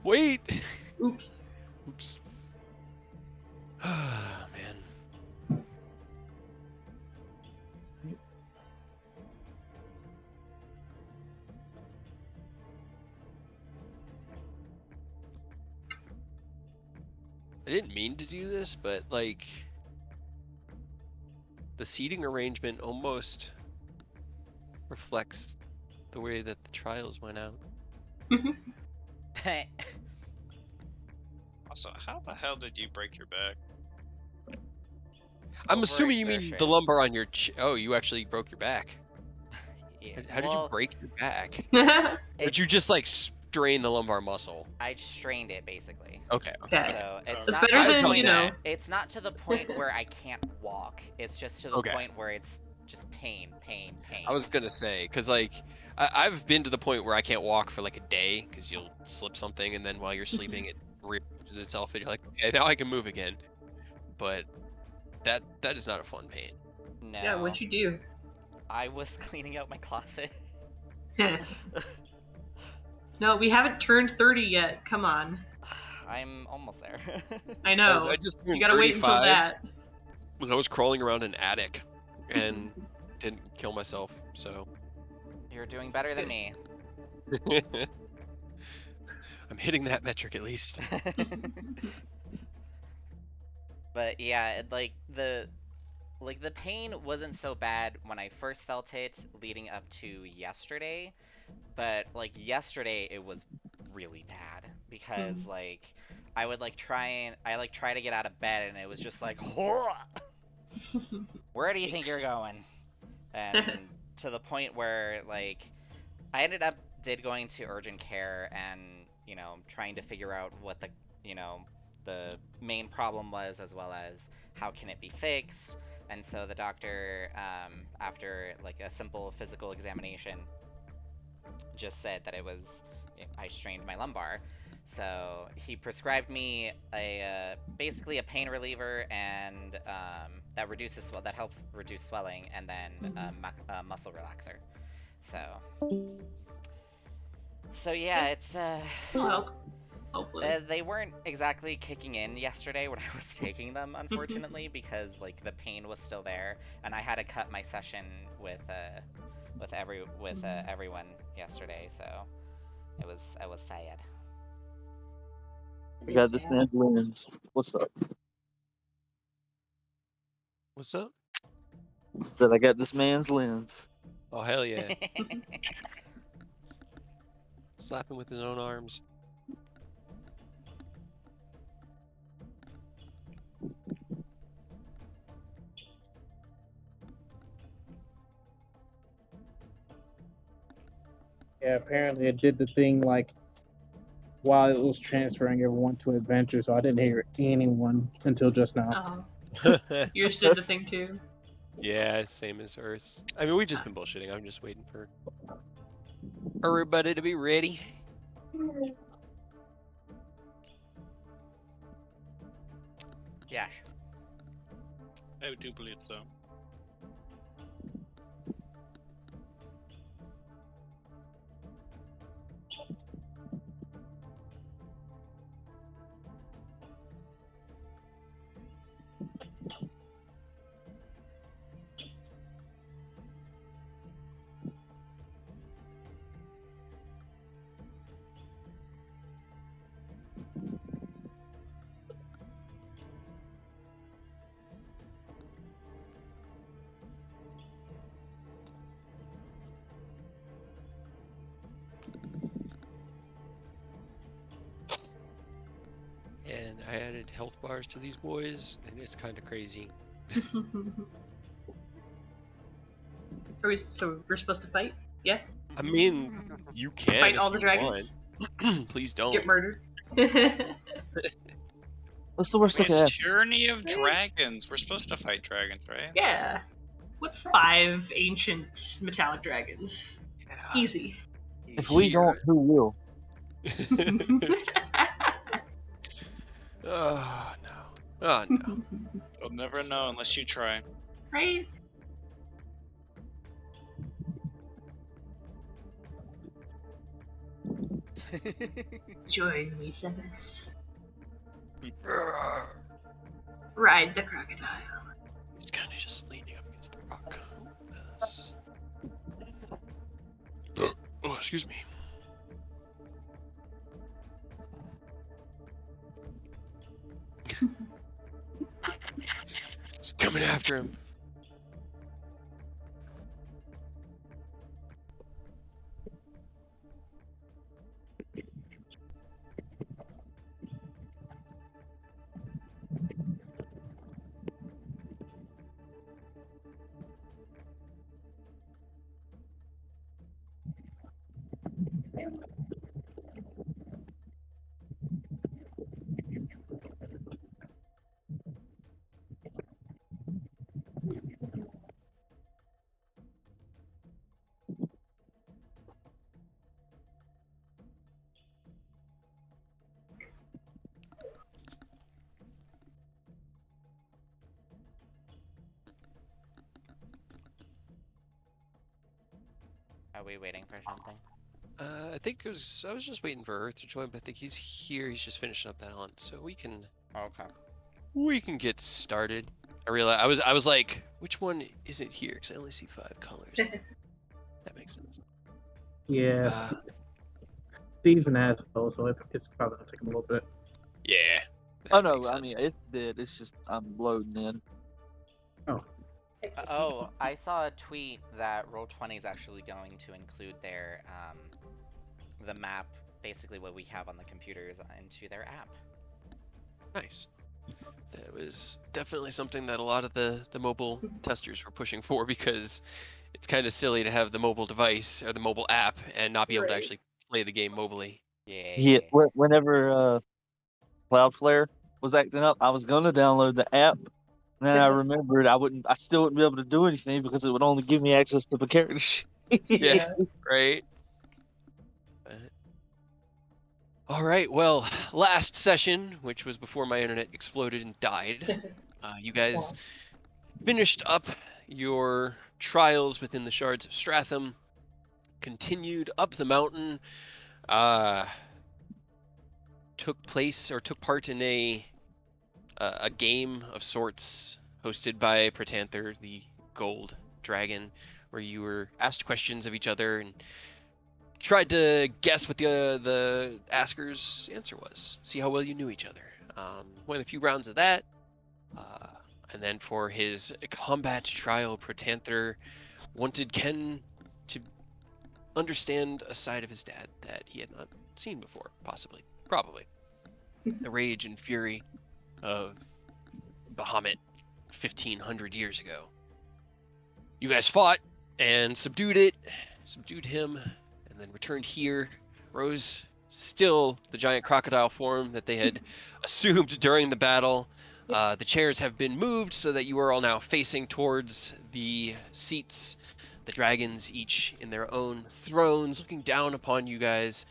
Wait. Oops. Oops. Man. I didn't mean to do this, but like the seating arrangement almost reflects the way that the trials went out. Also, how the hell did you break your back? I'm assuming you mean the lumbar on your oh, you actually broke your back. Yeah, How did you break your back? Did you just like strain the lumbar muscle? I strained it basically. Okay. So it's It's not better to the than, point, you know. It's not to the point where I can't walk. It's just to the Okay. point where it's just pain. I was gonna say, because like I've been to the point where I can't walk for like a day because you'll slip something, and then while you're sleeping, it rearranges itself, and you're like, okay, now I can move again. But that is not a fun pain. No. Yeah, what'd you do? I was cleaning out my closet. No, we haven't turned 30 yet. Come on. I'm almost there. I know. I just You turned gotta wait until 35 that. when I was crawling around an attic and didn't kill myself. So You're doing better than me. I'm hitting that metric at least. But yeah, like the pain wasn't so bad when I first felt it leading up to yesterday, but like yesterday it was really bad because like I would like try to get out of bed and it was just like where do you think you're going? And to the point where like I ended up going to urgent care and trying to figure out what the main problem was, as well as how can it be fixed. And so the doctor, after like a simple physical examination, just said that I strained my lumbar. So he prescribed me basically a pain reliever and that helps reduce swelling, and then a muscle relaxer. So yeah, it's Well, hopefully. they weren't exactly kicking in yesterday when I was taking them, unfortunately, because like the pain was still there, and I had to cut my session with everyone yesterday, so I was sad. I got this man's lens. What's up? What's up? I said I got this man's lens. Oh hell yeah! Slap him with his own arms. Yeah, apparently it did the thing like while it was transferring everyone to adventure, so I didn't hear anyone until just now. Yours did the thing too. Yeah, same as Earth's. I mean, we've just been bullshitting. I'm just waiting for everybody to be ready. Yash. I do believe so. And I added health bars to these boys, and it's kind of crazy. So we're supposed to fight? Yeah? I mean, you can fight if all the you dragons? want. Please don't. Get murdered. What's the worst that could It's happen? Tyranny of Dragons. We're supposed to fight dragons, right? Yeah. What's 5 ancient metallic dragons? Yeah. Easy. If we don't, who will? Oh no. Oh no. You'll never know unless you try. Right? Join me, Sebas. Roar. Ride the crocodile. He's kind of just leaning up against the rock. Yes. Oh, excuse me. He's coming after him. Are we waiting for something? I think I was just waiting for Earth to join, but I think he's here. He's just finishing up that hunt, so we can get started. I realized I was like, which one isn't here? Because I only see 5 colors. That makes sense. Yeah, Steve's an asshole, so it's probably gonna take him a little bit. Yeah. Oh that no, makes I sense. mean it's dead. It's just I'm loading in. Oh, I saw a tweet that Roll20 is actually going to include their the map, basically what we have on the computers, into their app. Nice. That was definitely something that a lot of the mobile testers were pushing for, because it's kind of silly to have the mobile device or the mobile app and not be able to Right. actually play the game mobily. Yeah, whenever Cloudflare was acting up, I was gonna download the app. And then I remembered I still wouldn't be able to do anything because it would only give me access to the character sheet. Yeah, right. All right, well, last session, which was before my internet exploded and died, you guys finished up your trials within the shards of Stratham, continued up the mountain, took part in a game of sorts hosted by Protanther, the gold dragon, where you were asked questions of each other and tried to guess what the asker's answer was. See how well you knew each other. Won a few rounds of that. And then for his combat trial, Protanther wanted Ken to understand a side of his dad that he had not seen before, possibly, probably. The rage and fury of Bahamut 1,500 years ago. You guys fought and subdued him, and then returned here. Rose, still the giant crocodile form that they had assumed during the battle. The chairs have been moved so that you are all now facing towards the seats. The dragons, each in their own thrones, looking down upon you guys.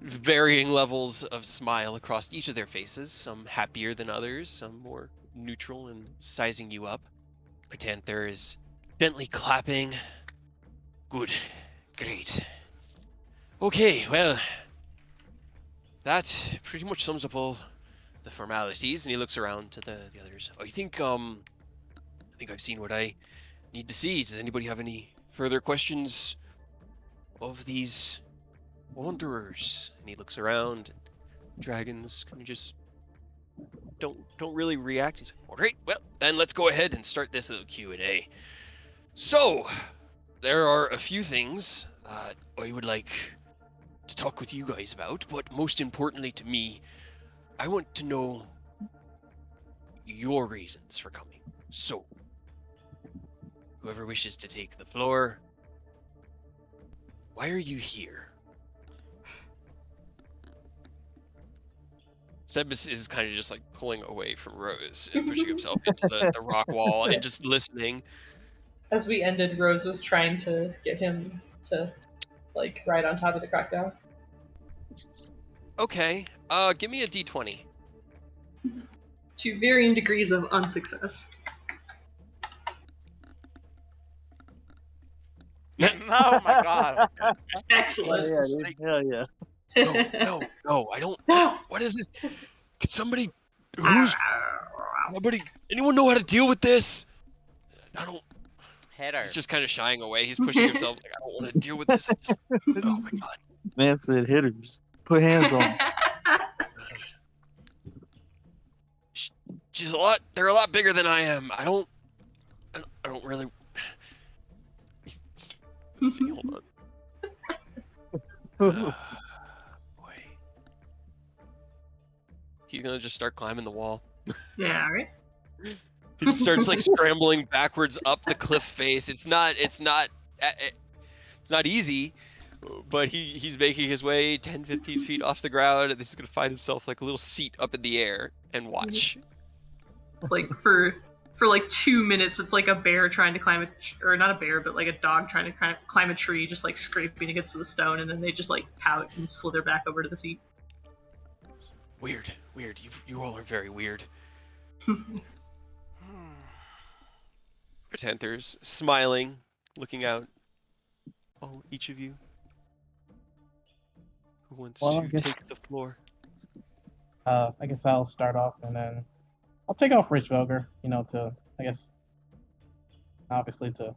Varying levels of smile across each of their faces, some happier than others, some more neutral and sizing you up. Protanther is gently clapping. Good. Great. Okay, well, that pretty much sums up all the formalities, and he looks around to the others. I think I've seen what I need to see. Does anybody have any further questions of these wanderers? And he looks around. Dragons kind of just don't really react. He's like, all right, well, then let's go ahead and start this little Q&A. So, there are a few things I would like to talk with you guys about, but most importantly to me, I want to know your reasons for coming. So, whoever wishes to take the floor, why are you here? Sebas is kind of just like pulling away from Rose and pushing himself into the rock wall and just listening. As we ended, Rose was trying to get him to, like, ride on top of the crocodile. Okay, give me a d20. To varying degrees of unsuccess. Yes. Oh my god. Excellent. Yeah, dude. Like, Hell yeah. no, I don't. No. What is this? Can somebody, anyone know how to deal with this? I don't. Hit her. He's just kind of shying away. He's pushing himself. Like, I don't want to deal with this. Oh my god. Man said hitters. Put hands on him. She's a lot. They're a lot bigger than I am. I don't really. Let's see. Hold on. Boy. He's gonna just start climbing the wall. Yeah, right? He just starts like scrambling backwards up the cliff face. It's not easy, but he's making his way 10, 15 feet off the ground, and he's gonna find himself like a little seat up in the air and watch. It's like for like 2 minutes, it's like a bear trying to climb or not a bear, but like a dog trying to climb a tree, just like scraping against the stone, and then they just like pout and slither back over to the seat. Weird. You all are very weird. Pretenders, smiling, looking out. Oh, each of you. Who wants Well, I to guess- take the floor? I guess I'll start off, and then I'll take off Rich Voger. I guess, obviously to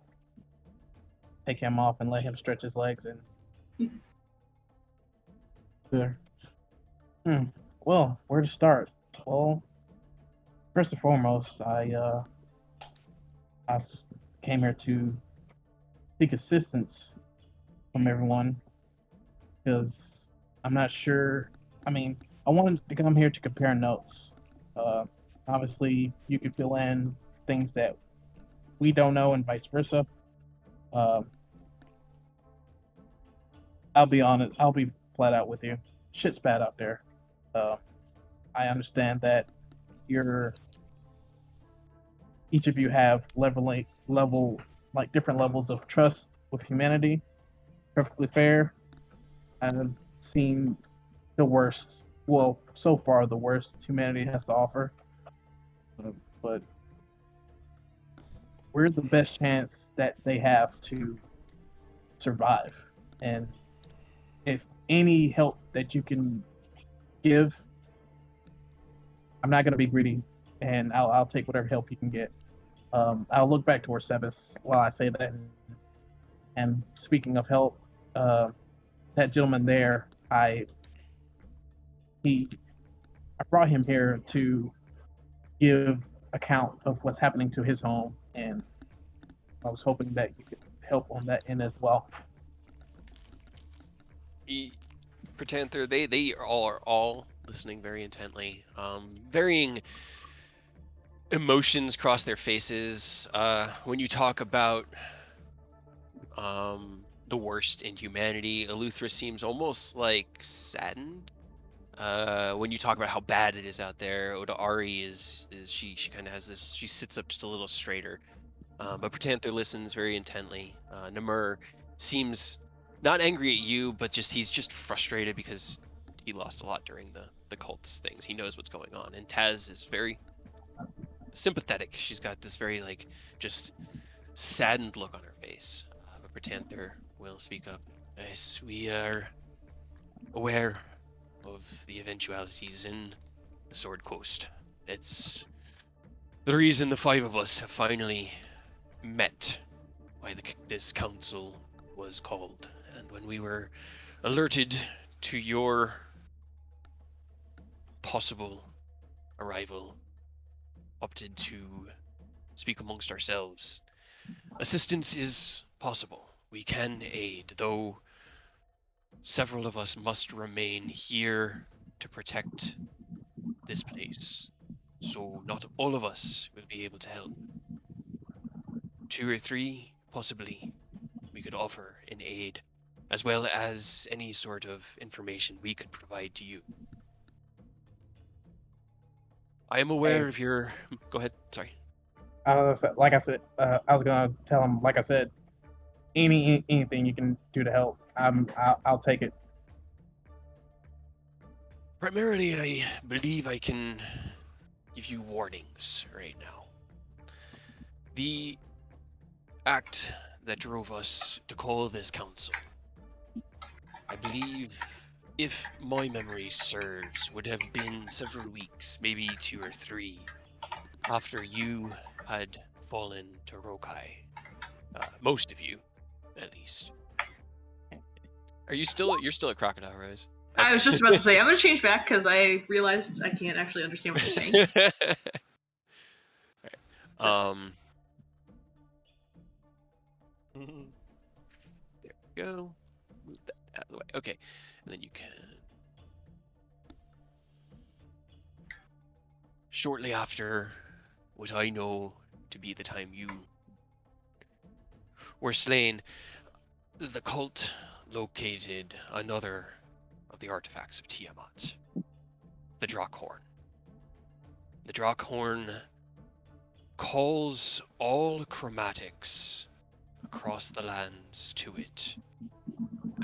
take him off and let him stretch his legs and. Sure. Well, where to start? Well, first and foremost, I came here to seek assistance from everyone because I'm not sure. I mean, I wanted to come here to compare notes. Obviously, you could fill in things that we don't know and vice versa. I'll be honest. I'll be flat out with you. Shit's bad out there. I understand that each of you have different levels of trust with humanity. Perfectly fair. I've seen the worst. Well, so far the worst humanity has to offer. But we're the best chance that they have to survive. And if any help that you can give, I'm not going to be greedy, and I'll take whatever help you can get. I'll look back towards Sebas while I say that. And speaking of help, that gentleman there, I brought him here to give account of what's happening to his home, and I was hoping that you could help on that end as well. Pretender, they are all listening very intently. Varying emotions cross their faces when you talk about the worst in humanity. Eleuthera seems almost like saddened. When you talk about how bad it is out there, Odaari is she kind of has this. She sits up just a little straighter. But Pretanther listens very intently. Namur seems not angry at you, but he's just frustrated because he lost a lot during the cult's things. He knows what's going on. And Taz is very sympathetic. She's got this very just saddened look on her face. But Pretanther will speak up. Yes, we are aware of the eventualities in the Sword Coast. It's the reason the five of us have finally met, why this council was called. And when we were alerted to your possible arrival, opted to speak amongst ourselves. Assistance is possible. We can aid, though several of us must remain here to protect this place. So not all of us will be able to help. 2 or 3, possibly, we could offer in aid, as well as any sort of information we could provide to you. I am aware of your... Go ahead, sorry. Like I said, I was gonna tell him. Like I said, anything you can do to help, I'll take it. Primarily, I believe I can give you warnings right now. The act that drove us to call this council. I believe, if my memory serves, would have been several weeks, maybe 2 or 3, after you had fallen to Rokai. Most of you, at least. You're still at Crocodile Rose? I was just about to say, I'm gonna change back because I realized I can't actually understand what you're saying. So, um, there we go. Move that out of the way. Okay, and then you can. Shortly after what I know to be the time you were slain, the cult located another of the artifacts of Tiamat, the Drakkhorn. The Drakkhorn calls all chromatics across the lands to it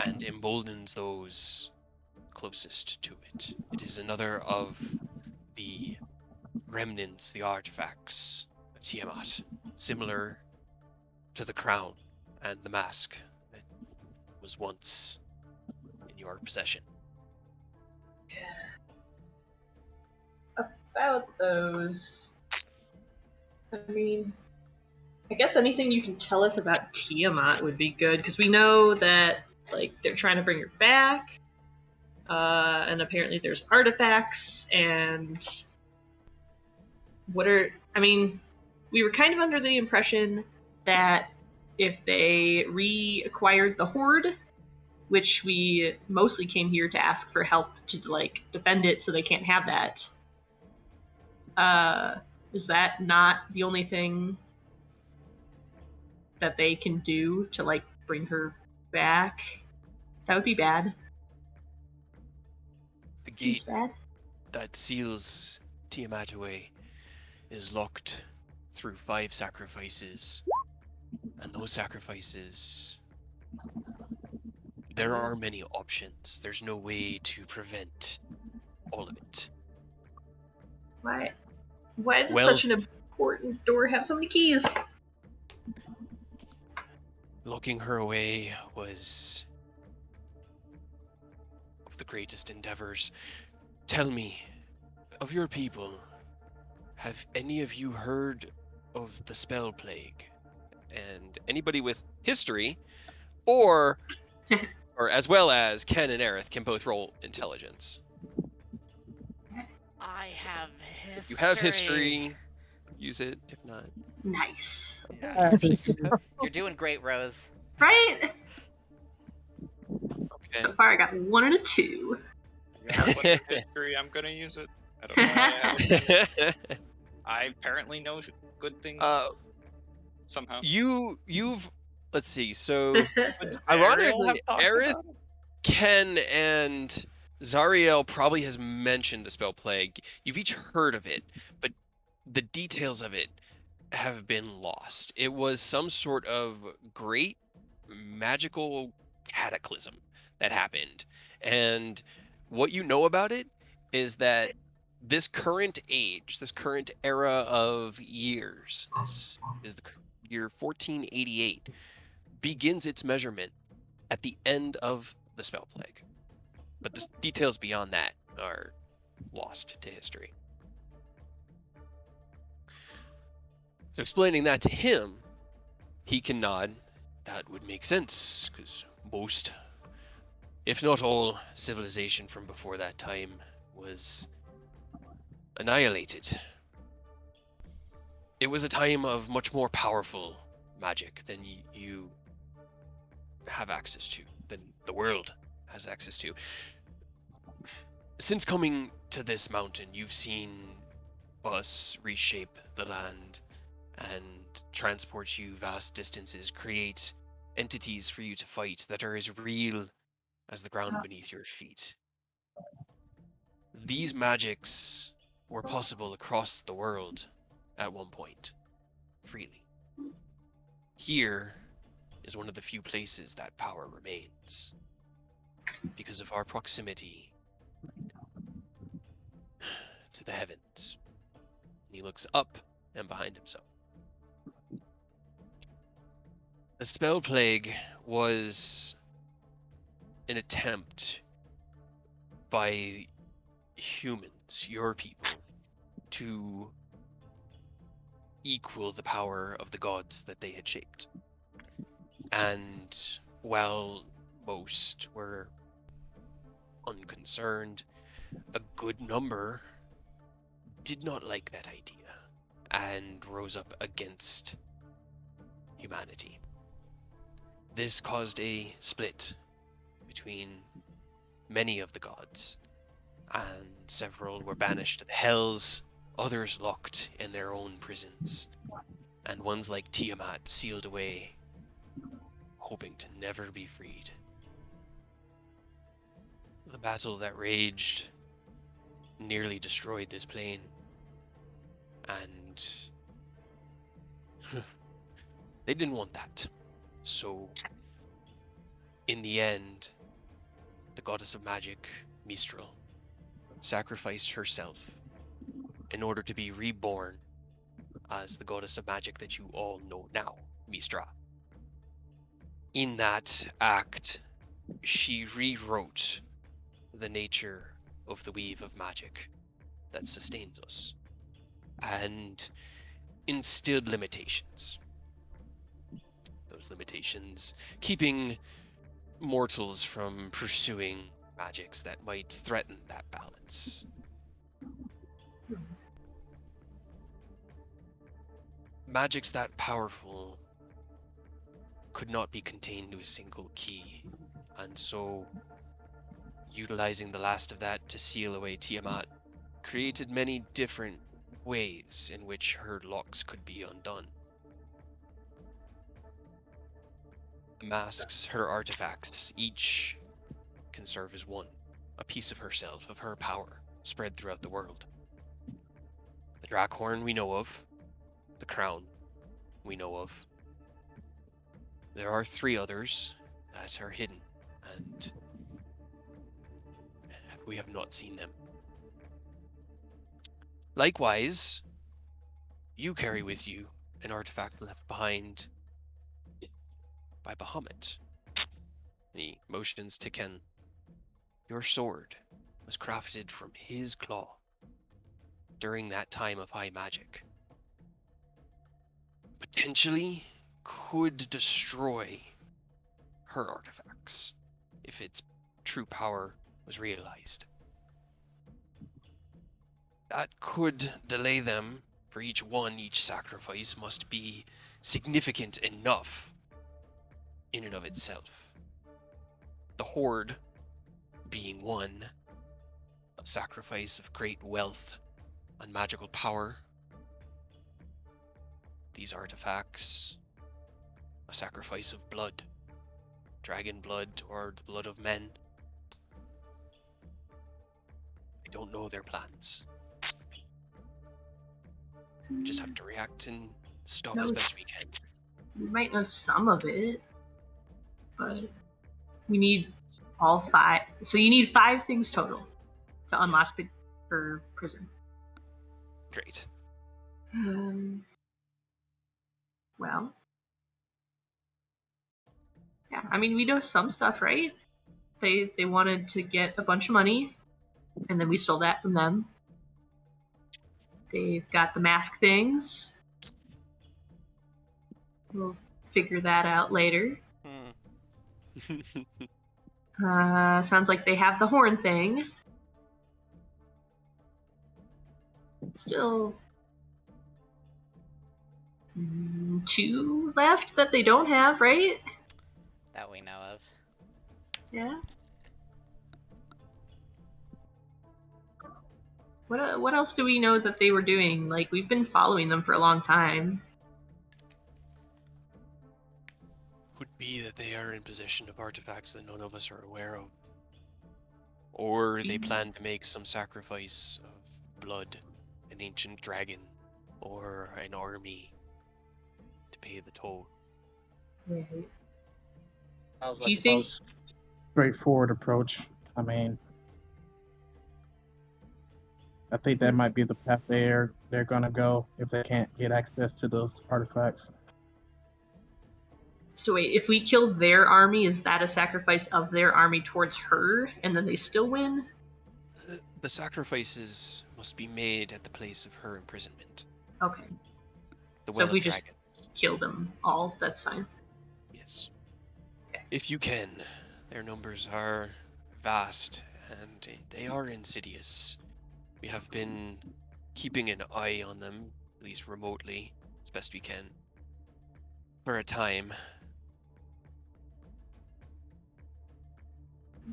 and emboldens those closest to it. It is another of the remnants, the artifacts of Tiamat, similar to the crown and the mask that was once in your possession. about those, I mean, I guess anything you can tell us about Tiamat would be good, because we know that, like, they're trying to bring her back, and apparently there's artifacts, and we were kind of under the impression that if they reacquired the Horde, which we mostly came here to ask for help to, like, defend it so they can't have that, is that not the only thing that they can do to, like, bring her back? That would be bad. The Seems gate bad. that seals Tiamat away is locked through 5 sacrifices. And those sacrifices, there are many options. There's no way to prevent all of it. Why does Wealth, such an important door have so many keys? locking her away was of the greatest endeavors. Tell me, of your people, have any of you heard of the spell plague? And anybody with history, or as well as Ken and Aerith, can both roll intelligence. I So, have history. if you have history, use it. If not, Nice. Nice. You're doing great, Rose. Right? okay. So far I got 1 and a 2. I got one in history. I'm gonna use it. I don't know why I haven't. I apparently know good things somehow. You've let's see. So Would ironically, have talked Aerith, about it? Ken, and Zariel probably has mentioned the spell plague. You've each heard of it, but the details of it have been lost. It was some sort of great magical cataclysm that happened. And what you know about it is that this current age, this current era of years, this is the year 1488, begins its measurement at the end of the spell plague. But the details beyond that are lost to history. So explaining that to him, he can nod. That would make sense, because most, if not all, civilization from before that time was annihilated. It was a time of much more powerful magic than you have access to, than the world has access to. Since coming to this mountain, you've seen us reshape the land and transport you vast distances, create entities for you to fight that are as real as the ground beneath your feet. These magics were possible across the world at one point, freely. Here is one of the few places that power remains, because of our proximity to the heavens. He looks up and behind himself. The spell plague was an attempt by humans, your people, to equal the power of the gods that they had shaped. And while most were unconcerned, a good number did not like that idea and rose up against humanity. This caused a split between many of the gods, and several were banished to the hells, others locked in their own prisons, and ones like Tiamat sealed away, hoping to never be freed. The battle that raged nearly destroyed this plane, and they didn't want that. So, in the end, the goddess of magic, Mistral, sacrificed herself in order to be reborn as the goddess of magic that you all know now, Mistra. In that act, she rewrote the nature of the weave of magic that sustains us and instilled limitations. Those limitations keeping mortals from pursuing magics that might threaten that balance. Magics that powerful could not be contained to a single key, and so utilizing the last of that to seal away Tiamat created many different ways in which her locks could be undone. The masks, her artifacts, each can serve as one, a piece of herself, of her power, spread throughout the world. The Drakhorn we know of, the crown we know of. There are 3 others that are hidden, and we have not seen them. Likewise, you carry with you an artifact left behind by Bahamut. He motions to Ken. Your sword was crafted from his claw during that time of high magic. Potentially could destroy her artifacts if its true power was realized. That could delay them, for each sacrifice must be significant enough in and of itself. The Horde being one, a sacrifice of great wealth and magical power. These artifacts, a sacrifice of blood, dragon blood or the blood of men. I don't know their plans. We just have to react and stop as best we can. We might know some of it, but we need all 5. So you need 5 things total to unlock her prison. Great. Well, yeah. I mean, we know some stuff, right? They wanted to get a bunch of money, and then we stole that from them. They've got the mask things. We'll figure that out later. Sounds like they have the horn thing. Still 2 left that they don't have, right? That we know of. Yeah. What else do we know that they were doing? Like, we've been following them for a long time. Could be that they are in possession of artifacts that none of us are aware of. Or they plan to make some sacrifice of blood, an ancient dragon, or an army to pay the toll. Right. Sounds Do like you the think- most straightforward approach. I mean, I think that might be the path they're gonna go if they can't get access to those artifacts. So wait, if we kill their army, is that a sacrifice of their army towards her, and then they still win? The sacrifices must be made at the place of her imprisonment. Okay. The So Well if we of just Dragons. kill them all, that's fine. Yes. If you can. Their numbers are vast, and they are insidious. We have been keeping an eye on them, at least remotely, as best we can, for a time.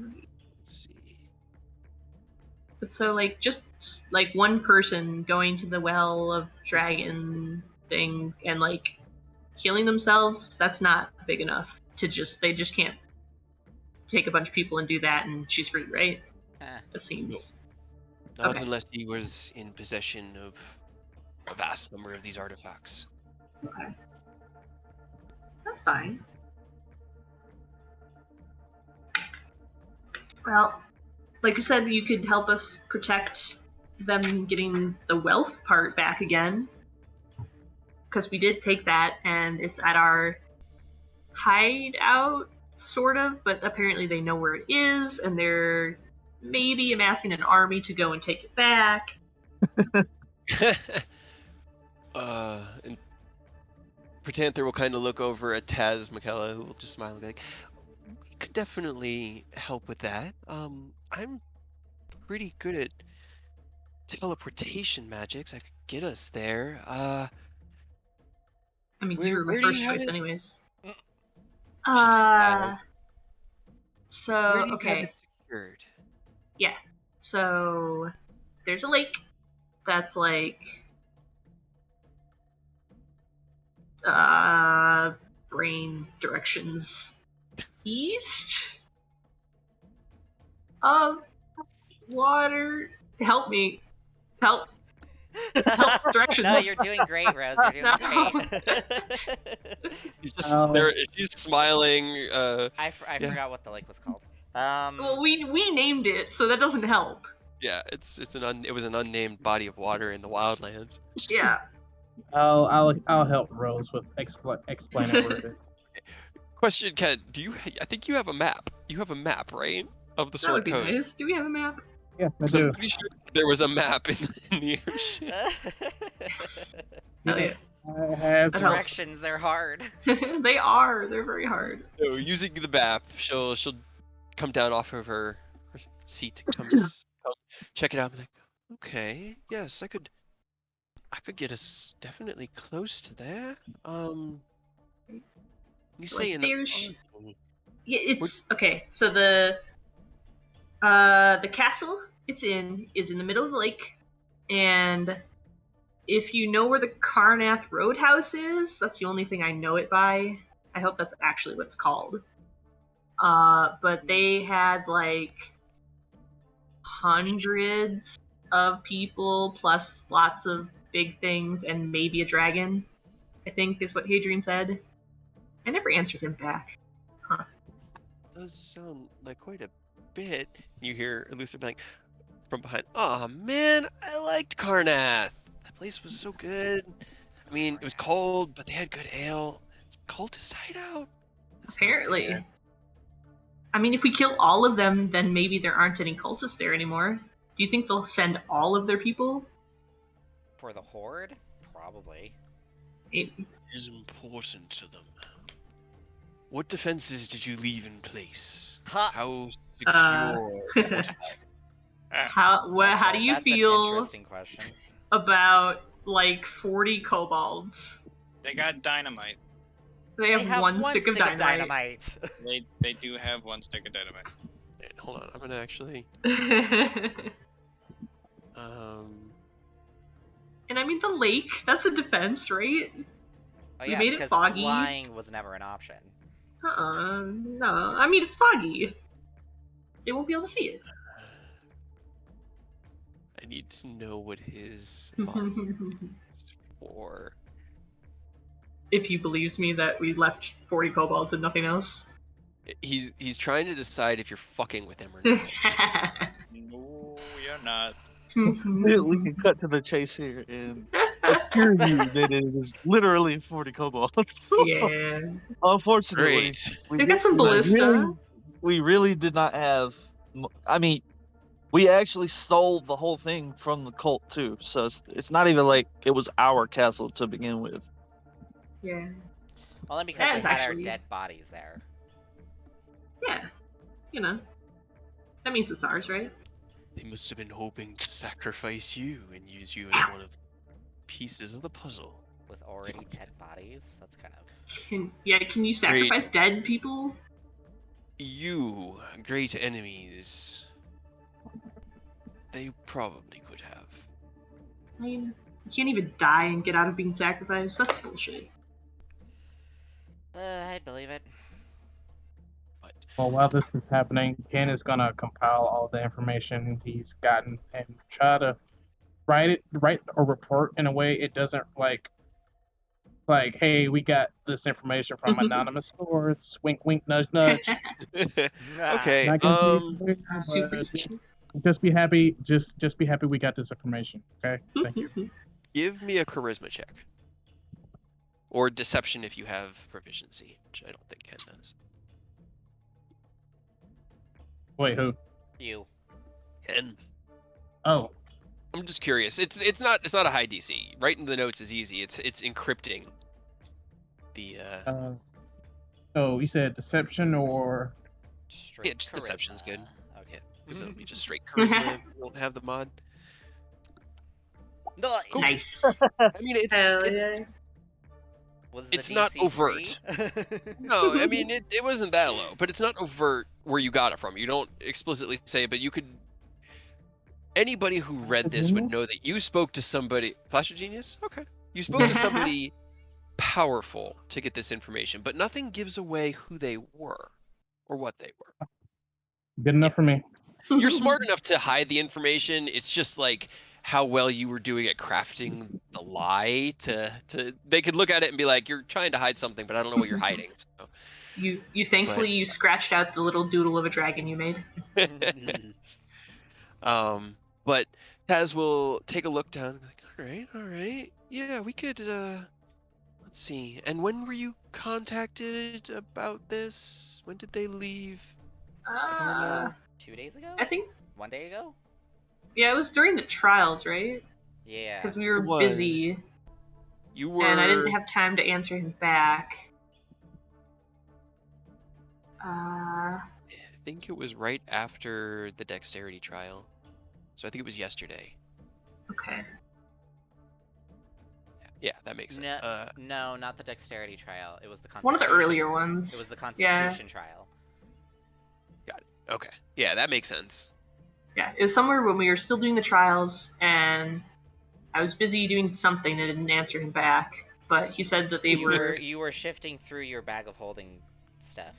Let's see. But so, like, just like one person going to the Well of Dragon thing and like killing themselves, that's not big enough to they just can't take a bunch of people and do that and she's free, right? That seems. Not Okay. unless he was in possession of a vast number of these artifacts. Okay. That's fine. Well, like you said, you could help us protect them getting the wealth part back again. Because we did take that, and it's at our hideout, sort of, but apparently they know where it is, and they're maybe amassing an army to go and take it back. And Panther will kind of look over at Taz McKella, who will just smile and be like, "We could definitely help with that. I'm pretty good at teleportation magics. I could get us there. I mean, you were my Where do first you have choice, it?" anyways. She smiles. So, Where do you have okay. it secured? Yeah. So, there's a lake that's like brain directions east of water. Help me. Help directions. No, you're doing great, Rose. You're doing No. great. She's just Oh. there. She's smiling. I Yeah. forgot what the lake was called. Well, we named it, so that doesn't help. Yeah, it was an unnamed body of water in the wildlands. Yeah. I'll help Rose with explaining where it is. Question, Ken, I think you have a map. You have a map, right? Of the That Sword would be Coast. nice. Do we have a map? Yeah, I 'Cause I'm do. pretty sure there was a map in the ocean. Oh, yeah. I have That to. helps. Directions, they're hard. They are. They're very hard. So using the map, she'll come down off of her seat, come check it out, and be like, okay, yes, I could get us definitely close to there. You So, say like, an there's- army. Yeah, it's okay. So the castle it's in is in the middle of the lake, and if you know where the Karnath Roadhouse is, that's the only thing I know it by. I hope that's actually what it's called. But they had like hundreds of people plus lots of big things and maybe a dragon, I think is what Hadrian said. I never answered him back. Does sound like quite a bit. You hear Luther be like from behind, "Oh man, I liked Karnath. That place was so good. I mean, it was cold, but they had good ale. It's a cultist hideout. That's not Apparently. fair." I mean, if we kill all of them, then maybe there aren't any cultists there anymore. Do you think they'll send all of their people? For the horde? Probably. It, It is important to them. What defenses did you leave in place? Ha! How Uh, secure? how do you That's an feel interesting question. about like 40 kobolds? They got dynamite. They have one stick of dynamite. They do have one stick of dynamite. Wait, hold on, I'm gonna actually. And I mean the lake, that's a defense, right? Oh We yeah, made it because foggy. flying was never an option. No. I mean it's foggy. They won't be able to see it. I need to know what his army is for. If he believes me that we left 40 kobolds and nothing else. He's trying to decide if you're fucking with him or not. No, you're not. We can cut to the chase here, and assure you that it is literally 40 kobolds. Yeah. Unfortunately, Great. They got some we ballista. really did not have. I mean, we actually stole the whole thing from the cult too, so it's not even like it was our castle to begin with. Yeah. Only because That we is had our actually- dead bodies there. Yeah. You know. That means it's ours, right? They must have been hoping to sacrifice you and use you as one of the pieces of the puzzle. With already dead bodies? That's kind of... Can you sacrifice dead people? You, great enemies. They probably could have. I mean, you can't even die and get out of being sacrificed. That's bullshit. I'd believe it. But Well, while this is happening, Ken is gonna compile all the information he's gotten and try to write a report in a way it doesn't like, hey, we got this information from anonymous source. Wink, wink, nudge, nudge. okay. Not gonna say it clear, Super but sweet. just be happy. Just be happy we got this information. Okay, thank you. Give me a charisma check. Or deception if you have proficiency, which I don't think Ken does. Wait, who? You. Ken. Oh, I'm just curious. It's not a high DC. Writing the notes is easy. It's encrypting the oh, you said deception or Straight yeah, just deception's charisma. good. Okay. Yeah, because it'll be just straight charisma if you don't have the mod. Nice. Cool. Nice. I mean, Hell yeah. Was the it's not DC overt. 3? No, I mean it wasn't that low, but it's not overt where you got it from. You don't explicitly say it, but you could. Anybody who read this would know that you spoke to somebody. Flash of Genius? Okay. You spoke to somebody powerful to get this information, but nothing gives away who they were or what they were. good enough for me. You're smart enough to hide the information. It's just like how well you were doing at crafting the lie to they could look at it and be like, you're trying to hide something, but I don't know what you're hiding. So. You thankfully you scratched out the little doodle of a dragon you made. But Taz will take a look down and be like, all right. Yeah, we could let's see. And when were you contacted about this? When did they leave? Karna? 2 days ago? I think 1 day ago? yeah, it was during the trials, right? Yeah. Because we were It was. busy You were and I didn't have time to answer him back. I think it was right after the dexterity trial. So I think it was yesterday. Okay. Yeah, that makes sense. No, not the dexterity trial. It was the Constitution. One of the earlier ones. It was the Yeah. Constitution trial. Got it. Okay. Yeah, that makes sense. Yeah, it was somewhere when we were still doing the trials, and I was busy doing something and didn't answer him back. But he said that they You were shifting through your bag of holding stuff.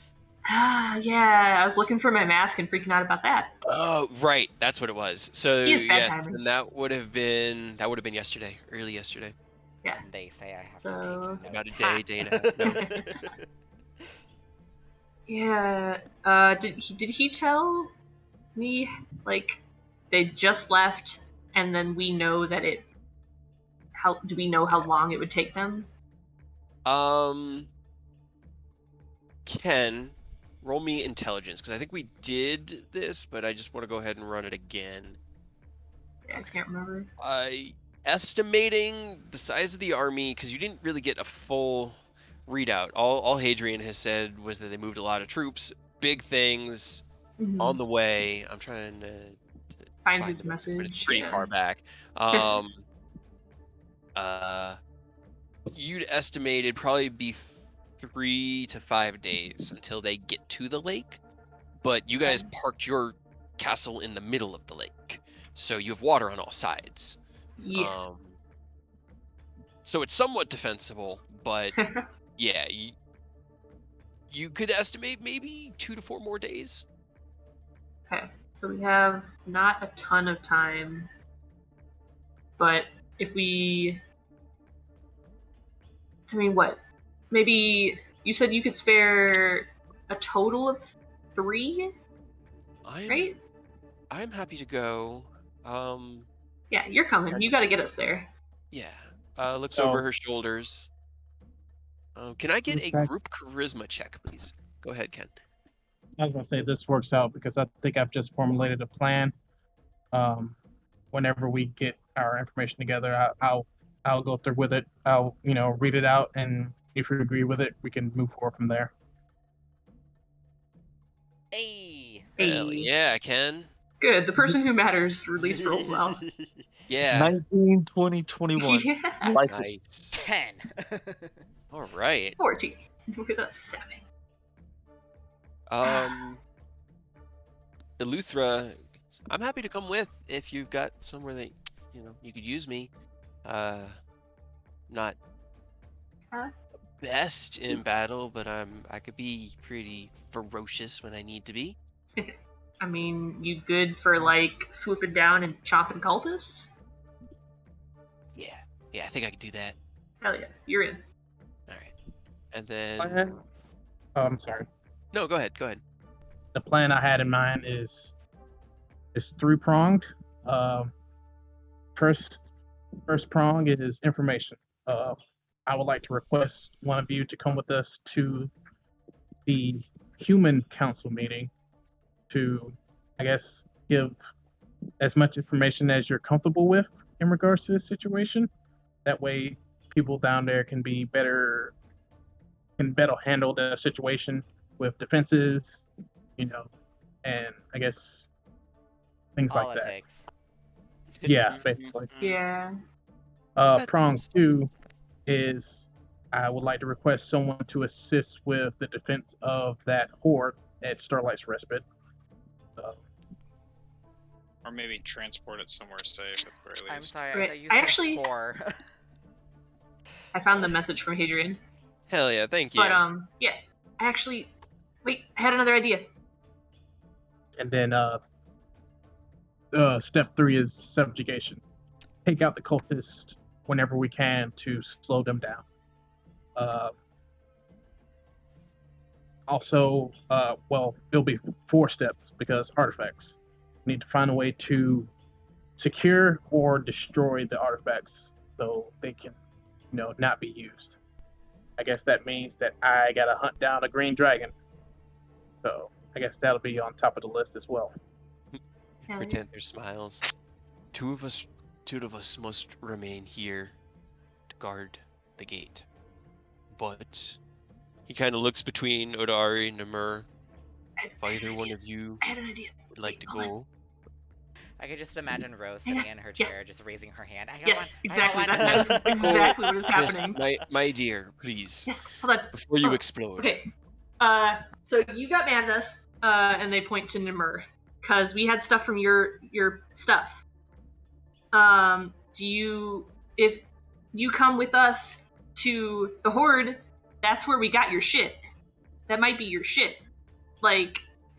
Ah, yeah, I was looking for my mask and freaking out about that. Oh, right. That's what it was. So He has bad yes, timing. and that would have been yesterday, early yesterday. Yeah. They say I have So- to take About notes. a day and a half. No. Yeah. Did he tell me like they just left, and then we know that it? How do we know how long it would take them? Ken, roll me intelligence because I think we did this, but I just want to go ahead and run it again. Yeah, I can't remember. Estimating the size of the army because you didn't really get a full readout. All Hadrian has said was that they moved a lot of troops, big things Mhm. on the way. I'm trying to Find his the notes, but it's message. pretty Yeah. far back. You'd estimated probably be 3 to 5 days until they get to the lake, but you guys parked your castle in the middle of the lake, so you have water on all sides. Yes. So it's somewhat defensible, but yeah, you could estimate maybe 2 to 4 more days. Okay, so we have not a ton of time, but if we, I mean, what? Maybe you said you could spare a total of 3, right? I'm happy to go. Yeah, you're coming. You got to get us there. Yeah. Looks So, over her shoulders. Can I get in a fact, group charisma check, please? Go ahead, Ken. I was gonna say this works out because I think I've just formulated a plan. Um, Whenever we get our information together, I'll go through with it. I'll read it out, and if you agree with it, we can move forward from there. Hey. Hell Hey. yeah, Ken. Good. The person who matters released rolled well. Yeah. 19, 20, 21. Yeah. Like it. Nice. 10. All right. 14. Look at that 7. Eleuthera, I'm happy to come with if you've got somewhere that you could use me. Not Huh? best in battle, but I could be pretty ferocious when I need to be. I mean, you good for like swooping down and chopping cultists? Yeah, I think I could do that. Hell yeah, you're in. All right, and then Plan? Oh, I'm sorry. no, go ahead. The plan I had in mind is three-pronged. First prong is information. I would like to request one of you to come with us to the human council meeting to, I guess, give as much information as you're comfortable with in regards to this situation. That way, people down there can better handle the situation with defenses, and I guess things like that. Politics. Yeah, basically. Yeah. Prong That's 2 is I would like to request someone to assist with the defense of that horde at Starlight's Respite. Or maybe transport it somewhere safe at the very least. I'm sorry, Right. I thought you I said actually- whore. I found the message from Hadrian. hell yeah, thank you. But yeah. Wait, I had another idea. And then step 3 is subjugation. Take out the cultists whenever we can to slow them down. Also, well, it'll be 4 steps because artifacts. We need to find a way to secure or destroy the artifacts so they can, not be used. I guess that means that I gotta hunt down a green dragon. So I guess that'll be on top of the list as well. Hell yeah. Pretend there's smiles. Two of us must remain here to guard the gate. But he kind of looks between Odari and Namur. If either one of you I had an idea. would like to Hold on. go, I could just imagine Rose sitting in her Yeah. chair, just raising her hand. I don't Yes, want. exactly. I don't That's want. exactly what is yes, happening. my dear, please, Yes, hold on. before you Oh, explode. Okay. So you got mad at us, and they point to Nimur, because we had stuff from your stuff. If you come with us to the Horde, that's where we got your shit. That might be your shit.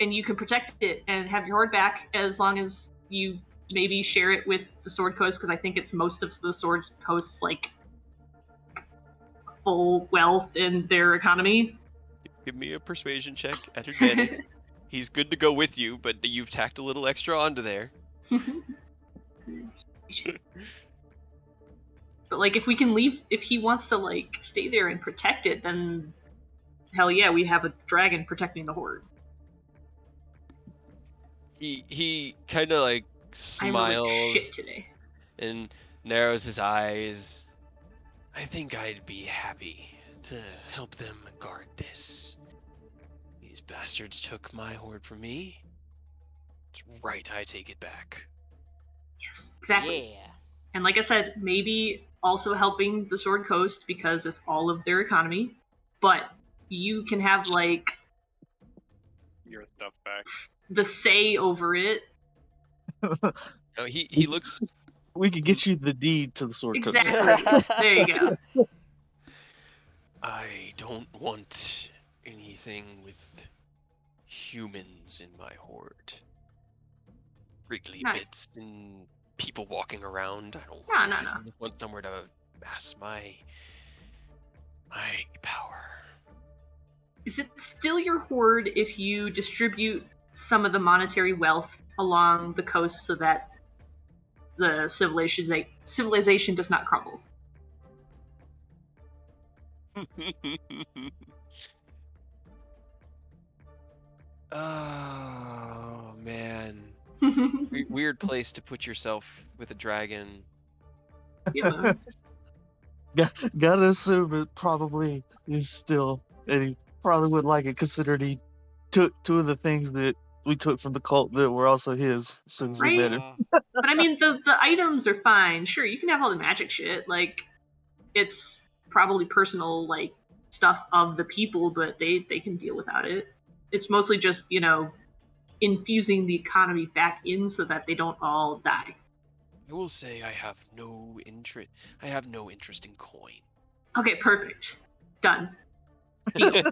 And you can protect it and have your Horde back as long as you maybe share it with the Sword Coast, because I think it's most of the Sword Coast's, full wealth in their economy. Give me a persuasion check at advantage. He's good to go with you, but you've tacked a little extra onto there. But if we can leave, if he wants to stay there and protect it, then hell yeah, we have a dragon protecting the Horde. He kind of I'm really shit smiles today. and narrows his eyes. I think I'd be happy to help them guard this. These bastards took my horde from me. It's right I take it back. Yes, exactly. Yeah. And like I said, maybe also helping the Sword Coast because it's all of their economy. But you can have Your stuff back. the say over it. No, he looks. We could get you the deed to the sword coast. Exactly. There you go. I don't want anything with humans in my horde. Wriggly No. bits and people walking around. I don't No, want no, that. no. I just want somewhere to mass my power. Is it still your Horde if you distribute some of the monetary wealth along the coast so that the civilization does not crumble? Oh man, weird place to put yourself with a dragon. You know. Gotta assume it probably is still, and he probably wouldn't like it considering he took two of the things that we took from the cult that were also his as soon as we met him. Mm, But I mean, the items are fine. Sure, you can have all the magic shit. Like, it's probably personal, like, stuff of the people, but they can deal without it. It's mostly just, infusing the economy back in so that they don't all die. I will say I have no interest. I have no interest in coin. Okay, perfect. Done. Deal.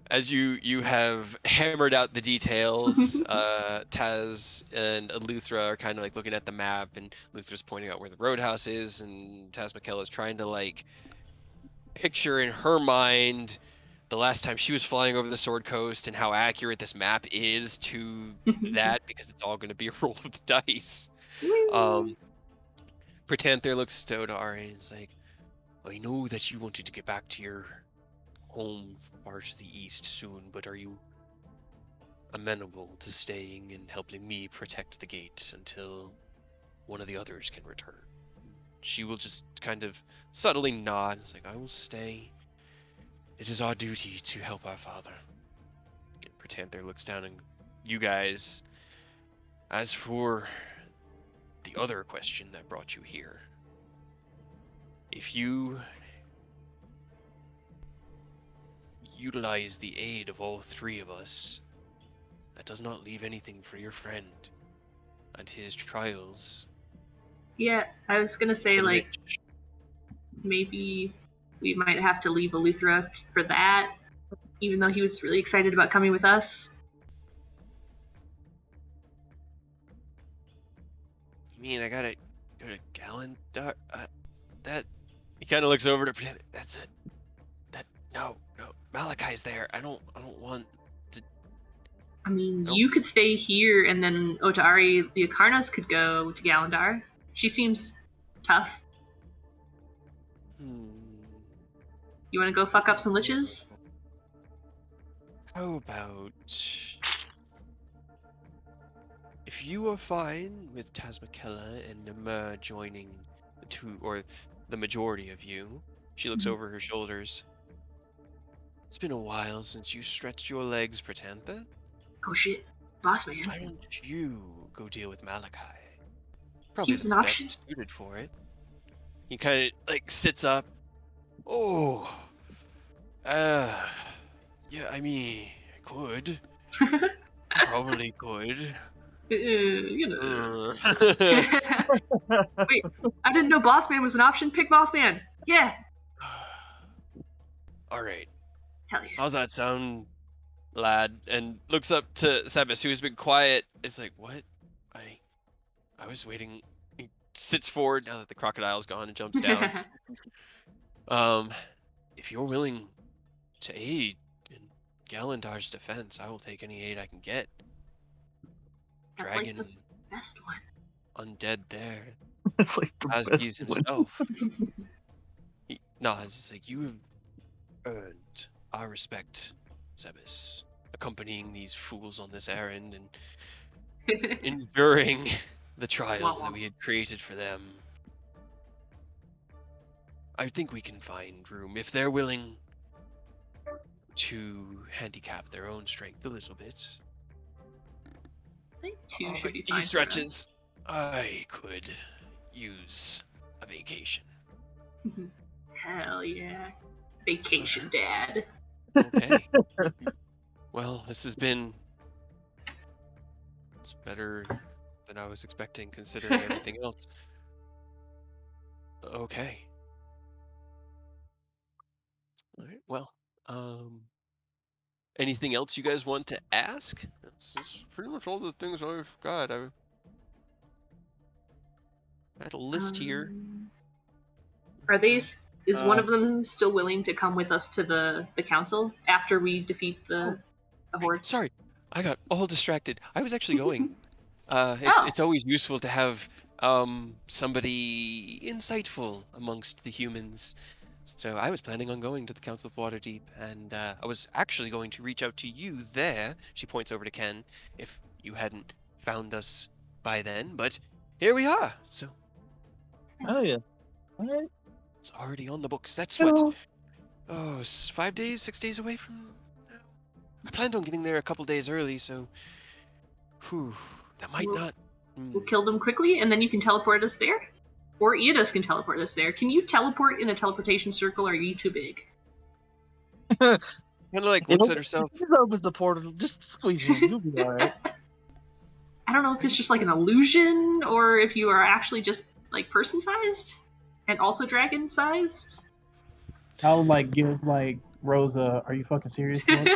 As you have hammered out the details, Taz and Luthra are kind of like looking at the map, and Luthra's pointing out where the roadhouse is, and Taz McKella is trying to like picture in her mind the last time she was flying over the Sword Coast and how accurate this map is to that, because it's all going to be a roll of the dice. Pretanther looks to Ari and is like, I know that you wanted to get back to your home far to the east soon, but are you amenable to staying and helping me protect the gate until one of the others can return? She will just kind of subtly nod. It's like, I will stay. It is our duty to help our father. And Pretanther looks down and you guys, as for the other question that brought you here, if you utilize the aid of all three of us, that does not leave anything for your friend and his trials. Yeah, I was gonna say, For the like, Mitch. maybe we might have to leave Eleuthera for that, even though he was really excited about coming with us. You mean I gotta go to Gallandar? That he kind of looks over to pretend. That's it. That no. Malachi's there. I don't want. I mean, Nope. you could stay here, and then Otari Leocarnos could go to Gallandar. She seems tough. You want to go fuck up some liches? How about if you are fine with Tasmakella and Nama joining the two, or the majority of you? She looks over her shoulders. It's been a while since you stretched your legs, Pretantha. Oh shit, boss man. Why don't you go deal with Malachi? He Probably was the an option. best suited for it. He kind of like sits up. Oh, yeah. I mean, I could. Probably could. You know. Uh. Wait, I didn't know boss man was an option. Pick boss man. Yeah. All right. Hell yeah. How's that sound, lad? And looks up to Sebas, who's been quiet. It's like, what? I was waiting. He sits forward now that the crocodile's gone and jumps down. If you're willing to aid in Galandar's defense, I will take any aid I can get. That's Dragon like the best one. undead there. It's like the As best he's one. himself. He nods. It's like, you have earned our respect, Sebas, accompanying these fools on this errand and enduring the trials that we had created for them. I think we can find room if they're willing to handicap their own strength a little bit. I think two should be fine. He stretches. I could use a vacation. Hell yeah. Vacation dad. Okay. Well, this has been... It's better than I was expecting, considering everything else. Okay. All right. Well, anything else you guys want to ask? That's pretty much all the things I've got. I had a list here. Are these? Is one of them still willing to come with us to the council after we defeat the horde? Sorry, I got all distracted. I was actually going. It's always useful to have somebody insightful amongst the humans. So I was planning on going to the Council of Waterdeep, and I was actually going to reach out to you there. She points over to Ken, if you hadn't found us by then, but here we are. So Oh yeah. All right. it's already on the books. That's You what, know, 5 days, 6 days away from now. I planned on getting there a couple days early, so whew, that might We'll, not. we'll kill them quickly, and then you can teleport us there. Or Eos can teleport us there. Can you teleport in a teleportation circle, or are you too big? Kind of like looks at herself. Just opens the portal. Just squeeze in. You'll be all right. I don't know if it's just like an illusion, or if you are actually just like person-sized, and also dragon-sized. I'll like give like Rosa. Are you fucking serious? Look?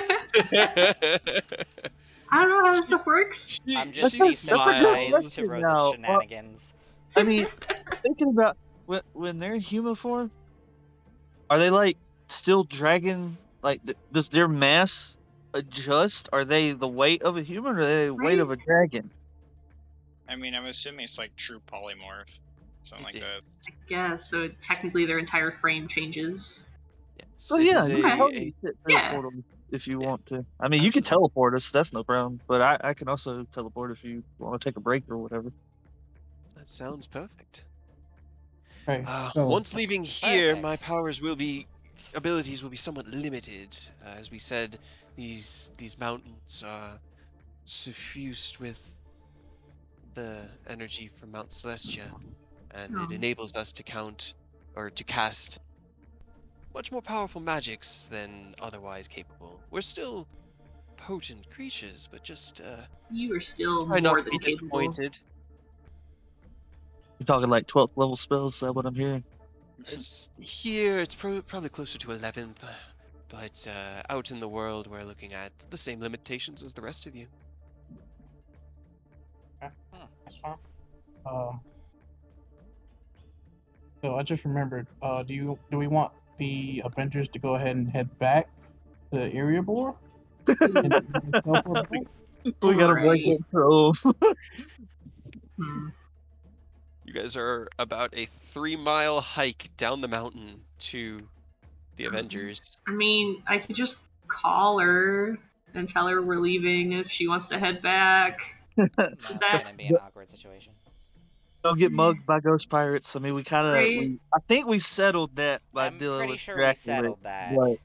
I don't know how that stuff works. I'm She just she That's a good desensitized smiles. to question Rosa's now. Well, shenanigans. I mean, thinking about when they're in human form, are they like still dragon? Like, does their mass adjust? Are they the weight of a human, or are they the weight of a dragon? I mean, I'm assuming it's like true polymorph, something like It that. is. I guess, so technically their entire frame changes. Yes, So it yeah, is you can Okay. totally fit through a Yeah. portal if you want to. I mean, you can Absolutely. teleport us. That's no problem. But I can also teleport if you want to take a break or whatever. That sounds perfect. Okay, so Once leaving here, my Perfect. abilities will be somewhat limited. As we said, these mountains are suffused with the energy from Mount Celestia, and it Oh. enables us to cast much more powerful magics than otherwise capable. We're still potent creatures, but just You are still try not more to be than capable. disappointed. You're talking like 12th level spells. Is that what I'm hearing? Here, it's probably closer to 11th, but out in the world, we're looking at the same limitations as the rest of you. that's fine. So I just remembered. Do we want the Avengers to go ahead and head back to Erebor and teleport back? We gotta break Right. that troll. Hmm. You guys are about a 3-mile hike down the mountain to the Avengers. I mean, I could just call her and tell her we're leaving if she wants to head back. No, Is it's that gonna be an awkward situation. Don't get mugged by ghost pirates. I mean, right? I think we settled that by I'm dealing pretty with sure we Dracula. settled that. But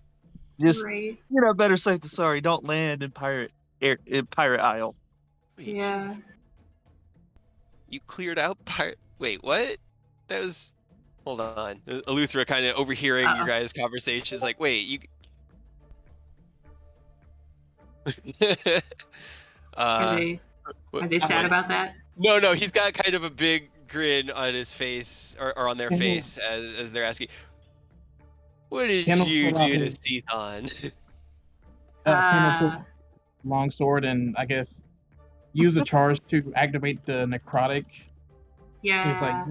just Right. better safe than sorry. Don't land in Pirate Isle. Wait, Yeah. you cleared out Wait, what? That was. Hold on. Eleuthera kind of overhearing your Uh-oh. guys' conversation is like, wait, you. Are uh, they what, are they sad what? about that? No, he's got kind of a big grin on his face, or on their Can you- face, as they're asking, what did Kendall you pull out do to his Sethon? Kendall pull Uh, long sword and I guess use a charge to activate the necrotic. He's like,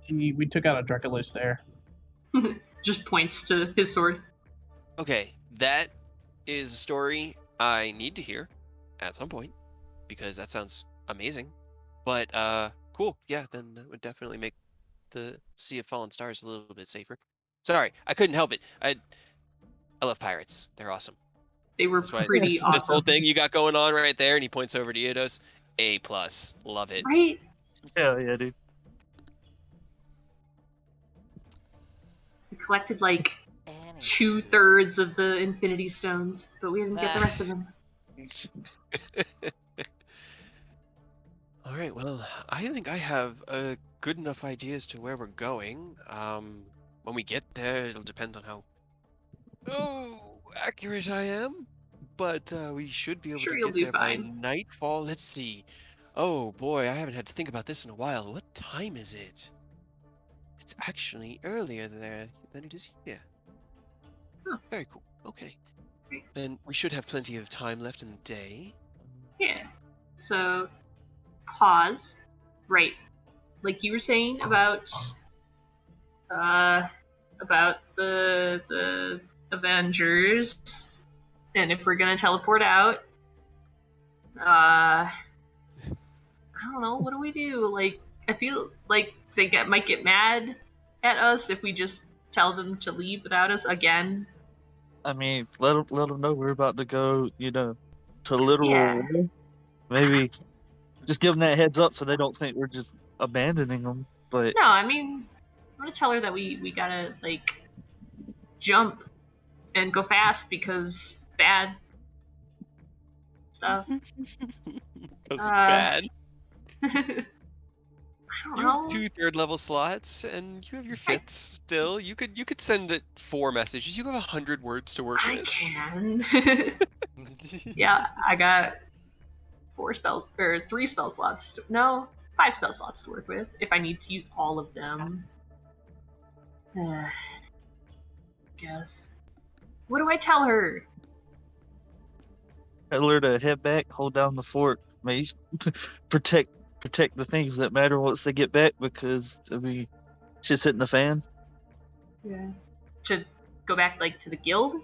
yeah. we took out a Draculus there. Just points to his sword. Okay, that is a story I need to hear at some point, because that sounds amazing. But cool. Yeah, then that would definitely make the Sea of Fallen Stars a little bit safer. Sorry, I couldn't help it. I love pirates. They're awesome. They were That's why pretty this whole awesome. thing you got going on right there, and he points over to Eidos. A+, love it. Right? Hell yeah, dude. We collected like Anywho. 2/3 of the Infinity Stones, but we didn't get the rest of them. All right, well, I think I have a good enough idea as to where we're going. When we get there, it'll depend on how accurate I am, but we should be able Sure, to you'll get do there by fine. nightfall. Let's see. Oh boy, I haven't had to think about this in a while. What time is it? It's actually earlier there than it is here. Huh. Very cool. Okay. Great. Then we should have plenty of time left in the day. Yeah. So, pause. Right. Like you were saying about the Avengers, and if we're gonna teleport out, I don't know. What do we do? Like, I feel like they might get mad at us if we just tell them to leave without us again. I mean, let them know we're about to go, to literal Yeah. war. Maybe just give them that heads up so they don't think we're just abandoning them. But No, I mean, I'm gonna tell her that we gotta like jump and go fast because bad stuff. That's Uh, bad. I don't You have know. 2 third-level slots, and you have your I, fifths still. You could send it 4 messages. You have 100 words to work I with. can. Yeah, I got 3 spell slots. No, 5 spell slots to work with if I need to use all of them. Guess. What do I tell her? tell her to head back, hold down the fort, maybe protect protect the things that matter once they get back, because I mean, shit's hitting the fan. Yeah. To go back like to the guild?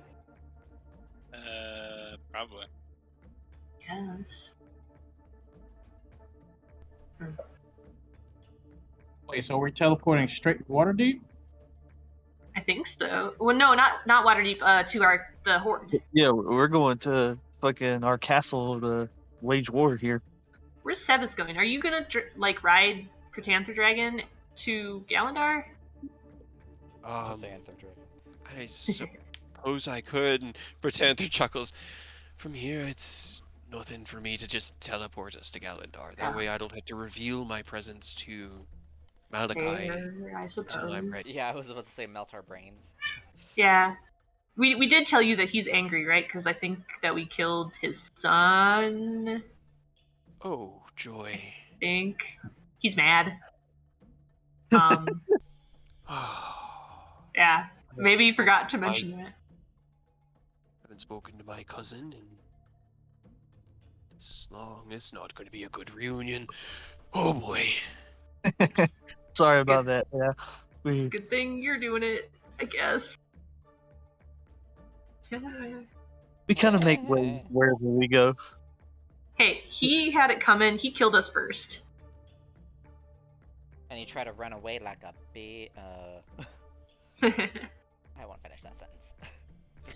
Probably. Yes. Wait, so we're teleporting straight to Waterdeep? I think so. Well, no, not Waterdeep. To the Horde. Yeah, we're going to fucking our castle to wage war here. Where's Sebas going? Are you gonna like ride Protanther Dragon to Galandar? Um, Xanther Dragon. I suppose I could. And Pretanther chuckles. From here, it's nothing for me to just teleport us to Galandar. That way, I don't have to reveal my presence to Malachi Fair, I until I'm suppose. ready. Yeah, I was about to say melt our brains. Yeah. We did tell you that he's angry, right? Because I think that we killed his son. Oh, joy. I think he's mad. Um. Yeah. Maybe he forgot to mention that. Haven't spoken to my cousin in this long. It's not going to be a good reunion. Oh boy. Sorry about that. Yeah, we Good thing you're doing it, I guess. we kind of make way wherever we go. Hey, he had it coming. He killed us first. And you try to run away like a bee. I won't finish that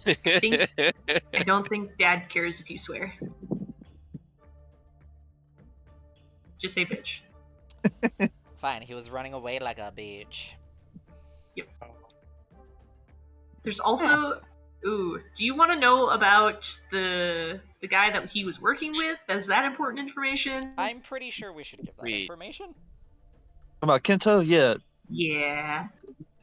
sentence. I don't think Dad cares if you swear. Just say bitch. Fine, he was running away like a bitch. Yep. There's also, ooh, do you want to know about the guy that he was working with? Is that important information? I'm pretty sure we should give that Wait. information. About Kento, yeah, Yeah.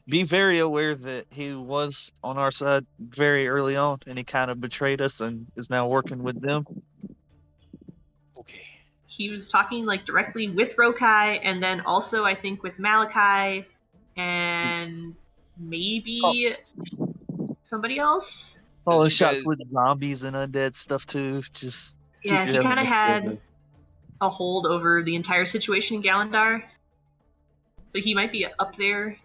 be very aware that he was on our side very early on, and he kind of betrayed us and is now working with them. Okay. He was talking like directly with Rokai, and then also I think with Malachi, and maybe somebody else. All the you shots guys- with zombies and undead stuff too. Just Yeah, keep he your head kind of on the had swivel. a hold over the entire situation in Galandar, so he might be up there.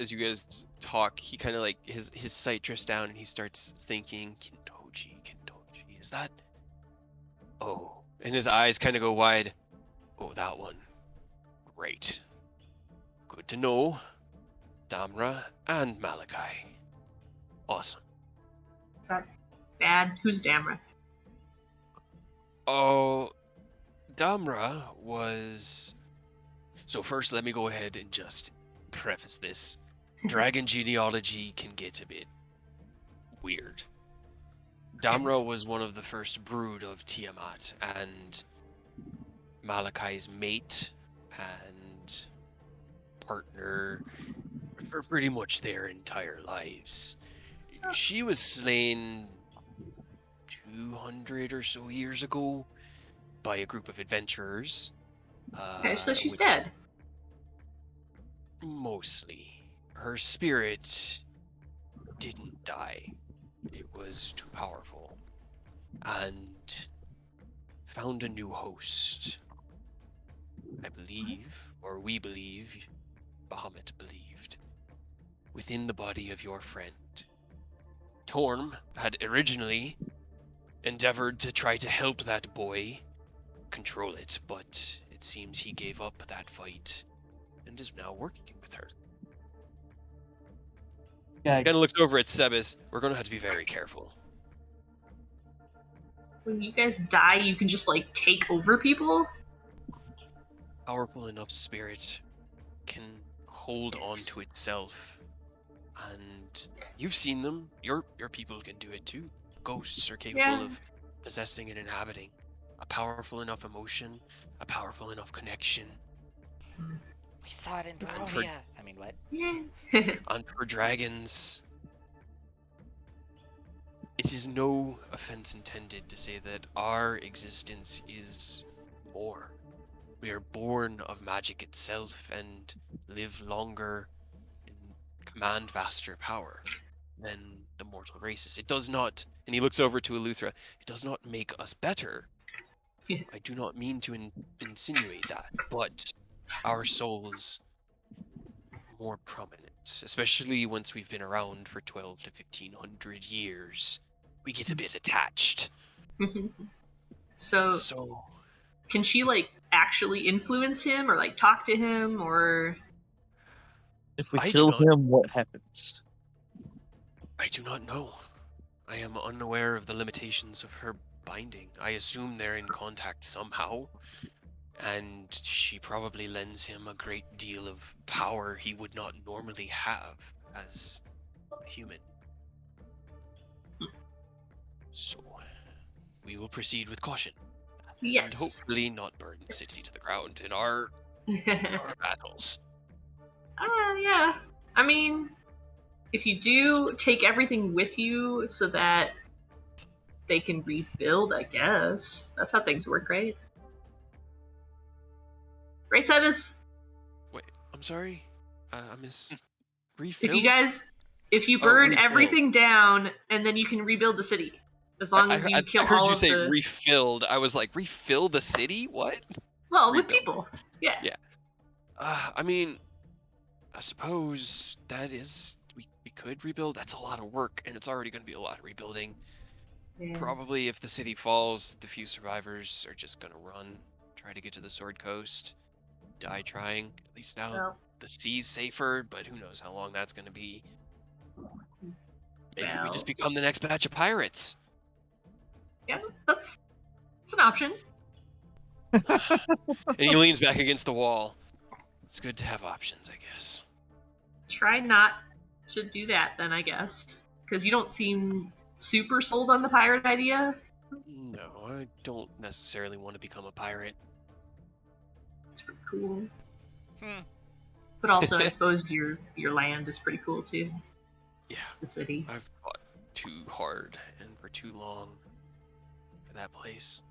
As you guys talk, he kind of like his sight drifts down and he starts thinking, Kintoji, is that? Oh, and his eyes kind of go wide. Oh, that one. Great. Good to know. Damra and Malachi. Awesome. Is that bad? Who's Damra? Oh, Damra was. So first, let me go ahead and just preface this. Dragon genealogy can get a bit weird. Damra was one of the first brood of Tiamat, and Malachi's mate and partner for pretty much their entire lives. She was slain 200 or so years ago by a group of adventurers. Okay, so she's which dead. Mostly. Her spirit didn't die. It was too powerful. And found a new host. I believe, or we believe, Bahamut believed, within the body of your friend. Torm had originally endeavored to try to help that boy control it, but it seems he gave up that fight and is now working with her. Yeah, Kind of looks over at Sebas. We're going to have to be very careful. When you guys die, you can just like take over people. Powerful enough spirit can hold on to itself, and you've seen them. Your people can do it too. Ghosts are capable Yeah. of possessing and inhabiting a powerful enough emotion, a powerful enough connection. We saw it in And for, Barovia. I mean, what? Yeah. and for dragons, it is no offense intended to say that our existence is more. We are born of magic itself and live longer and command vaster power than the mortal races. It does not, and he looks over to Eleuthera, it does not make us better. Yeah. I do not mean to insinuate that, but our souls more prominent, especially once we've been around for 12 to 1500 years. We get a bit attached. So So, can she like actually influence him or like talk to him or? If we I do kill not him, what happens? I do not know. I am unaware of the limitations of her binding. I assume they're in contact somehow, and she probably lends him a great deal of power he would not normally have as a human. So, we will proceed with caution, and Yes. hopefully not burn the city to the ground in our battles. Yeah. I mean, if you do take everything with you so that they can rebuild, I guess. That's how things work, right? Right, Titus? Wait, I'm sorry? I miss... If you Refilled? guys, if you Oh, burn rebuild. everything down and then you can rebuild the city. As long as you I kill heard all you of say the... refilled. I was like, refill the city? What? Well, with Rebuild. people. Yeah. Yeah. I mean, I suppose that is... We could rebuild. That's a lot of work, and it's already going to be a lot of rebuilding. Yeah. Probably if the city falls, the few survivors are just going to run, try to get to the Sword Coast, die trying. At least now Well, the sea's safer, but who knows how long that's going to be. Maybe we just well, become the next batch of pirates. yeah, that's an option. And he leans back against the wall. It's good to have options, I guess. Try not to do that then, I guess. Because you don't seem super sold on the pirate idea. No, I don't necessarily want to become a pirate. It's pretty cool. Hmm. But also, I suppose your land is pretty cool too. Yeah, The city. I've fought too hard and for too long for that place.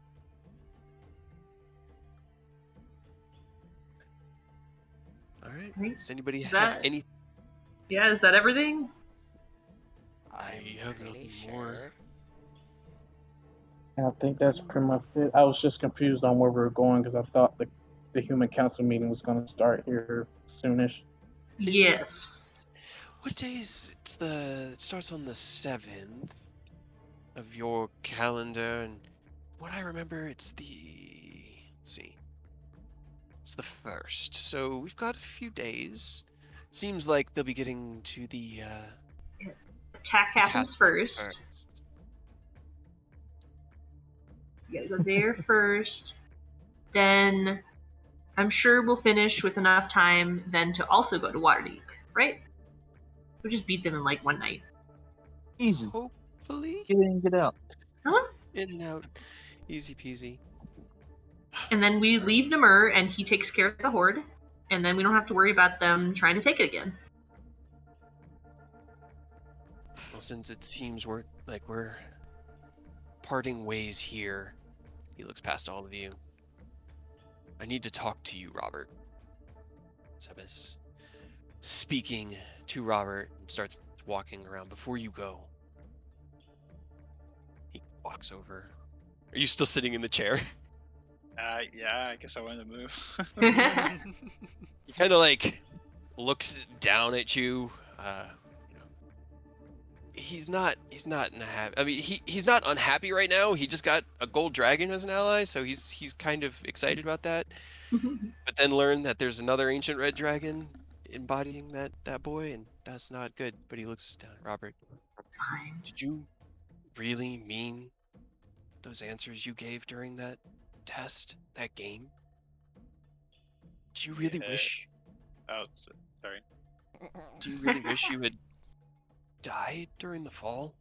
All right. Right. Does anybody Is have that- any? Yeah, is that everything? I have nothing Pretty more. sure. I think that's pretty much it. I was just confused on where we were going because I thought the human council meeting was going to start here soonish. Yes. What day is it? It starts on the 7th of your calendar, and what I remember, it's let's see. It's the 1st. So we've got a few days. Seems like they'll be getting to the Attack the happens castle first. first. So you gotta go there first. Then I'm sure we'll finish with enough time then to also go to Waterdeep, right? We'll just beat them in like one night. Easy. Hopefully. Get in, get out. Huh? In and out. Easy peasy. And then we leave Namur and he takes care of the horde, and then we don't have to worry about them trying to take it again. Well, since it seems we're parting ways here, he looks past all of you. I need to talk to you, Robert. Sebas, speaking to Robert, and starts walking around. Before you go, he walks over. Are you still sitting in the chair? Yeah, I guess I wanted to move. He kind of like looks down at you. he's not in a happy. I mean, he's not unhappy right now. He just got a gold dragon as an ally, so he's kind of excited about that. But then learned that there's another ancient red dragon embodying that boy, and that's not good. But he looks down at Robert. Fine. Did you really mean those answers you gave during that test, that game? Do you really Yeah. wish? Oh, sorry. Do you really wish you had died during the fall?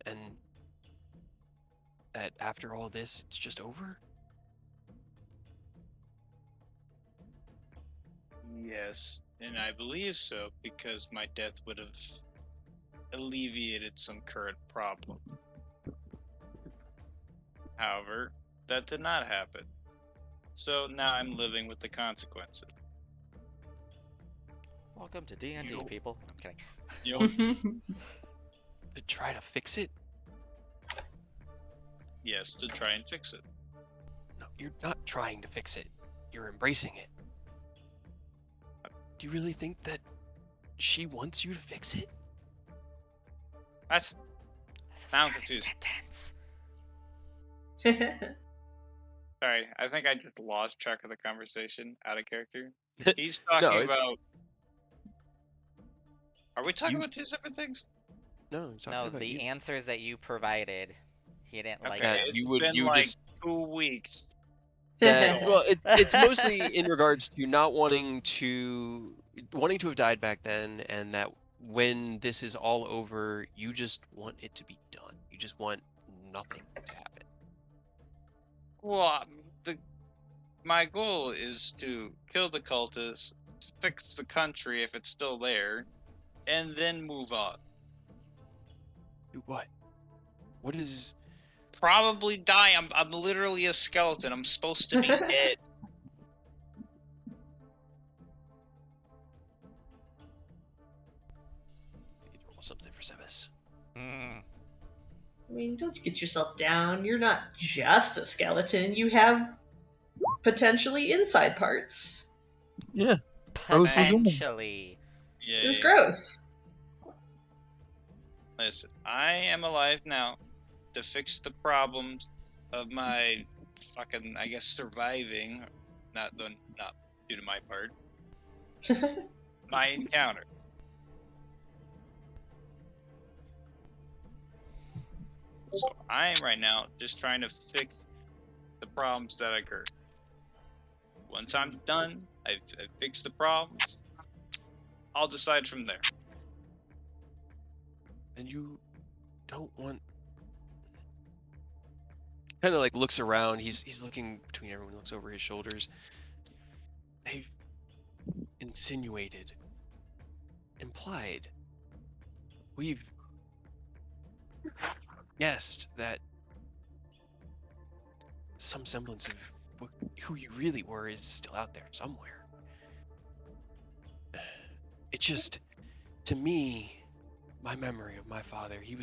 And that after all this, it's just over? Yes, and I believe so because my death would have alleviated some current problem. However, that did not happen. So now I'm living with the consequences. Welcome to D&D, You- people. I'm kidding. You know, To try to fix it? yes, to try and fix it. No, you're not trying to fix it. You're embracing it. Do you really think that she wants you to fix it? What? This is Now I'm starting to confused. get tense. Sorry, I think I just lost track of the conversation out of character. He's No, talking it's about. Are we talking you. about two separate things? No, he's talking No, about the you. answers that you provided, he didn't like Okay, That them. it's you would been you like just 2 weeks. that Go well, it's mostly in regards to not wanting to have died back then, and that when this is all over, you just want it to be done. You just want nothing to happen. Well, my goal is to kill the cultists, fix the country if it's still there, and then move on. Do what? What is? Probably die. I'm literally a skeleton. I'm supposed to be dead. Roll something for Sebas. Mm. I mean, don't get yourself down. You're not just a skeleton. You have potentially inside parts. Yeah. Gross was in them. Potentially. It was Yeah. gross. Listen, I am alive now to fix the problems of my fucking, I guess, surviving. Not due to my part. My encounter. So I am right now just trying to fix the problems that occurred. Once I'm done, I've fixed the problems. I'll decide from there. And you don't want. Kind of like looks around. He's looking between everyone. Looks over his shoulders. They've insinuated, implied. We've guessed that some semblance of who you really were is still out there somewhere. It just, to me, my memory of my father, he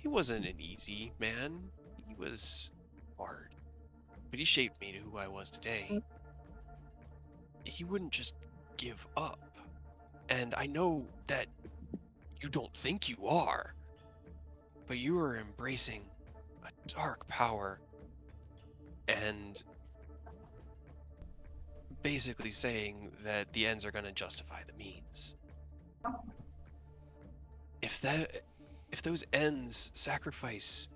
wasn't an easy man. He was hard. But he shaped me to who I was today. He wouldn't just give up. And I know that you don't think you are, but you are embracing a dark power and basically saying that the ends are going to justify the means. If those ends sacrifice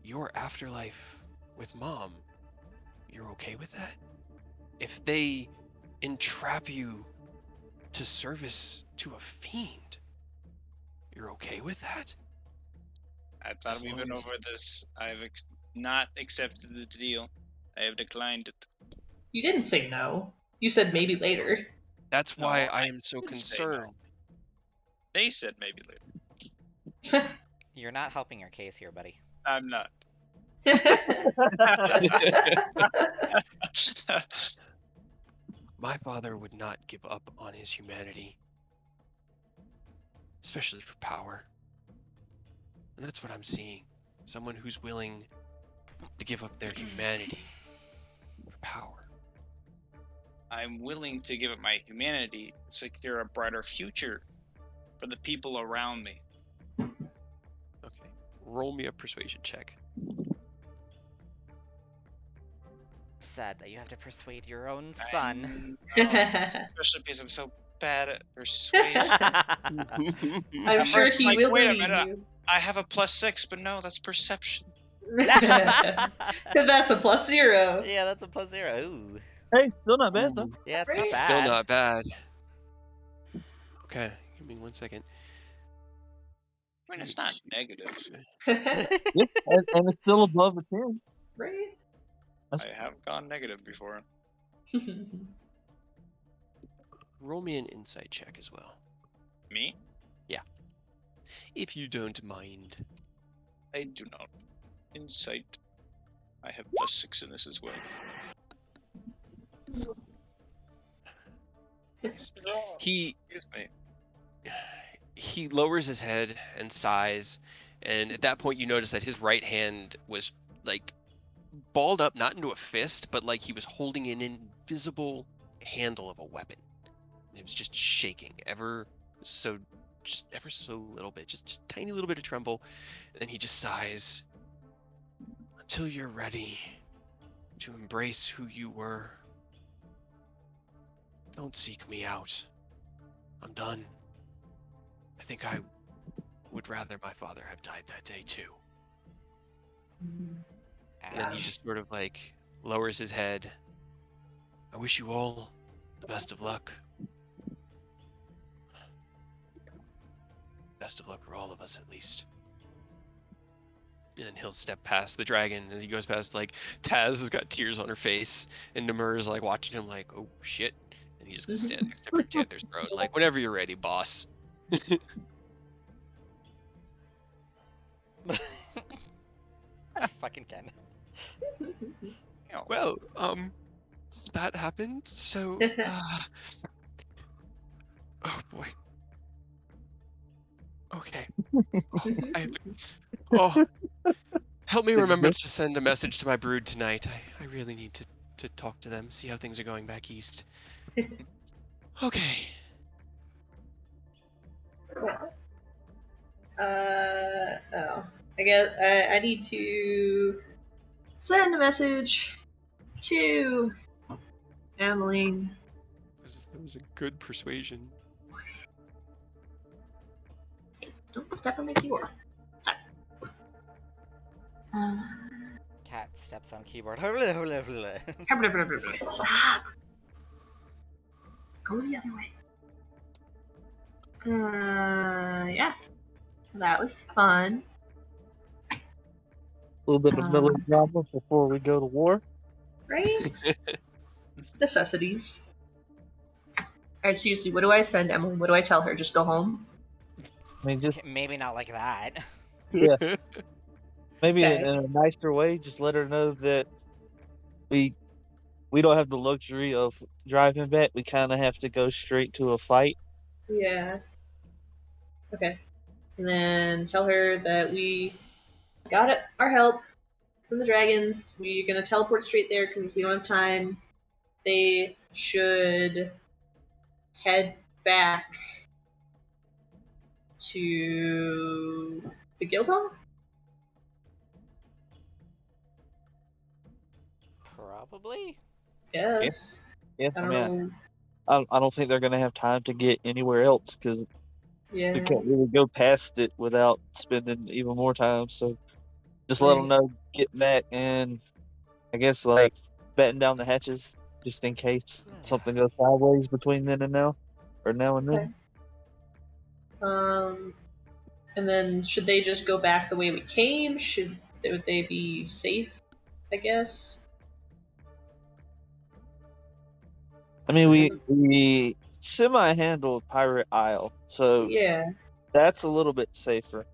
your afterlife with Mom, you're okay with that? If they entrap you to service to a fiend, you're okay with that? I thought As we've long been as- over this. I've not accepted the deal. I have declined it. You didn't say no. You said maybe later. That's No, why I am so didn't say no. concerned. They said maybe later. You're not helping your case here, buddy. I'm not. My father would not give up on his humanity, especially for power. And that's what I'm seeing. Someone who's willing to give up their humanity for power. I'm willing to give up my humanity to secure a brighter future for the people around me. Okay. Roll me a persuasion check. Sad that you have to persuade your own I son. know, especially because I'm so bad at persuasion. I'm At sure first, I'm he like, will wait a believe minute, you. I have a +6, but no, that's perception. That's a +0. Yeah, that's a +0. Ooh. Hey, still not bad though. Ooh, Yeah, it's Right? not it's bad. still not bad. Okay, give me 1 second. I mean, it's not negative. Yeah, and it's still above a 10. Right? I have gone negative before. Roll me an insight check as well, Me? if you don't mind. I do not. Insight. I have +6 in this as well. He Excuse me. he lowers his head and sighs, and at that point you notice that his right hand was like balled up, not into a fist, but like he was holding an invisible handle of a weapon. It was just shaking just ever so little bit, just tiny little bit of tremble. And then he just sighs. Until you're ready to embrace who you were, don't seek me out. I'm done. I think I would rather my father have died that day too. And then he just sort of like lowers his head. I wish you all the best of luck. Best of luck for all of us, at least. And he'll step past the dragon as he goes past, like, Taz has got tears on her face, and Namur is, like, watching him like, oh, shit. And he's just gonna stand next to Panther's throne, like, whenever you're ready, boss. I fucking can. Well, that happened, so, oh, boy. Okay. Oh, I have to... Oh, help me remember to send a message to my brood tonight. I really need to talk to them, see how things are going back east. Okay. Oh. I guess I need to send a message to Ameline. That was a good persuasion. Don't step on my keyboard. Stop. Cat steps on keyboard. Stop. Go the other way. Yeah. That was fun. A little bit of melodrama before we go to war. Right? Necessities. Alright, seriously, what do I send Emily? What do I tell her? Just go home? I mean, just Maybe not like that. Yeah. maybe Okay. in a nicer way. Just let her know that we don't have the luxury of driving back. We kind of have to go straight to a fight. Yeah. Okay. And then tell her that we got our help from the dragons. We're gonna teleport straight there because we don't have time. They should head back to the guild hall? Probably. Yes. Yeah, I I don't mean, know. I don't think they're gonna have time to get anywhere else because Yeah. we can't really go past it without spending even more time. So just let them Right. know, get back, and I guess like batten down the hatches just in case something goes sideways between then and now, or now and then. Okay. And then should they just go back the way we came? Would they be safe? I guess. I mean, we semi handled Pirate Isle, so Yeah. that's a little bit safer.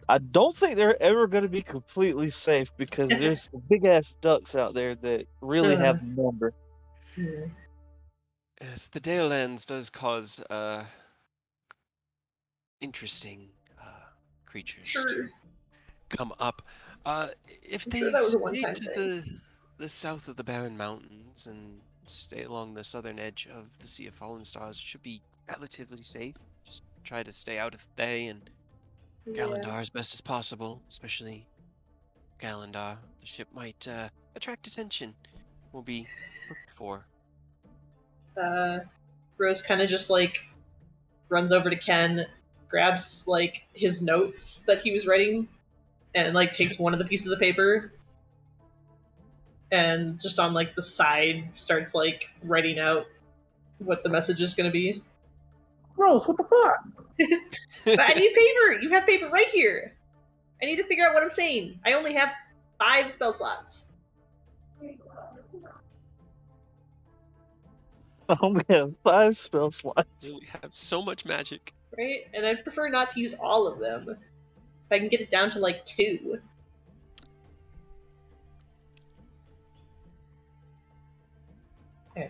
I don't think they're ever going to be completely safe because there's some big ass ducks out there that really have the number. Yeah. Yes, the Dale Lands does cause interesting creatures Sure. to come up. If I'm they sure that was a stay one-time to thing. the south of the Barren Mountains and stay along the southern edge of the Sea of Fallen Stars, it should be relatively safe. Just try to stay out of Thay and Galandar as best as possible, especially Galandar. The ship might attract attention. We'll be looked for. Rose kind of just like runs over to Ken, grabs like his notes that he was writing, and like takes one of the pieces of paper, and just on like the side starts like writing out what the message is going to be. Rose, what the fuck? But I need paper. You have paper right here. I need to figure out what I'm saying. I only have 5 spell slots. I only have 5 spell slots. We have so much magic. Right? And I prefer not to use all of them. If I can get it down to like 2. Okay.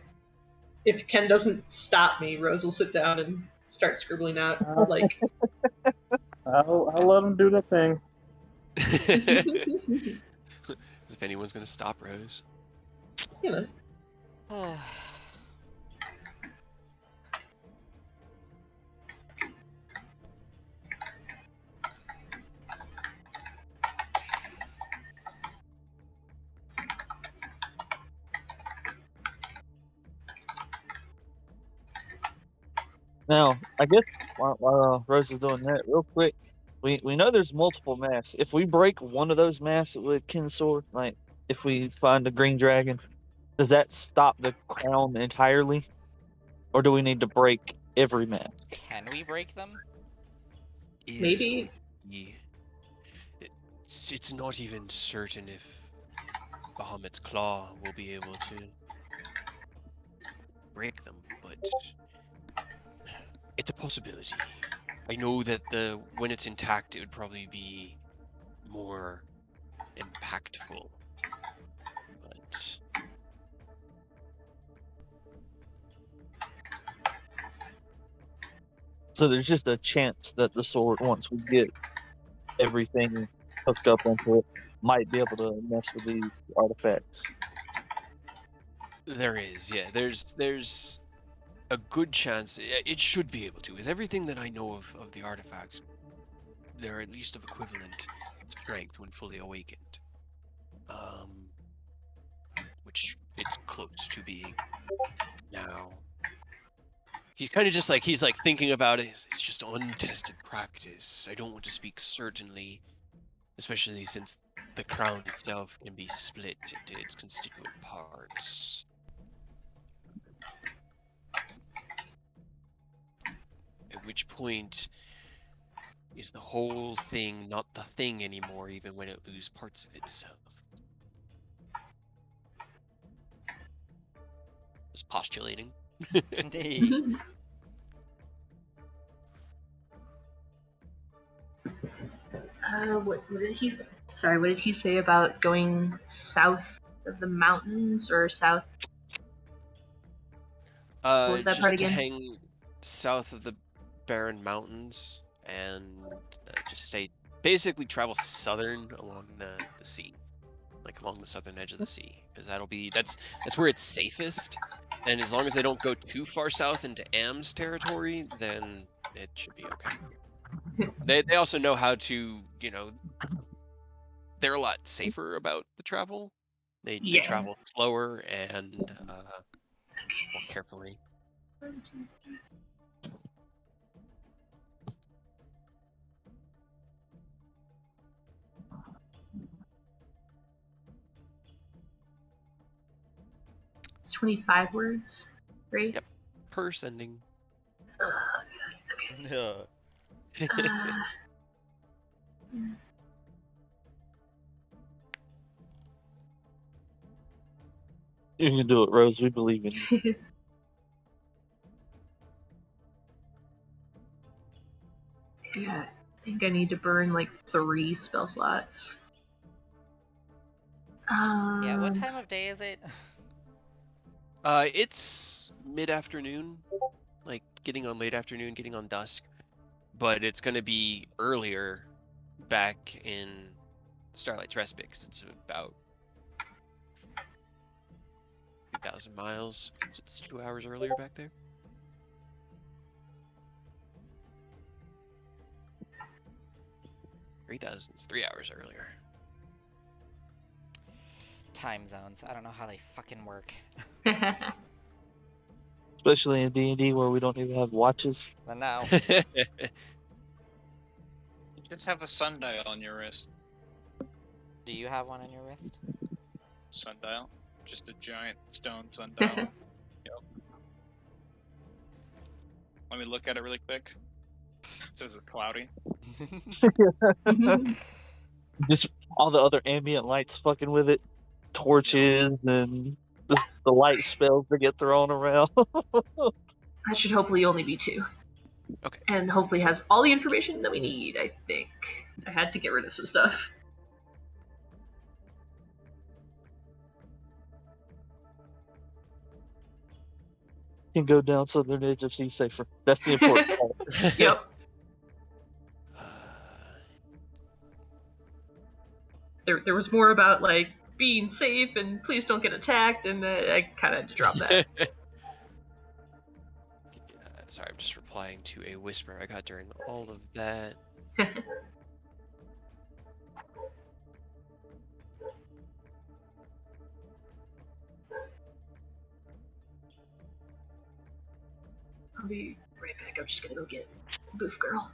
If Ken doesn't stop me, Rose will sit down and start scribbling out like I'll let him do the thing. As if anyone's gonna stop Rose. you know. Now, I guess while Rose is doing that, real quick, we know there's multiple masks. If we break one of those masks with Ken's sword, like if we find a green dragon, does that stop the crown entirely, or do we need to break every mask? Can we break them? Is Maybe. going to be- It's not even certain if Bahamut's claw will be able to break them, but it's a possibility. I know that when it's intact, it would probably be more impactful, but So there's just a chance that the sword, once we get everything hooked up onto it, might be able to mess with these artifacts. there is, yeah. There's a good chance it should be able to. With everything that I know of the artifacts, they're at least of equivalent strength when fully awakened. Which it's close to being now. He's kind of just like, he's like thinking about it. It's just untested practice. I don't want to speak certainly, especially since the crown itself can be split into its constituent parts. At which point is the whole thing not the thing anymore, even when it loses parts of itself. Just postulating. What did he? Sorry, what did he say about going south of the mountains or south? What was that Just part to again? hang south of the Barren Mountains and just basically travel southern along the sea, like along the southern edge of the sea, because that's where it's safest. And as long as they don't go too far south into Am's territory, then it should be okay. They also know how to, they're a lot safer about the travel. They Yeah. travel slower and more carefully. It's 25 words, right? Yep. Per sending. Okay. You can do it, Rose. We believe in you. Yeah, I think I need to burn like 3 spell slots. Yeah, what time of day is it? It's mid-afternoon, like getting on late afternoon, getting on dusk, but it's gonna be earlier back in Starlight's Respite because it's about 3,000 miles, so it's 2 hours earlier back there. 3,000 is 3 hours earlier. Time zones. I don't know how they fucking work. Especially in D&D where we don't even have watches. I know. You just have a sundial on your wrist. Do you have one on your wrist? Sundial? Just a giant stone sundial. Let me look at it really quick. It says it's cloudy. Just all the other ambient lights fucking with it. Torches and the light spells that get thrown around. That should hopefully only be 2. Okay. And hopefully has all the information that we need, I think. I had to get rid of some stuff. Can go down southern edge of sea safer. That's the important part. Yep. There was more about, like, being safe and please don't get attacked, and I kind of had to drop that. Sorry, I'm just replying to a whisper I got during all of that. I'll be right back. I'm just gonna go get Boof Girl.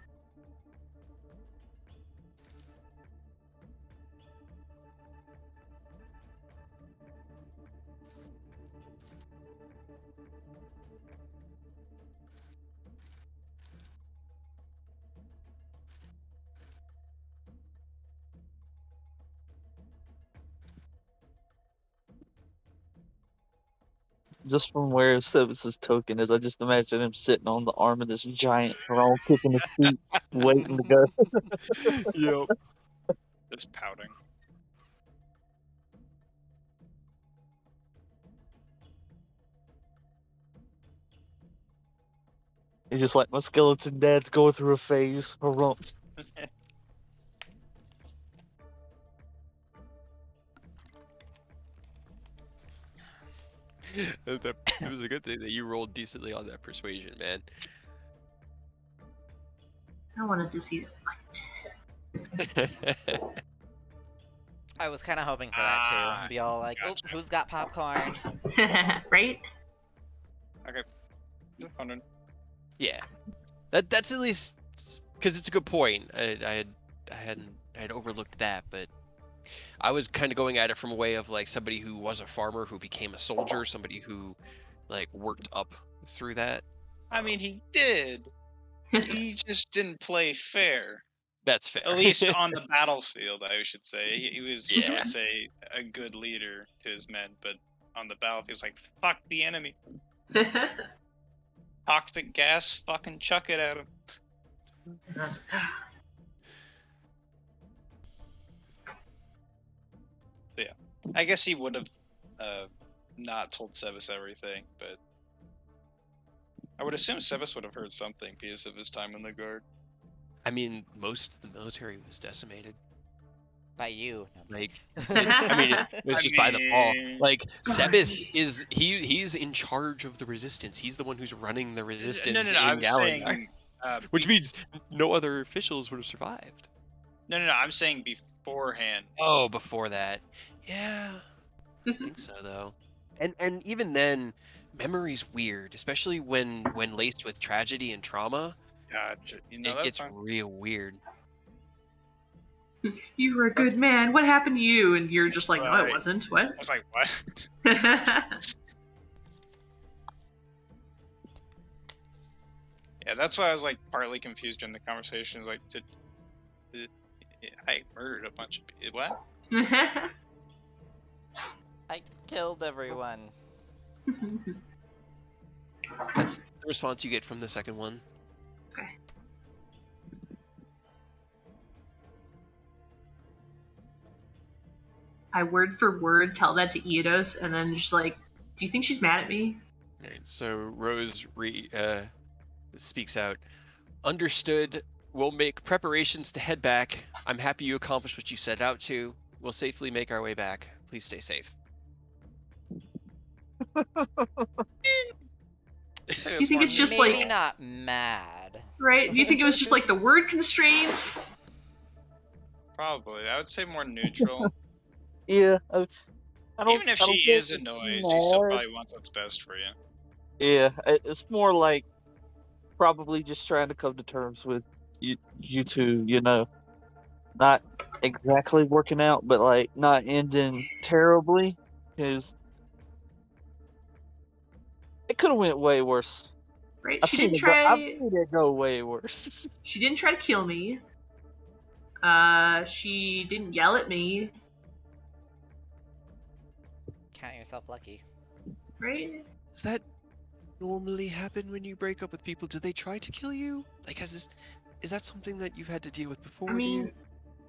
Just from where Sebus's token is, I just imagine him sitting on the arm of this giant throne, kicking his feet, waiting to go. Yep. It's pouting. He's just like, my skeleton dad's going through a phase. Harumph. It was a good thing that you rolled decently on that persuasion, man. I wanted to see the fight. I was kind of hoping for that too. Be all like, gotcha. "Oh, who's got popcorn?" Right? Just wondering. Yeah, that's at least because it's a good point. I had overlooked that, but I was kind of going at it from a way of like somebody who was a farmer who became a soldier, somebody who like worked up through that. I mean, he did. He just didn't play fair. That's fair. At least on the battlefield, I should say. He was, Yeah. let's say, a good leader to his men, but on the battlefield, he's like, fuck the enemy. Toxic gas, fucking chuck it at him. Yeah. I guess he would have not told Sebus everything, but I would assume Sebus would have heard something because of his time in the guard. I mean, most of the military was decimated. By you. No, Like, I mean, it was just by the fall. Like, Sebus is he's in charge of the resistance. He's the one who's running the resistance in I'm Galandar, saying, which means no other officials would have survived. No, I'm saying beforehand. Oh, before that, yeah, I think so though. And even then, memory's weird, especially when laced with tragedy and trauma. Gotcha. It that's gets fine. real weird. You were a good man. What happened to you? And you're just like, no, I Right. wasn't. What? I was like, what? Yeah, that's why I was like partly confused during the conversation. Like, did I murdered a bunch of people? What? I killed everyone. That's the response you get from the second one. Okay. I word for word tell that to Eidos, and then just like, do you think she's mad at me? Right, so Rose speaks out. Understood. We'll make preparations to head back. I'm happy you accomplished what you set out to. We'll safely make our way back. Please stay safe. Do you think it's just Maybe like not mad. right? Do you think it was just like the word constraints? Probably. I would say more neutral. Yeah, I don't. Even if I she don't think is it's annoyed, she still mad. probably wants what's best for you. Yeah, it's more like probably just trying to come to terms with you two. Not exactly working out, but like not ending terribly, because it could have went way worse. Right? I've She seen didn't it go. I've try. seen it go way worse. She didn't try to kill me. She didn't yell at me. Count yourself lucky. Right? Does that normally happen when you break up with people? Do they try to kill you? Like, is that something that you've had to deal with I before? Do mean, you?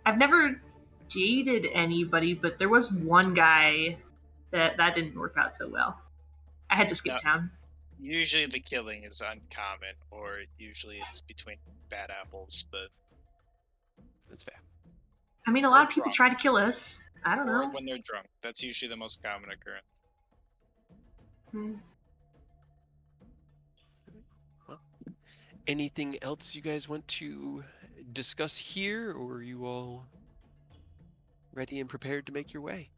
I've never dated anybody, but there was one guy that didn't work out so well. I had to skip Now, town. usually the killing is uncommon, or usually it's between bad apples, but That's fair. I mean, a or lot of people drunk, try to kill us. I don't or know. when they're drunk. That's usually the most common occurrence. Hmm. Well, anything else you guys want to discuss here, or are you all ready and prepared to make your way?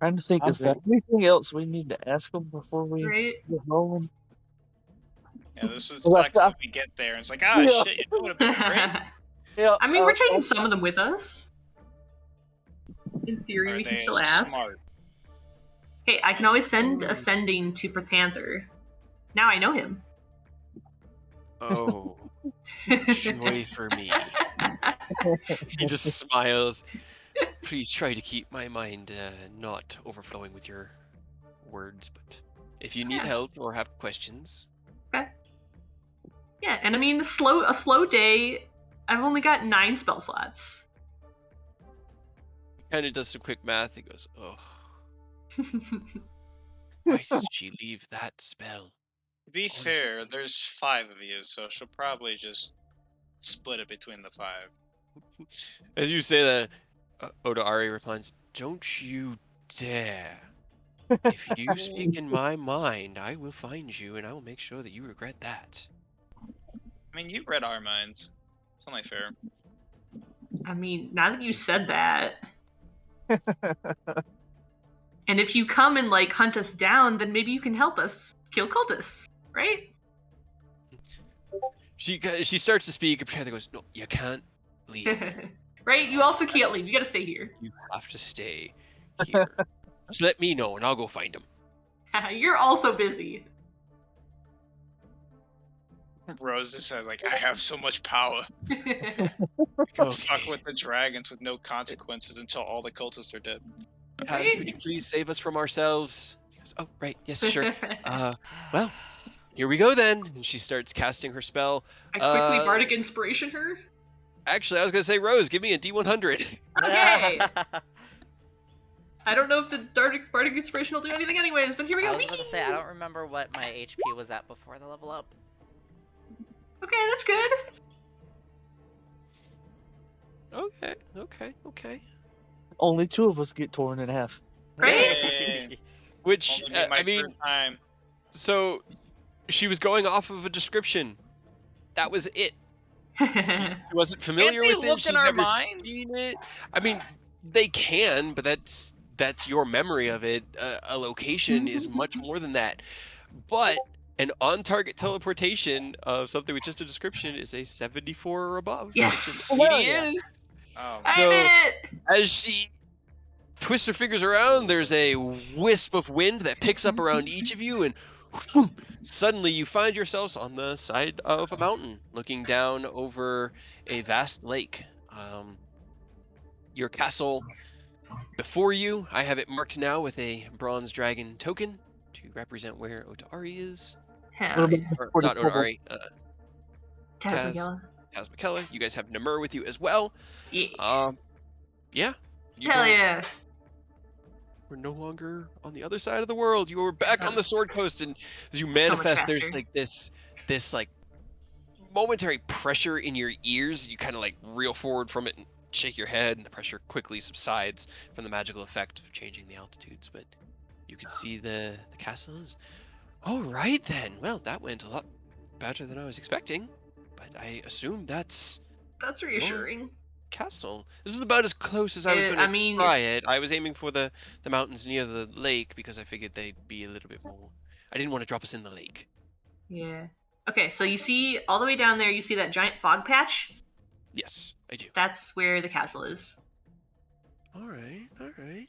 Trying to think, is there anything else we need to ask them before we Right? get rolling? Yeah, this would 'Cause suck if we get there and it's like, ah, yeah, shit, it would have been great. yeah. I mean, we're taking some of them with us. In theory, Are we can they still as ask. smart? Hey, I can always send Oh. Ascending to Panther. Now I know him. Oh, joy for me. He just smiles. Please try to keep my mind not overflowing with your words, but if you need Yeah. help or have questions, Okay. Yeah, and I mean, a slow day. I've only got 9 spell slots. he kind of does some quick math. He goes, "Oh, why did she leave that spell?" To be Honestly. fair, there's 5 of you, so she'll probably just split it between the 5. As you say that, Oda Ari replies, "Don't you dare. If you speak in my mind, I will find you and I will make sure that you regret that." I mean, you read our minds. It's only fair. I mean, now that you Is said that, and if you come and like hunt us down, then maybe you can help us kill cultists, right? She starts to speak, and Panther goes, "No, you can't leave. Right? You also can't leave. You gotta stay here. You have to stay here. Just let me know, and I'll go find him." You're also busy. Rose just said, like, I have so much power. Okay. Fuck with the dragons with no consequences until all the cultists are dead. Kaz, could you please save us from ourselves? He goes, "Oh, right, yes, sure. Well, here we go then." And she starts casting her spell. I quickly bardic inspiration her. Actually, I was gonna say, Rose, give me a D100. Okay. I don't know if the bardic inspiration will do anything anyways, but here we go. I was about to say, I don't remember what my HP was at before the level up. Okay, that's good. Okay. Only 2 of us get torn in half. Right? Yay. Which, Only be my I mean, first time. so she was going off of a description. That was it. She wasn't familiar Can't they with it. look She'd in our never minds? seen it. I mean, they can, but that's your memory of it. A location is much more than that. But an on-target teleportation of something with just a description is a 74 or above. Yes. Which Hell it yeah. is. Oh, I So did it. as she twists her fingers around, there's a wisp of wind that picks up around each of you, and whoom, suddenly you find yourselves on the side of a mountain, looking down over a vast lake. Your castle before you, I have it marked now with a bronze dragon token to represent where Otari is. Hell yeah. Or For the not bubble. Otari, Taz Tasmagella. McKellar. You guys have Namur with you as well. Yeah. Yeah. You Hell don't yeah. We're no longer on the other side of the world. You are back on the Sword Coast, and as you manifest, there's faster. like this like momentary pressure in your ears. You kind of like reel forward from it and shake your head, and the pressure quickly subsides from the magical effect of changing the altitudes. But you can see the castles. All right then. Well, that went a lot better than I was expecting. But I assume that's That's reassuring. castle. This is about as close as I was I gonna mean, try it. I was aiming for the mountains near the lake because I figured they'd be a little bit more. I didn't want to drop us in the lake. yeah. Okay, so you see all the way down there, you see that giant fog patch? Yes, I do. That's where the castle is. All right, all right.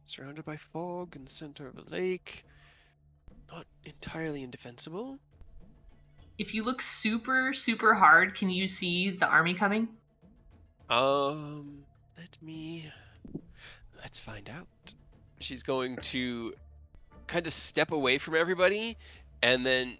Surrounded by fog in the center of a lake. Not entirely indefensible. If you look super, super hard, can you see the army coming? Um, let's find out. She's going to kind of step away from everybody, and then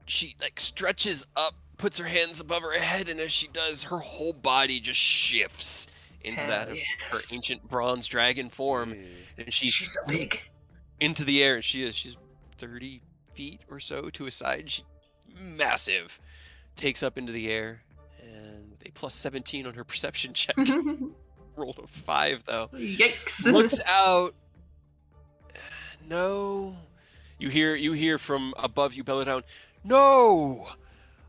she like stretches up, puts her hands above her head, and as she does, her whole body just shifts into Hell that of her yes. ancient bronze dragon form, Ooh. and she She's so big. into the air. She's 30 feet or so to a side. She massive, takes up into the air, and with a plus 17 on her perception check, rolled a 5 though. Yikes. Looks out. No. You hear from above you bellow down. No!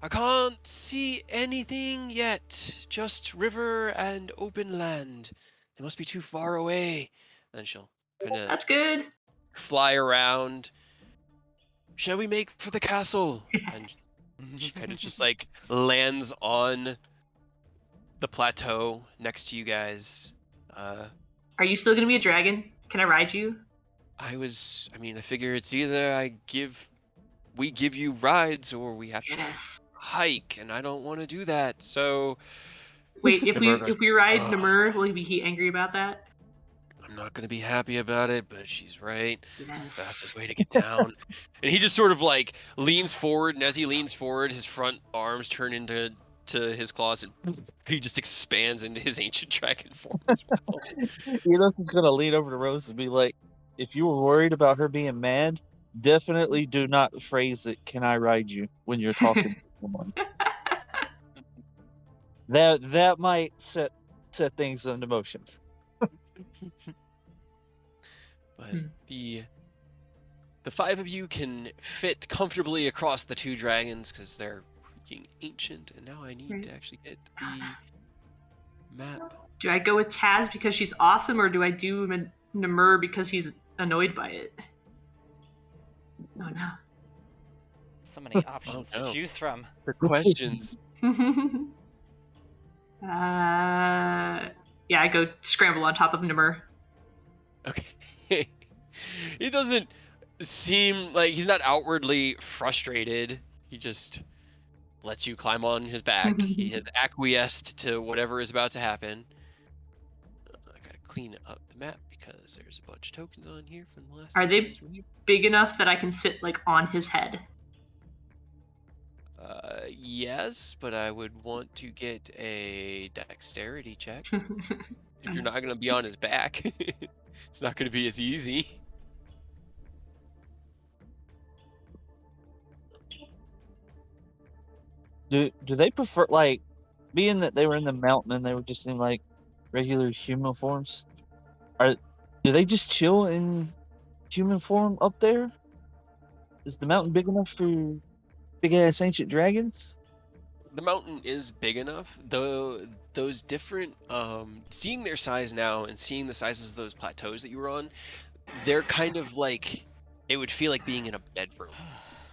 I can't see anything yet. Just river and open land. They must be too far away. Then she'll kind of That's good. fly around. Shall we make for the castle? And she kind of just like lands on the plateau next to you guys. Are you still gonna be a dragon? Can I ride you? I figure it's either we give you rides or we have to Yes. hike, and I don't want to do that. So Wait, if we Namur goes, if we ride "Ugh, Namur, will he angry about that? I'm not going to be happy about it, but she's right. It's Yes. the fastest way to get down." And he just sort of like leans forward, and as he leans forward, his front arms turn into his claws, and he just expands into his ancient dragon form as well. He's gonna lean over to Rose and be like, "If you were worried about her being mad, definitely do not phrase it. Can I ride you when you're talking to someone? That might set things into motion." But the 5 of you can fit comfortably across the 2 dragons because they're freaking ancient, and now I need to actually get the map. Do I go with Taz because she's awesome, or do I do Namur because he's annoyed by it? Oh no. So many options to no. choose from. For questions. Yeah, I go scramble on top of Namur. Okay. He doesn't seem like he's not outwardly frustrated. He just lets you climb on his back. He has acquiesced to whatever is about to happen. I gotta clean up the map because there's a bunch of tokens on here from the last Are time they I was with you. big enough that I can sit like on his head? Yes, but I would want to get a dexterity check. If you're not gonna be on his back, it's not gonna be as easy. Do they prefer, like, being that they were in the mountain and they were just in like regular human forms? Do they just chill in human form up there? Is the mountain big enough for big ass ancient dragons? The mountain is big enough, though those different seeing their size now and seeing the sizes of those plateaus that you were on, they're kind of like it would feel like being in a bedroom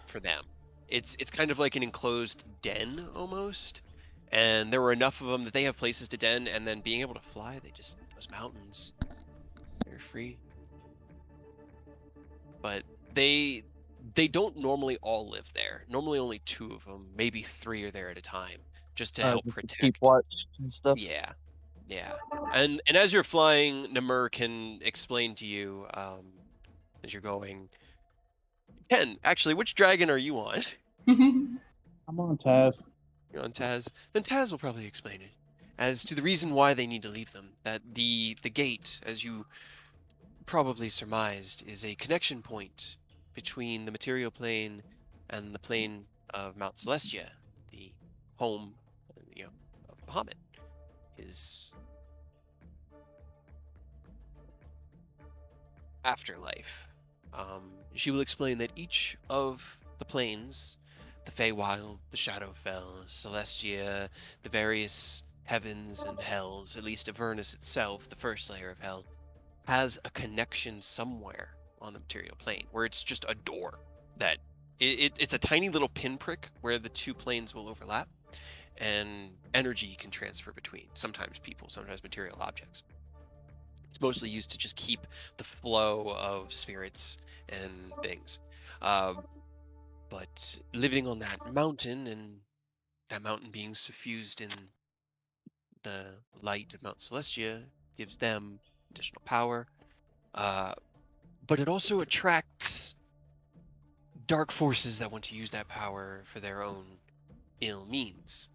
for them. It's kind of like an enclosed den almost. And there were enough of them that they have places to den, and then being able to fly, those mountains, they're free. But they don't normally all live there. Normally only 2 of them, maybe 3 are there at a time, just to help Just to keep protect. watch and stuff. Yeah, yeah. And as you're flying, Namur can explain to you as you're going. Ken, actually, which dragon are you on? I'm on Taz. You're on Taz. Then Taz will probably explain it as to the reason why they need to leave them. That the gate, as you probably surmised, is a connection point between the material plane and the plane of Mount Celestia, the home, of Bahamut. His afterlife. She will explain that each of the planes, the Feywild, the Shadowfell, Celestia, the various heavens and hells, at least Avernus itself, the first layer of hell, has a connection somewhere on the material plane where it's just a door that it's a tiny little pinprick where the two planes will overlap and energy can transfer between, sometimes people, sometimes material objects. It's mostly used to just keep the flow of spirits and things. But living on that mountain and that mountain being suffused in the light of Mount Celestia gives them additional power. But it also attracts dark forces that want to use that power for their own ill means.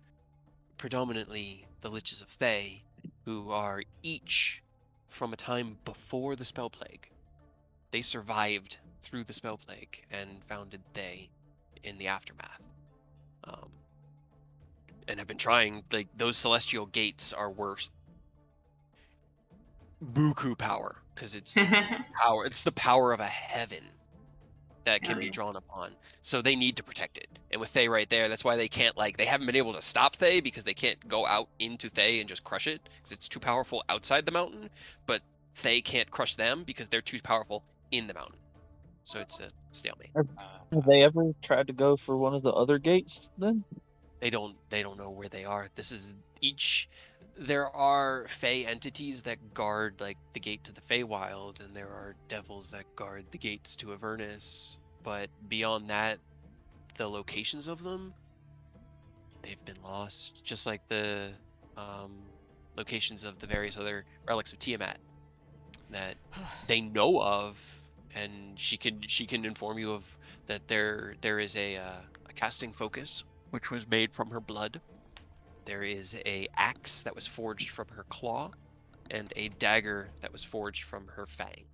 Predominantly the Liches of Thay, who are each from a time before the Spell Plague. They survived through the Spell Plague and founded Thay in the aftermath. And have been trying, like, those celestial gates are worth buku power, because it's the power of a heaven that can be drawn upon. So they need to protect it. And with Thay right there, that's why they can't, like, they haven't been able to stop Thay because they can't go out into Thay and just crush it because it's too powerful outside the mountain. But Thay can't crush them because they're too powerful in the mountain. So it's a stalemate. Have they ever tried to go for one of the other gates then? They don't know where they are. There are Fey entities that guard, like, the gate to the Feywild, and there are devils that guard the gates to Avernus. But beyond that, the locations of them, they've been lost. Just like the locations of the various other relics of Tiamat that they know of, and she can inform you of that there is a casting focus which was made from her blood. There is a axe that was forged from her claw, and a dagger that was forged from her fang,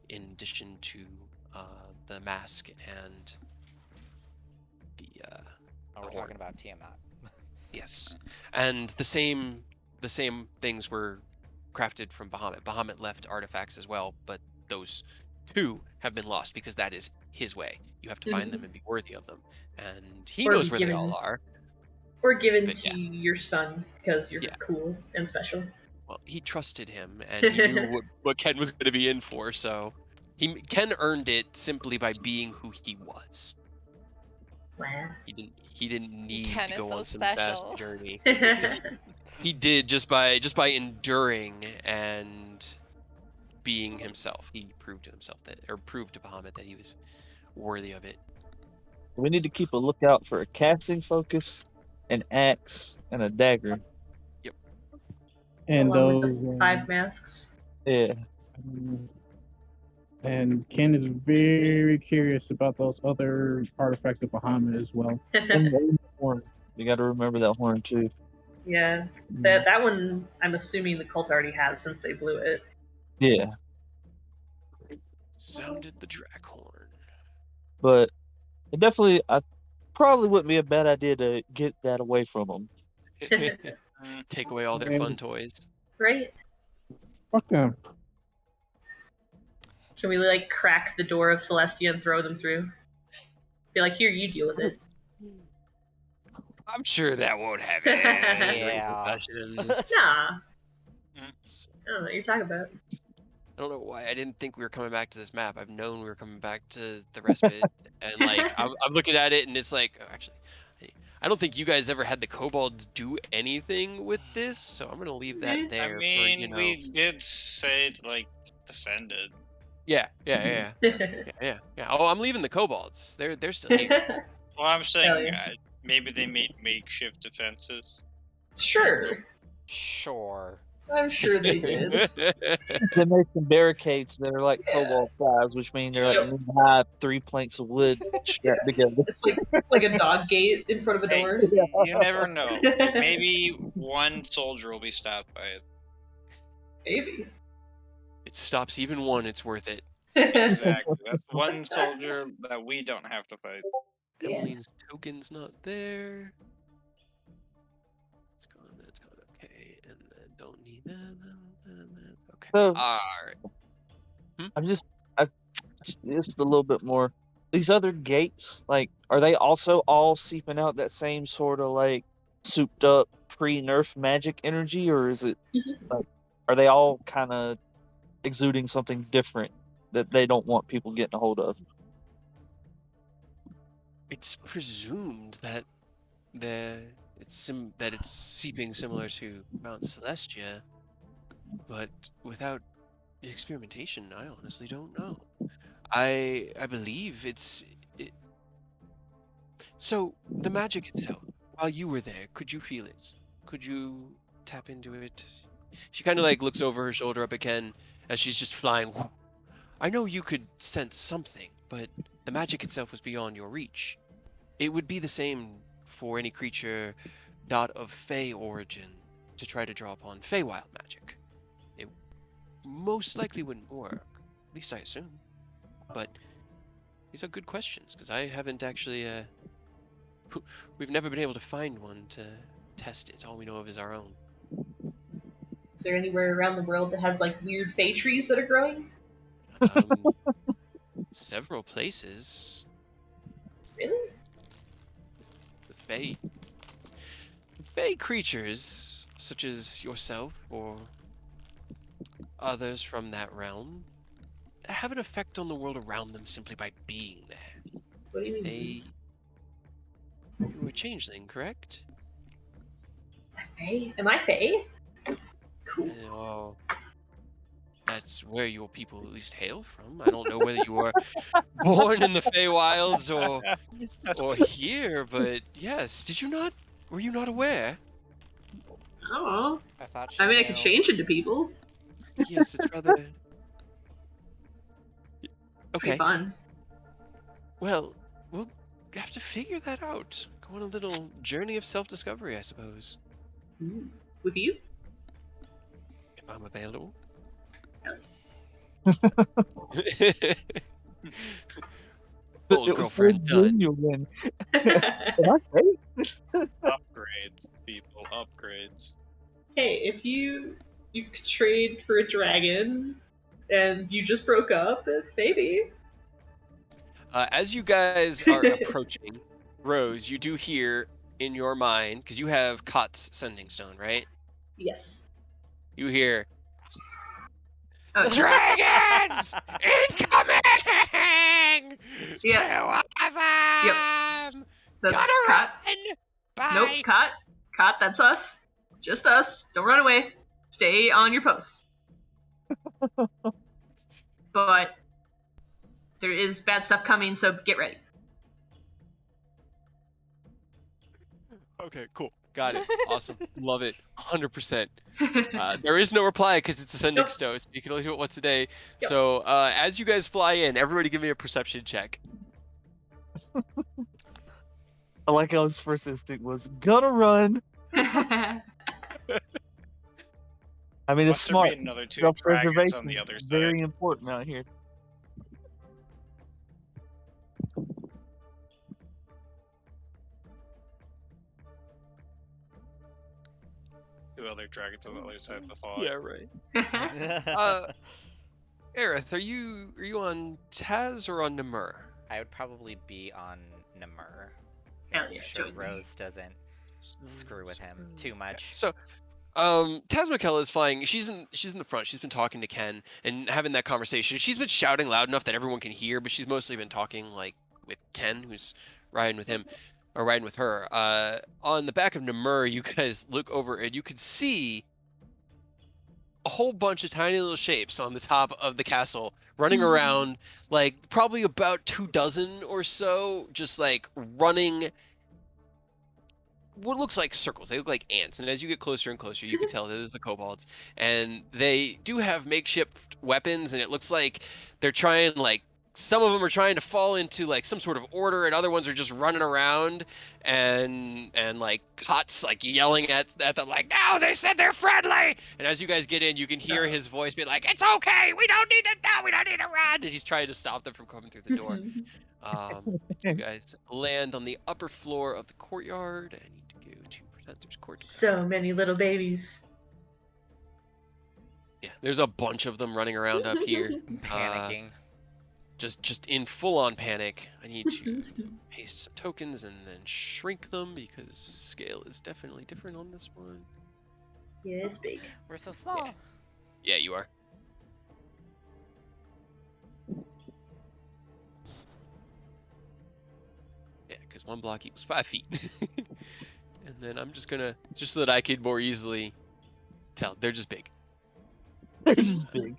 in addition to the mask and the we're horn. talking about Tiamat. Yes, and the same things were crafted from Bahamut. Bahamut left artifacts as well, but those two have been lost because that is his way. You have to find them and be worthy of them, and he Or knows be where they given- all are. Or given But to yeah. your son because you're Yeah. cool and special. Well, he trusted him, and he knew what Ken was going to be in for, so Ken earned it simply by being who he was. Wow. He didn't need Ken to is go so on some special. vast journey, because he did just by enduring and being himself. He proved to himself proved to Bahamut that he was worthy of it. We need to keep a lookout for a casting focus, an axe, and a dagger. And Along those, with the 5 masks. Yeah. and Ken is very curious about those other artifacts of Bahamut as well. And the horn. You got to remember that horn too. Yeah, that one I'm assuming the cult already has since they blew it. Yeah, Sounded the drag horn. but it definitely, I probably wouldn't be a bad idea to get that away from them. Take away all their fun toys. Right? Fuck them. Can we, like, crack the door of Celestia and throw them through? Be like, here, you deal with it. I'm sure that won't have any Yeah. repercussions. Nah. I don't know what you're talking about. I don't know why I didn't think we were coming back to this map. I've known we were coming back to the respite, and like I'm looking at it, and it's like, oh, actually, I don't think you guys ever had the kobolds do anything with this, so I'm gonna leave that there. I mean, for, you know... we did say like defend it. Yeah. Oh, I'm leaving the kobolds. They're still here. Well, I'm saying yeah. maybe they made makeshift defenses. Sure. Sure. I'm sure they did. They make some barricades that are like cobalt size, which mean they're like high 3 planks of wood strapped together. It's like a dog gate in front of a Hey, door. you never know. Maybe one soldier will be stopped by it. Maybe. It stops even one. It's worth it. Exactly. That's one soldier that we don't have to fight. Yeah. Emmeline's token's not there. That's gone okay, and then don't need that. Okay. So- All right. I'm just a little bit more. These other gates, like, are they also all seeping out that same sort of like souped up pre-nerf magic energy, or is it Mhm. like, are they all kind of exuding something different that they don't want people getting a hold of? It's presumed that that it's seeping similar to Mount Celestia, but without experimentation, I honestly don't know. I believe it, so the magic itself. While you were there, could you feel it? Could you tap into it? She kind of like looks over her shoulder up again as she's just flying. I know you could sense something, but the magic itself was beyond your reach. It would be the same for any creature not of Fey origin to try to draw upon Feywild magic. It most likely wouldn't work. At least I assume. But these are good questions, because I haven't actually, we've never been able to find one to test it. All we know of is our own. Is there anywhere around the world that has like weird fey trees that are growing? Um, several places. Really? The Fey creatures, such as yourself or others from that realm, have an effect on the world around them simply by being there. What do you mean? You were a changeling, correct? Fey? Am I fey? Cool. Well, that's where your people at least hail from. I don't know whether you were born in the Feywilds or here, but yes. Did you not? Were you not aware? I don't know. I thought she I mean, I knew. could change into people. Yes, it's rather. Pretty Okay. fun. Well, we'll have to figure that out. Go on a little journey of self-discovery, I suppose. Ooh. With you? If I'm available. Old It was so girlfriend done. genuine. Hey, Okay. Upgrades, people, upgrades. if you could trade for a dragon and you just broke up, maybe. As you guys are approaching, Rose, you do hear in your mind, because you have Kot's sending stone, right? Yes. You hear Oh, dragons incoming yeah. to them. That's Gotta cut. run. Bye. Nope, cut. Cut, that's us. Just us. Don't run away. Stay on your post. But there is bad stuff coming, so get ready. Okay, cool. Got it. Awesome. Love it. 100%. There is no reply because it's a sending Nope. stone, so you can only do it once a day. Yep. So as you guys fly in, everybody give me a perception check. I like how his first instinct was gonna run. I mean, it's Must there be smart. another two dragons Self-preservation on the other is side? very important out here. Two other dragons on the other side of the thought. Yeah, right. Aerith, are you on Taz or on Namur? I would probably be on Namur. Hell Making yeah, sure join me. Rose doesn't screw with him too much. So, Taz McKella is flying. She's in the front. She's been talking to Ken and having that conversation. She's been shouting loud enough that everyone can hear, but she's mostly been talking like with Ken, who's riding with him or riding with her. On the back of Namur, you guys look over and you can see a whole bunch of tiny little shapes on the top of the castle running around, like probably about 24 or so, just like running what looks like circles. They look like ants, and as you get closer and closer, you can tell that it's the kobolds. And they do have makeshift weapons, and it looks like they're trying, like, some of them are trying to fall into like some sort of order, and other ones are just running around and like Kot's like yelling at them like, "No, they said they're friendly!" And as you guys get in, you can hear his voice be like, "It's okay, we don't need to run!" And he's trying to stop them from coming through the door. You guys land on the upper floor of the courtyard. I need to go to Presenter's Courtyard. So many little babies. Yeah, there's a bunch of them running around up here. Panicking. just in full-on panic. I need to paste some tokens and then shrink them because scale is definitely different on this one. Yeah, it's big. We're so small. Yeah, you are. Yeah, because 1 block equals 5 feet. And then I'm just gonna, just so that I could more easily tell, they're just big. They're just big.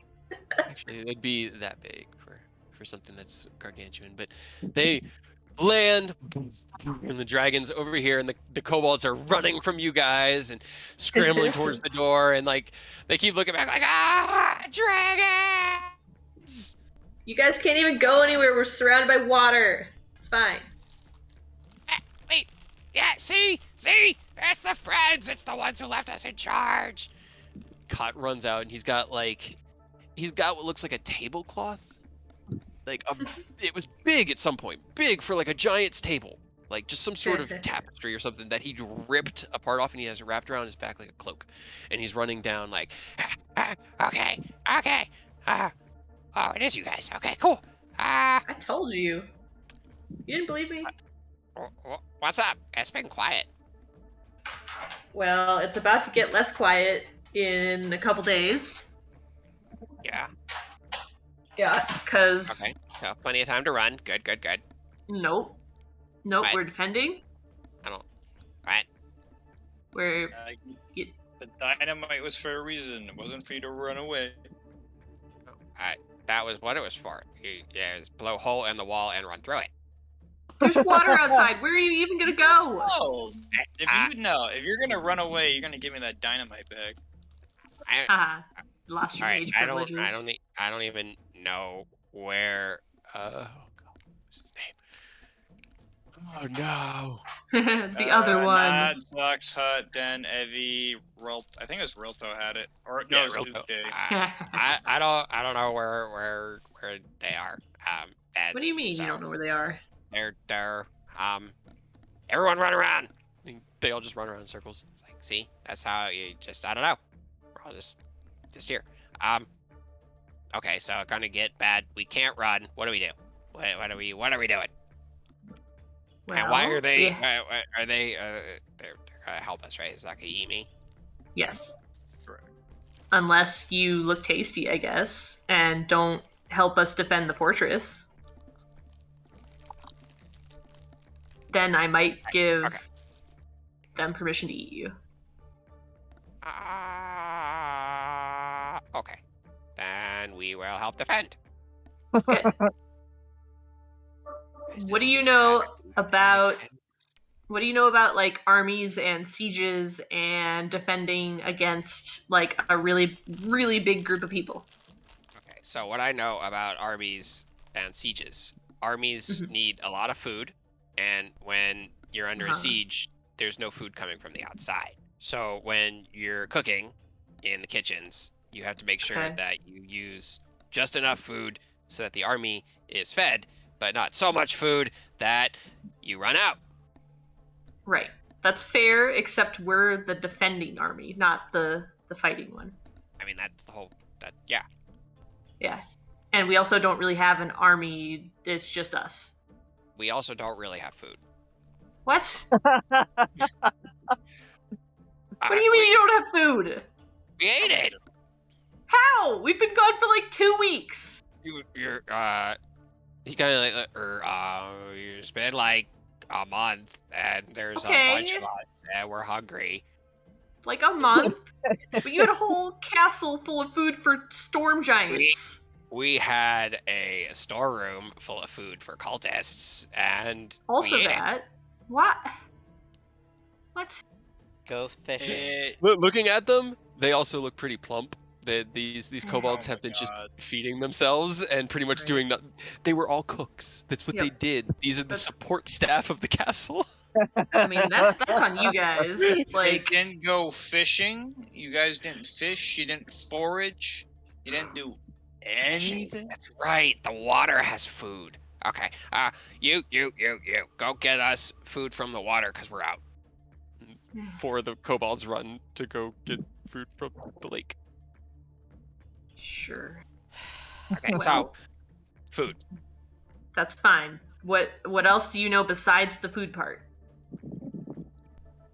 Actually, they'd be that big for something that's gargantuan. But they land, and the dragon's over here, and the kobolds are running from you guys and scrambling towards the door, and like they keep looking back, like dragons. You guys can't even go anywhere. We're surrounded by water. It's fine. Wait, yeah, see, that's the friends. It's the ones who left us in charge. Cot runs out, and he's got what looks like a tablecloth. Like it was big at some point, big for like a giant's table, like just some sort of tapestry or something that he ripped apart off, and he has it wrapped around his back like a cloak, and he's running down like, okay, oh, it is you guys. Okay, cool. I told you. You didn't believe me? What's up? It's been quiet. Well, it's about to get less quiet in a couple days. Yeah. Yeah, because... Okay, so plenty of time to run. Good. Nope, What? we're defending. I don't... What? We're... The dynamite was for a reason. It wasn't for you to run away. That was what it was for. Yeah, just blow a hole in the wall and run through it. There's water outside. Where are you even gonna go? Oh, if you're gonna run away, you're gonna give me that dynamite bag. Haha. Lost your Alright, mage I privileges. don't even know where. Oh God, what's his name? Oh no. The other one. Not Zuck's Hut, Den, Evie, I think it was Rilto had it, or no, Yeah, it was Rilto. Uke. I don't know where they are. What do you mean you don't know where they are? They're everyone run around. They all just run around in circles. It's like, see, that's how you just, I don't know. We're all just here. Okay, so gonna get bad. We can't run. What do we do? What are we doing? And why are they? Are they? They're gonna help us, right? It's not gonna eat me. Yes. Correct. Unless you look tasty, I guess, and don't help us defend the fortress. Then I might give them permission to eat you. Okay. Then we will help defend. What do you know about like armies and sieges and defending against like a really, really big group of people? Okay, so what I know about armies and sieges, armies need a lot of food, and when you're under a siege, there's no food coming from the outside. So when you're cooking in the kitchens, you have to make sure that you use just enough food so that the army is fed, but not so much food that you run out. Right. That's fair, except we're the defending army, not the fighting one. I mean, that's the whole, Yeah. And we also don't really have an army, it's just us. We also don't really have food. What? What do you mean you don't have food? We ate it! How? We've been gone for like 2 weeks. He kind of like, it's been like a month, and there's a bunch of us, and we're hungry. Like a month? But you had a whole castle full of food for storm giants. We had a storeroom full of food for cultists, and also we ate that. it. What? Go fishing. Looking at them, they also look pretty plump. These kobolds have been just feeding themselves and pretty much doing nothing. They were all cooks. That's what they did. These are the support staff of the castle. I mean, that's on you guys. Like, you didn't go fishing. You guys didn't fish. You didn't forage. You didn't do anything. That's right. The water has food. Okay. You go get us food from the water because we're out. 4 of the kobolds run to go get food from the lake. Sure. Okay, so food. That's fine. What else do you know besides the food part?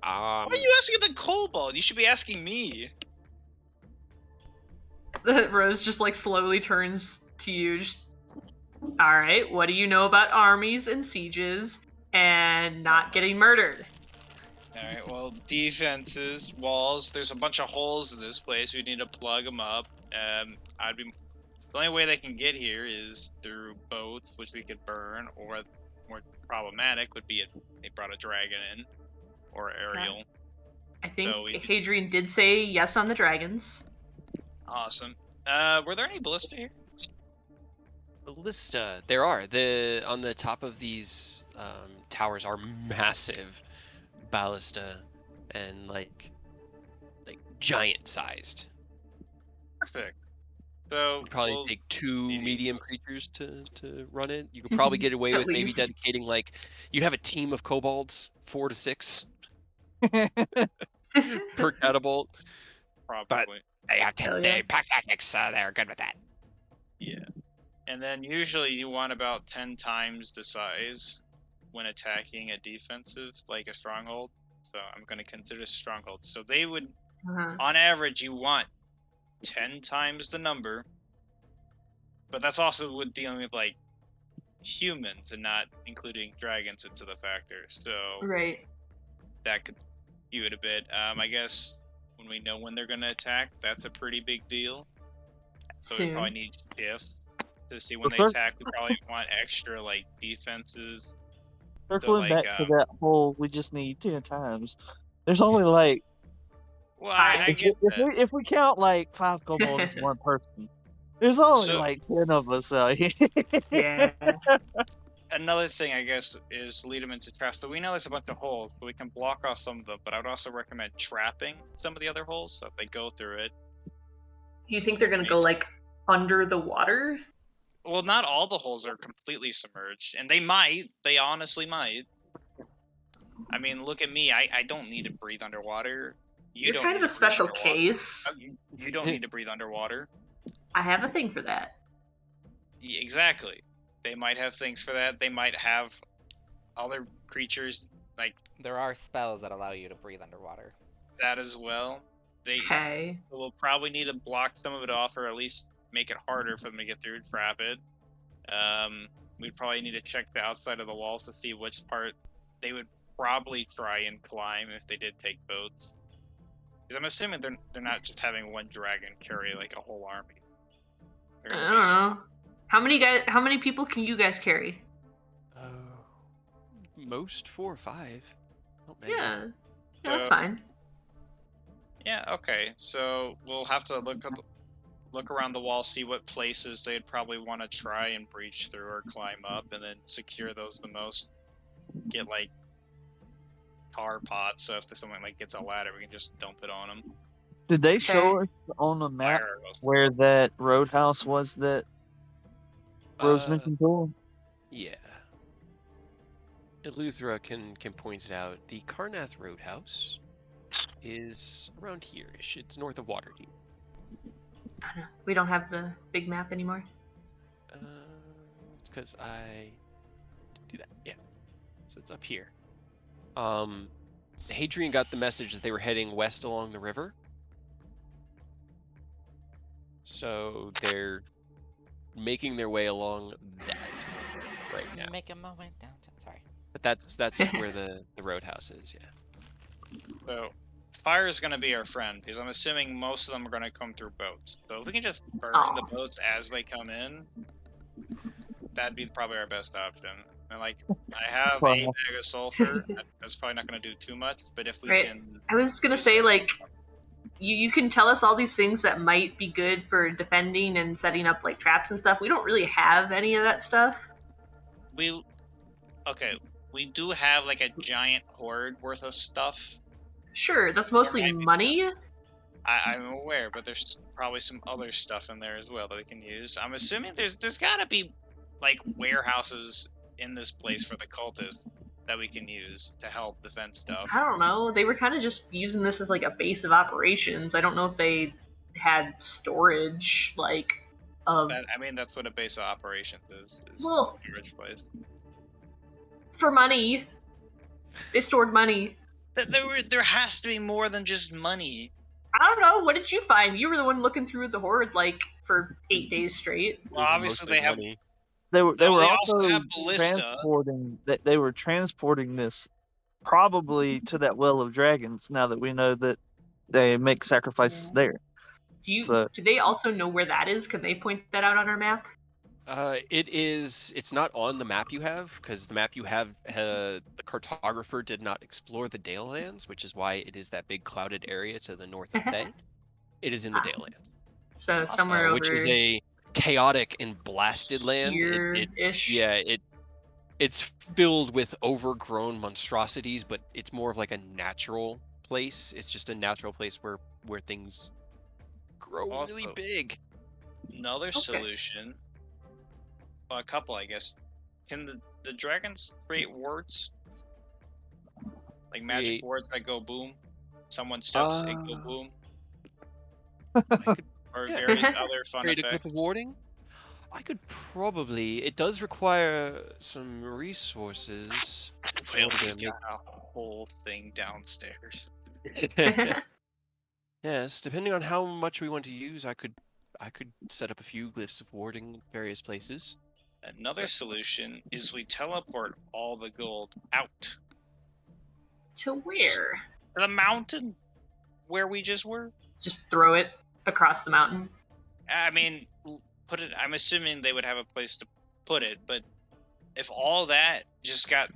Why are you asking the kobold? You should be asking me. Rose just like slowly turns to you. All right, what do you know about armies and sieges and not getting murdered? All right. Well, defenses, walls. There's a bunch of holes in this place. We need to plug them up. The only way they can get here is through boats, which we could burn, or more problematic would be if they brought a dragon in, or aerial. I think So we could- Hadrian did say yes on the dragons. Awesome. Were there any ballista here? Ballista. There are on the top of these towers are massive ballista and like giant sized. Perfect. So It'd probably we'll take two need medium those. creatures to run it. You could probably get away At with maybe least. dedicating you'd have a team of kobolds, 4 to 6 per catapult. probably. They have Hell yeah. pack tactics, so they're good with that. Yeah. And then usually you want about 10 times the size when attacking a defensive, like a stronghold. So I'm going to consider stronghold. So they would, Uh-huh. on average, you want 10 times the number. But that's also with dealing with like humans and not including dragons into the factor. So Right. that could skew it a bit. I guess when we know when they're going to attack, that's a pretty big deal. So we probably Soon. need shifts to see when they Well, attack. We probably want extra like defenses. Circling like, back to that whole, we just need 10 times. There's only like, Well, I Hi. get that. if we count like 5 kobolds to one person, there's only So- like 10 of us out here. Yeah. Another thing, I guess, is lead them into traps. So we know there's a bunch of holes, so we can block off some of them. But I would also recommend trapping some of the other holes, so if they go through it. You think they're gonna go like under the water? Well, not all the holes are completely submerged, and they might. They honestly might. I mean, look at me. I don't need to breathe underwater. You're don't kind of need a to breathe special underwater. case. Oh, you don't need to breathe underwater. I have a thing for that. Exactly. They might have things for that. They might have other creatures like There are spells that allow you to breathe underwater. that as well. They Okay. will probably need to block some of it off, or at least make it harder for them to get through and trap it. We'd probably need to check the outside of the walls to see which part they would probably try and climb if they did take boats. Because I'm assuming they're not just having one dragon carry like a whole army. They're I gonna don't be know. How many people can you guys carry? Most 4 or 5. Not many. Yeah. Yeah, that's So- fine. Yeah, okay. So we'll have to look around the wall, see what places they'd probably want to try and breach through or climb up, and then secure those the most. Get like tar pots, so if someone like gets a ladder, we can just dump it on them. Did they show us on the map Fire arrows. where that roadhouse was that Rose Uh, mentioned to him? Yeah. Eleuthera can point it out. The Karnath Roadhouse is around here-ish. It's north of Waterdeep. I don't know. We don't have the big map anymore. It's because I didn't do that. Yeah. So it's up here. Hadrian got the message that they were heading west along the river. So they're making their way along that right now. Making my way downtown. Sorry. But that's where the roadhouse is, yeah. So fire is going to be our friend, because I'm assuming most of them are going to come through boats. So if we can just burn the boats as they come in, that'd be probably our best option. And like, I have a bag of sulfur. That's probably not going to do too much, but if we Right. can, I was gonna say, like, you can tell us all these things that might be good for defending and setting up like traps and stuff. We don't really have any of that stuff. we do have like a giant hoard worth of stuff. Sure, that's mostly might be money. I'm aware, but there's probably some other stuff in there as well that we can use. I'm assuming there's gotta be like warehouses in this place for the cultists that we can use to help defend stuff. I don't know. They were kind of just using this as like a base of operations. I don't know if they had storage like of I mean, that's what a base of operations is Well- a storage place. for money. They stored money. There has to be more than just money. I don't know. What did you find? You were the one looking through the horde like for 8 days straight. It Well, was obviously mostly they have. money. They were They also also have ballista. transporting. They were transporting this probably to that well of dragons. Now that we know that they make sacrifices there. So Do they also know where that is? Can they point that out on our map? It's not on the map you have, because the map you have, the cartographer did not explore the Dale Lands, which is why it is that big clouded area to the north of Thay. It is in the Ah. Dale Lands, So somewhere over which is a chaotic and blasted land. here-ish. It's filled with overgrown monstrosities, but it's more of like a natural place. It's just a natural place where things grow really Also, big. Another solution. Well, a couple, I guess. Can the dragons create wards? Like magic Create- wards that go boom? Someone steps, it go boom? I could Or Yeah. various other fun create a effects? cliff of warding. I could probably. It does require some resources. Well, order we to got a whole thing downstairs. Yes, depending on how much we want to use, I could set up a few glyphs of warding in various places. Another solution is we teleport all the gold out To where? to the mountain where we just were. Just throw it across the mountain. I mean, put it. I'm assuming they would have a place to put it, but if all that just got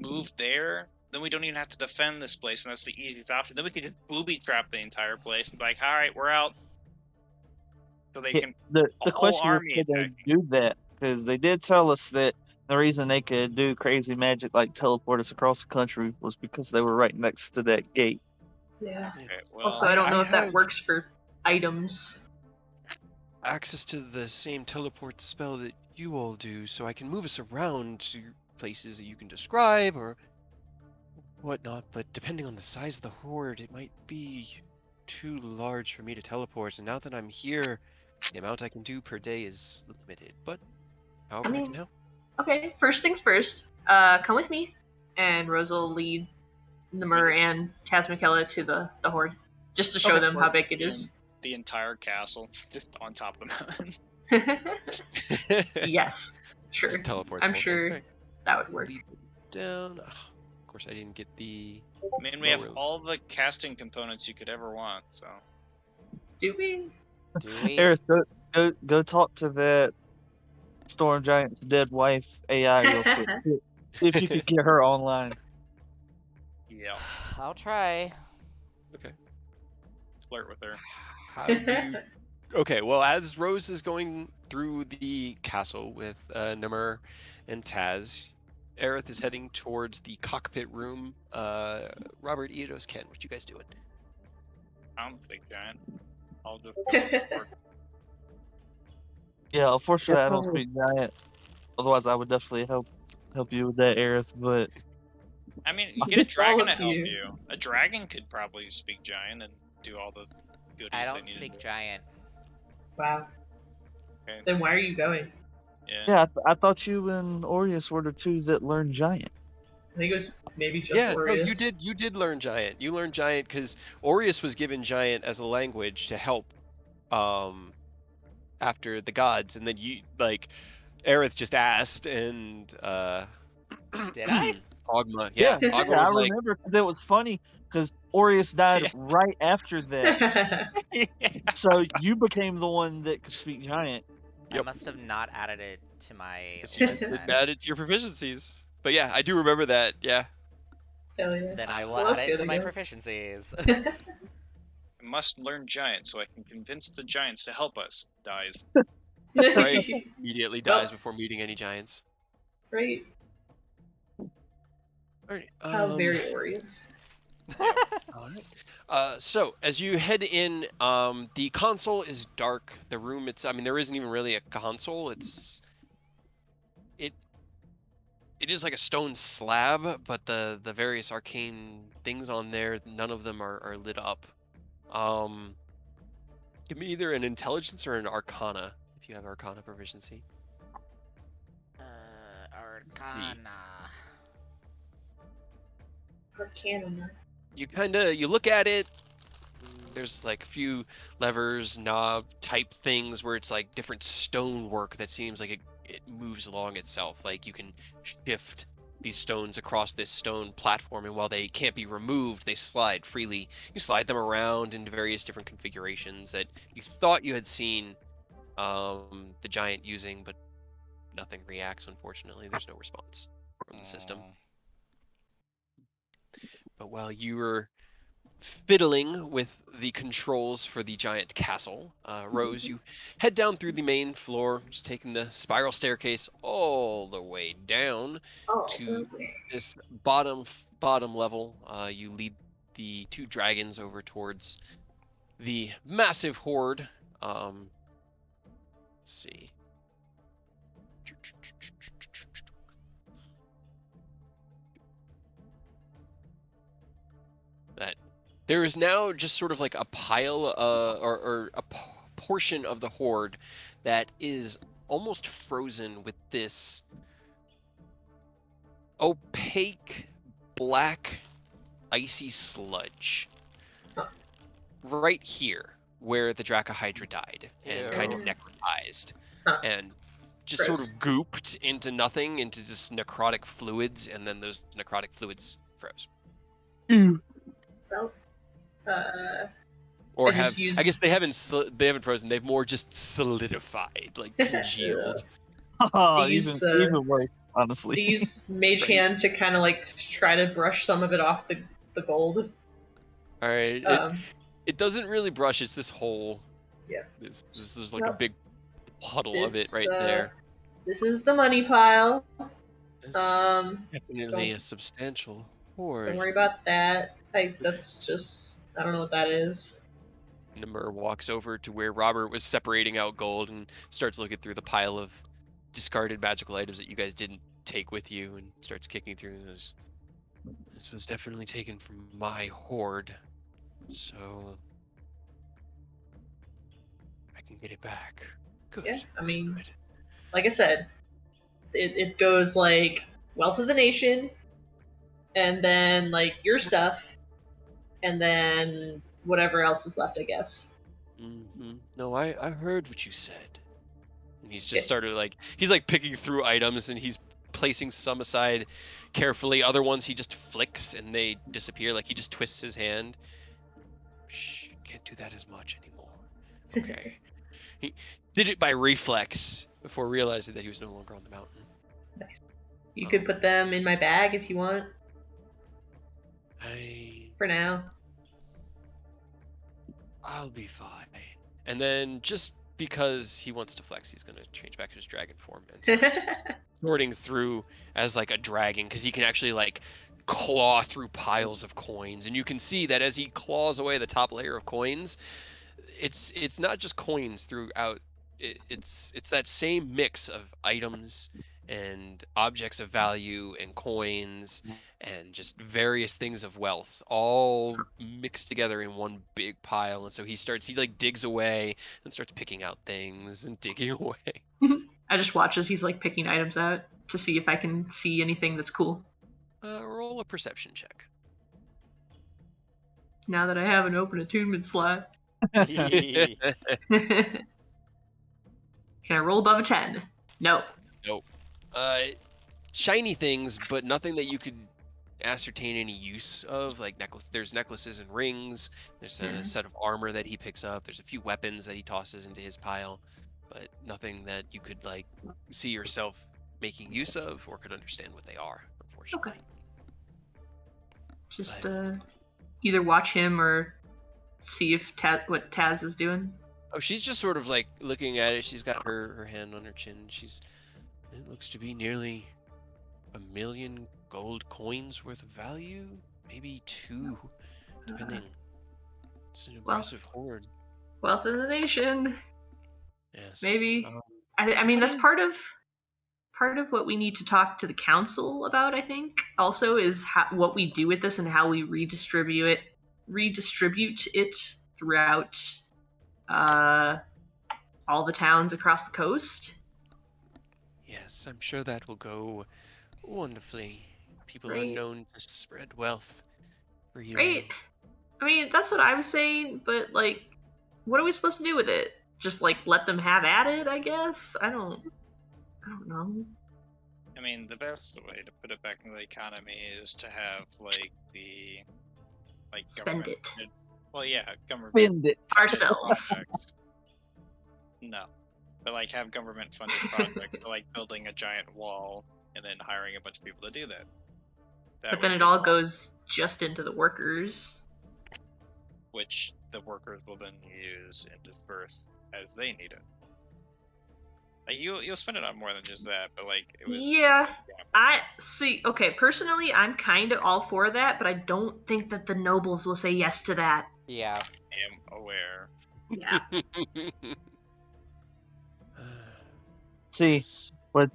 moved there, then we don't even have to defend this place, and that's the easiest option. Then we could just booby trap the entire place and be like, all right, we're out. So they can the whole question is, army could they attacking. do that? Because they did tell us that the reason they could do crazy magic like teleport us across the country was because they were right next to that gate. Yeah. Okay, well, Also, I don't know I if that have- works for items. Access to the same teleport spell that you all do, so I can move us around to places that you can describe or whatnot, but depending on the size of the horde, it might be too large for me to teleport, and now that I'm here, the amount I can do per day is limited, but however I can mean- help. Okay, first things first. Come with me, and Rose will lead Namur and Tazmikella to the horde, just to show Okay. them how big it is. The entire castle just on top of the mountain. Yes, sure. Just teleport I'm the whole thing. sure Alright, that would work. lead them down. Of course, I didn't get the... I mean, we have Lower- all the casting components you could ever want. So Do we? Do we? Eris, go talk to that Storm Giant's dead wife AI real quick. See if you could get her online. yeah, I'll try. flirt with her. How do you... Okay, well, as Rose is going through the castle with Namur and Taz, Aerith is heading towards the cockpit room. Robert, Eidos, Ken, what you guys doing? I'm the big giant. I'll just go forward. Yeah, unfortunately I don't probably- speak giant. Otherwise I would definitely help you with that, Aerith, but I mean, you get a It's all dragon to up to help you. you. A dragon could probably speak giant and do all the goodies I they don't need speak to do. giant. Wow. Okay. Then why are you going? Yeah. yeah, I thought you and Aureus were the two that learned giant. I think it was maybe just Yeah, no, Aureus. you did learn Giant. You learned Giant because Aureus was given Giant as a language to help after the gods, and then you like Aerith just asked, and Did I? Ogma, yeah, Yeah, Ogma Yeah, I was like, remember because it was funny because Aureus died Yeah. right after that. So you became the one that could speak giant. I Yep. must have not added it to my "Guess you list just then. add it to your proficiencies. But yeah, I do remember that. Yeah, Hell yeah. Then I will Well, add that's it good, to I my guess. proficiencies. I must learn giant so I can convince the giants to help us. Dies. Right. immediately dies Well- before meeting any giants. Right. All right. How very Aureus. All right. So as you head in, the console is dark. The room, I mean, there isn't even really a console. It is like a stone slab, but the various arcane things on there, none of them are lit up. Give me either an intelligence or an arcana if you have Arcana proficiency. Arcana. Arcana. You look at it. There's like a few levers, knob type things where it's like different stonework that seems like it moves along itself. Like you can shift these stones across this stone platform, and while they can't be removed, they slide freely. You slide them around into various different configurations that you thought you had seen the giant using, but nothing reacts, unfortunately. There's no response from the system. But while you were fiddling with the controls for the giant castle, Rose, you head down through the main floor, just taking the spiral staircase all the way down to this bottom level. You lead the two dragons over towards the massive horde. Let's see. That there is now just sort of like a pile or a portion of the horde that is almost frozen with this opaque black icy sludge right here where the Dracahydra died and kind of Ew. necrotized Huh. and just sort of gooped into nothing, into just necrotic fluids, and then those necrotic fluids froze. Well, Or I just have used- I guess they haven't frozen. They've more just solidified, like congealed. Oh, These, even worse, honestly. These mage Right. hand to kind of like try to brush some of it off the gold. All right, it doesn't really brush. It's this hole. Yeah. This is like a Yep. big puddle of it right This, there. This is the money pile. It's don't- definitely a substantial hoard. Don't worry about that. That's just, I don't know what that is. Nimur walks over to where Robert was separating out gold and starts looking through the pile of discarded magical items that you guys didn't take with you, and starts kicking through and goes, "This was definitely taken from my hoard, so I can get it back." Good. Yeah, I mean, Good. like I said, it goes like wealth of the nation, and then like your stuff, and then whatever else is left, I guess. No, I heard what you said. And he's just Yeah. started like, he's like picking through items and he's placing some aside carefully. Other ones he just flicks and they disappear. Like he just twists his hand. Shh, can't do that as much anymore. Okay. He did it by reflex before realizing that he was no longer on the mountain. You could put them in my bag if you want, for now. I'll be fine. And then just because he wants to flex, he's going to change back to his dragon form and start sorting through as like a dragon, because he can actually like claw through piles of coins. And you can see that as he claws away the top layer of coins, it's not just coins throughout. It's that same mix of items and objects of value and coins and just various things of wealth all mixed together in one big pile. And so he like digs away and starts picking out things and digging away. I just watch as he's like picking items out to see if I can see anything that's cool. Roll a perception check. Now that I have an open attunement slot. Can I roll above a 10? No. Nope. Shiny things, but nothing that you could ascertain any use of. Like there's necklaces and rings. There's a set of armor that he picks up. There's a few weapons that he tosses into his pile, but nothing that you could like see yourself making use of or could understand what they are, unfortunately. Okay. Just either watch him or see if what Taz is doing. Oh, she's just sort of like looking at it. She's got her hand on her chin. It looks to be nearly 1 million gold coins worth of value, maybe 2, depending. It's an impressive hoard. Wealth of the nation. Yes. Maybe. I mean, that's part of what we need to talk to the council about. I think also is what we do with this and how we redistribute it throughout all the towns across the coast. Yes, I'm sure that will go wonderfully. People are Right. known to spread wealth Right? freely. I mean, that's what I was saying, but like, what are we supposed to do with it? Just like let them have at it, I guess. I don't know. I mean, the best way to put it back into the economy is to have like the Spend government. it Well, yeah, government Spend it. funded ourselves. projects. No, but like have government funded projects, so, like building a giant wall and then hiring a bunch of people to do that. That But way, then it people, all goes just into the workers. which the workers will then use and disperse as they need it. Like you'll spend it on more than just that, but like it was. Yeah. I see. Okay, personally, I'm kind of all for that, but I don't think that the nobles will say yes to that. Yeah. I am aware. Yeah. See, Yes. what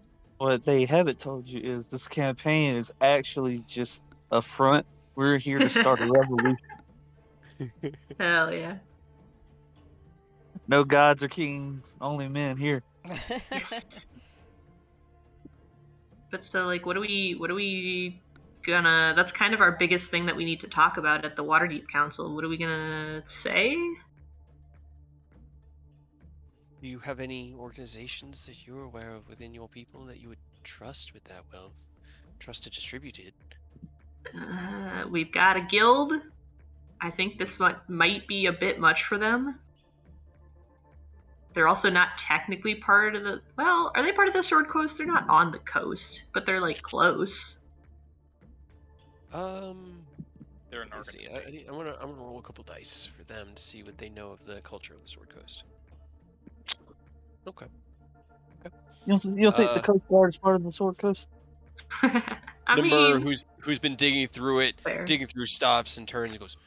they haven't told you is this campaign is actually just a front. We're here to start a revolution. Hell yeah. No gods or kings, only men here. Yes. But so, like, what do we gonna? That's kind of our biggest thing that we need to talk about at the Waterdeep Council. What are we gonna say? Do you have any organizations that you're aware of within your people that you would trust with that wealth? Trust to distribute it? We've got a guild. I think this one might be a bit much for them. They're also not technically part of the. Well, are they part of the Sword Coast? They're not on the coast, but they're like close. They're an Let's see. organization. I'm gonna roll a couple dice for them to see what they know of the culture of the Sword Coast. Okay. You don't think the Coast Guard is part of the Sword Coast? I Number mean, who's been digging through it, fair. digging through stops and turns and goes,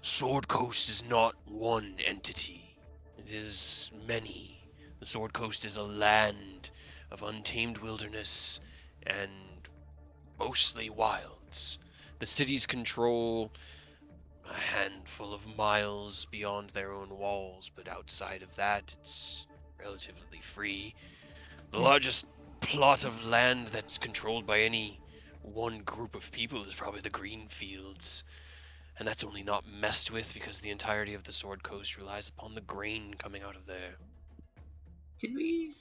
Sword Coast is not one entity. It is many. The Sword Coast is a land of untamed wilderness and mostly wilds. The cities control a handful of miles beyond their own walls, but outside of that, it's relatively free. The largest plot of land that's controlled by any one group of people is probably the green fields. And that's only not messed with because the entirety of the Sword Coast relies upon the grain coming out of there. Did we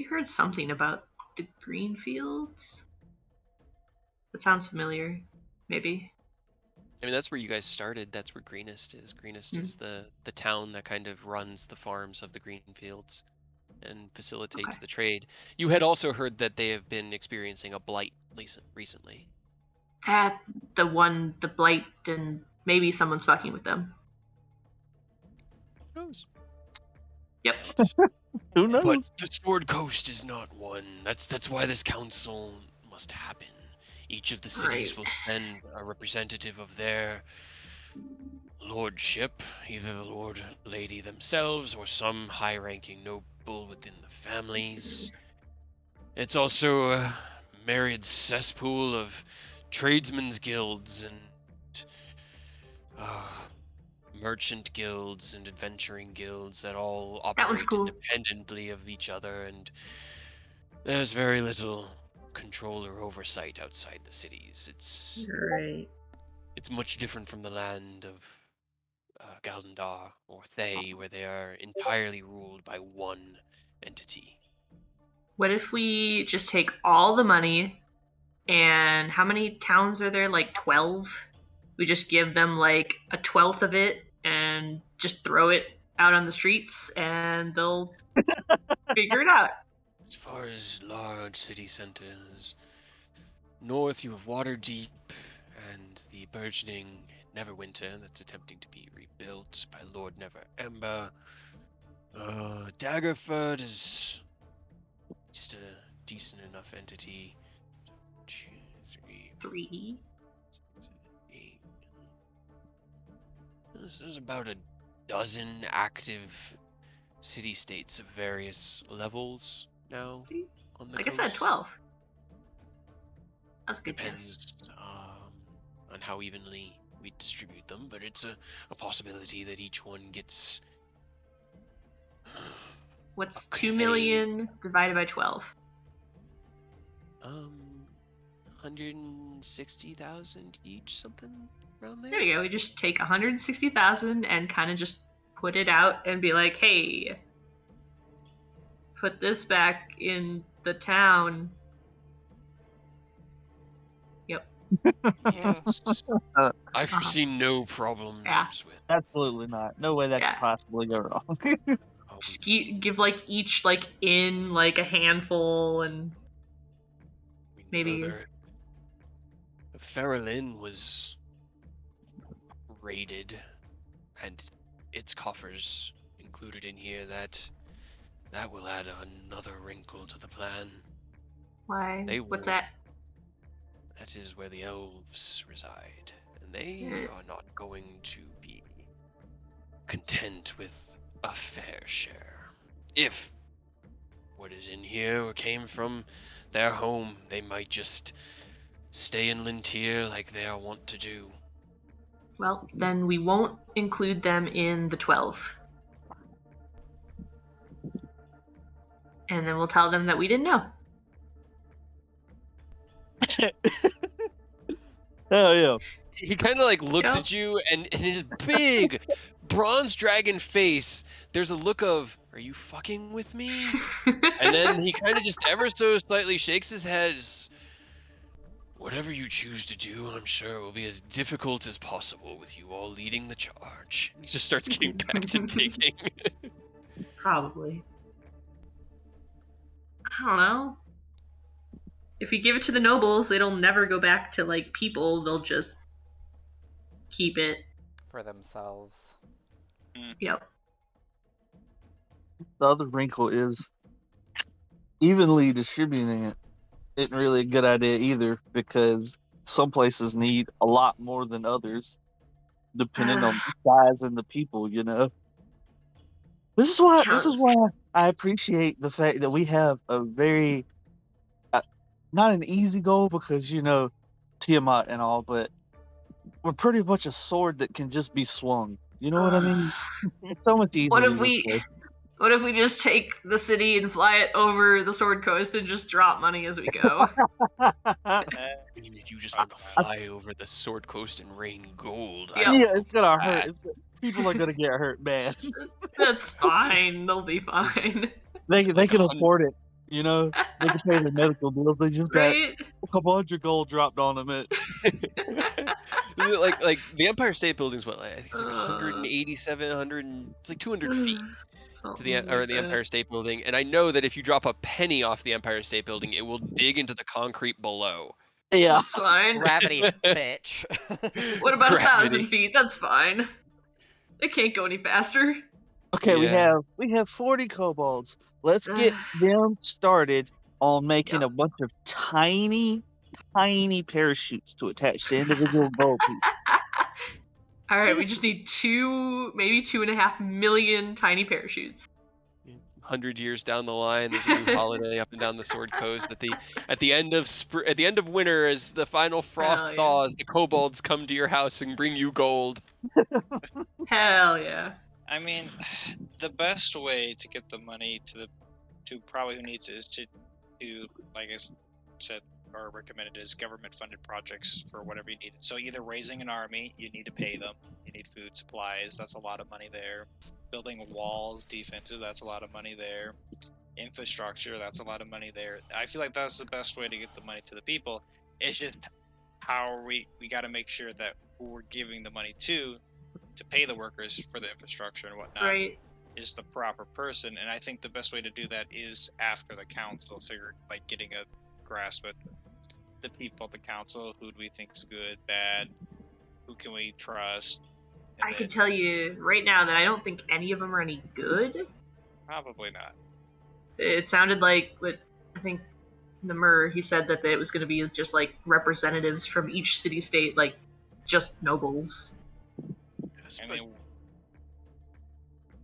heard something about the green fields? That sounds familiar. Maybe. I mean, that's where you guys started. That's where Greenest is. Greenest Hmm. is the town that kind of runs the farms of the green fields and facilitates Okay. the trade. You had also heard that they have been experiencing a blight recently. That the blight, and maybe someone's fucking with them. Who knows? Yep. But, Who but knows? the Sword Coast is not one. That's why this council must happen. Each of the cities Right. will send a representative of their lordship, either the lord lady themselves or some high-ranking noble within the families. It's also a myriad cesspool of tradesmen's guilds and uh, merchant guilds and adventuring guilds that all That one's operate cool. independently of each other, and there's very little control or oversight outside the cities. Right. It's much different from the land of Galdendar or Thay, where they are entirely ruled by one entity. What if we just take all the money, and how many towns are there? Like 12? We just give them like a 12th of it and just throw it out on the streets, and they'll figure it out. As far as large city centers, north you have Waterdeep and the burgeoning Neverwinter that's attempting to be rebuilt by Lord Never Ember. Daggerford is just a decent enough entity. 2, 3, 3. 8. There's about a dozen active city-states of various levels now See? on the Like I coast. said, 12. That's a good guess. Depends on how evenly we distribute them, but it's a possibility that each one gets What's Okay. 2 million divided by 12? 160,000 each, something around There there. you go. We just take 160,000 and kind of just put it out and be like, hey, put this back in the town. Yep. Yes. Uh, I foresee no problems Yeah. with. Absolutely not. No way that Yeah. could possibly go wrong. Just give like each like in like a handful and maybe. Further, Farrellin was raided, and its coffers included in here. That will add another wrinkle to the plan. Why? They What's will. that? That is where the elves reside, and they are not going to be content with a fair share. If what is in here came from their home, they might just stay in Lintier like they are wont to do. Well, then we won't include them in the 12. And then we'll tell them that we didn't know. Hell yeah. He kind of like looks Yep. at you, and in his big bronze dragon face, there's a look of, "Are you fucking with me?" And then he kind of just ever so slightly shakes his head. Whatever you choose to do, I'm sure will be as difficult as possible with you all leading the charge. He just starts getting back to digging. Probably. I don't know. If you give it to the nobles, it'll never go back to like people. They'll just keep it. For themselves. Yep. The other wrinkle is evenly distributing it isn't really a good idea either, because some places need a lot more than others, depending on the size and the people, you know. This is why I appreciate the fact that we have a very not an easy goal, because Tiamat and all, but we're pretty much a sword that can just be swung. You know what I mean? It's so much What easier if this we way. what if we just take the city and fly it over the Sword Coast and just drop money as we go? If you just want to fly over the Sword Coast and rain gold, I Yep. don't Yeah, know it's gonna about hurt. that. People are gonna get hurt bad. That's fine. They'll be fine. They Like can 100. afford it. They can pay their medical bills. They just got Right? a couple hundred gold dropped on them. like the Empire State Building's what, like, I think it's like Uh, 187, 100, it's like 200 feet to Something the like that. Empire State Building, and I know that if you drop a penny off the Empire State Building, it will dig into the concrete below. Yeah. That's fine. Gravity, bitch. What about Gravity. 1,000 feet? That's fine. It can't go any faster. Okay, Yeah. we have 40 kobolds. Let's get them started on making Yep. a bunch of tiny parachutes to attach to individual gold pieces. All right, we just need maybe 2.5 million tiny parachutes. 100 years down the line, there's a new holiday up and down the Sword Coast. At the end of at the end of winter, as the final frost Hell yeah. thaws, the kobolds come to your house and bring you gold. Hell yeah. I mean, the best way to get the money to probably who needs it is to like I said or recommended is government funded projects for whatever you need. So either raising an army, you need to pay them, you need food supplies, that's a lot of money there. Building walls, defensive, that's a lot of money there. Infrastructure, that's a lot of money there. I feel like that's the best way to get the money to the people. It's just how are we got to make sure that who we're giving the money to pay the workers for the infrastructure and whatnot Right. is the proper person. And I think the best way to do that is after the council figure, like getting a grasp at the people at the council. Who do we think is good, bad? Who can we trust? And I then can tell you right now that I don't think any of them are any good. probably not. It sounded like what I think he said that it was going to be just like representatives from each city-state, like just nobles. Yes, I but mean,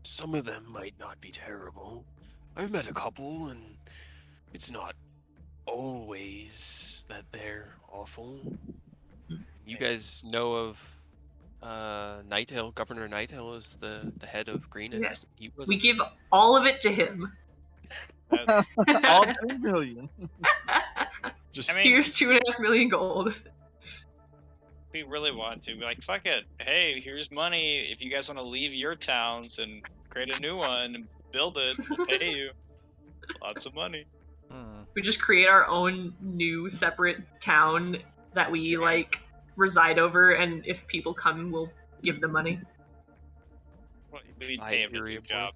some of them might not be terrible. I've met a couple, and it's not always that they're awful. You guys know of Nighthill, Governor Nighthill is the head of Greenest. Yeah. He We wasn't. give all of it to him. That's, All 2 million. Just I mean, Here's 2.5 million gold. we really want to be like, fuck it. Hey, here's money. If you guys want to leave your towns and create a new one and build it, we'll pay you lots of money. Hmm. We just create our own new separate town that we like reside over, and if people come, we'll give them money. Well, we'd I pay him to hear do you, a boy. job.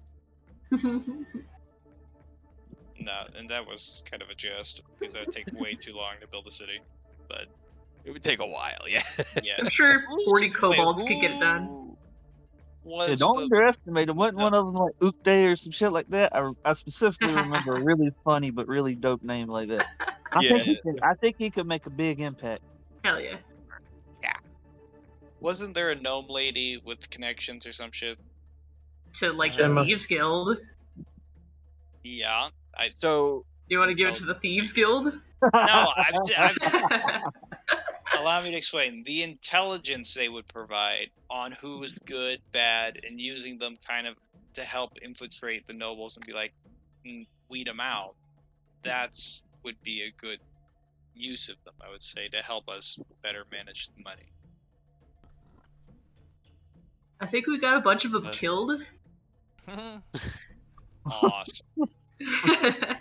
No, and that was kind of a jest because that would take way too long to build a city. But It would take a while, yeah. yeah, I'm sure Who's- 40 wait, kobolds could get it done. who Yeah, Was don't the underestimate it. Wasn't one of them like Ukday or some shit like that? I specifically remember a really funny but really dope name like that. Yeah. I think he could make a big impact. Hell yeah. wasn't there a gnome lady with connections or some shit? To like the Emma. Thieves Guild. Yeah, So Do you want to give it to the Thieves Guild? no. I've allow me to explain the intelligence they would provide on who is good, bad, and using them kind of to help infiltrate the nobles and be like, weed them out. That's would be a good use of them, I would say, to help us better manage the money. I think we got a bunch of them killed. Awesome. it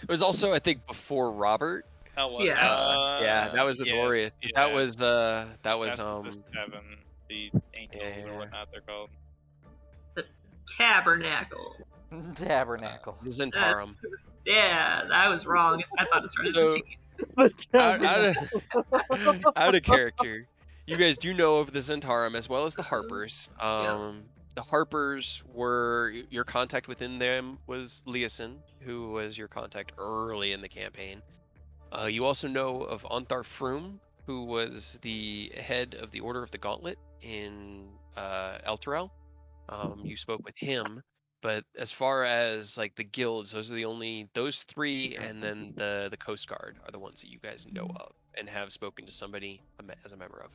was also, I think, before Robert. Oh, well, Yeah, that was yes, notorious. 'Cause yeah, that was that's the seven, the angels or whatnot they're called. Tabernacle. Tabernacle. the Zentarum. Yeah, that was wrong. I thought it started with So- T. Out of character. You guys do know of the Zentarum as well as the Harpers. The Harpers were your contact within them was Leosin, who was your contact early in the campaign. You also know of Ontharr Froom, who was the head of the Order of the Gauntlet in Elturel. You spoke with him, but as far as like the guilds, those three, and then the Coast Guard are the ones that you guys know of and have spoken to somebody as a member of.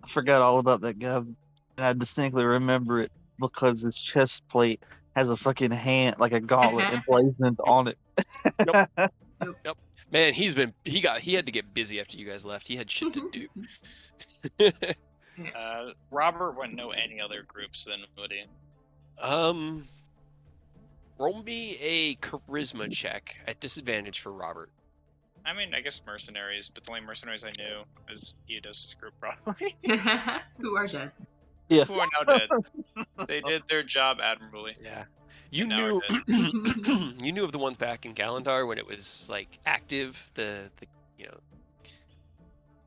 I forgot all about that guy. And I distinctly remember it because his chest plate has a fucking hand, like a gauntlet emblazoned on it. Yep. Man, he had to get busy after you guys left. He had shit to do. Robert wouldn't know any other groups then, would he? Roll me a charisma check at disadvantage for Robert. I mean, I guess mercenaries, but the only mercenaries I knew is Eodos's group, probably. Who are dead. Yeah. Who are now dead. They did their job admirably. Yeah. You And now knew we're you knew of the ones back in Galandar when it was like active, the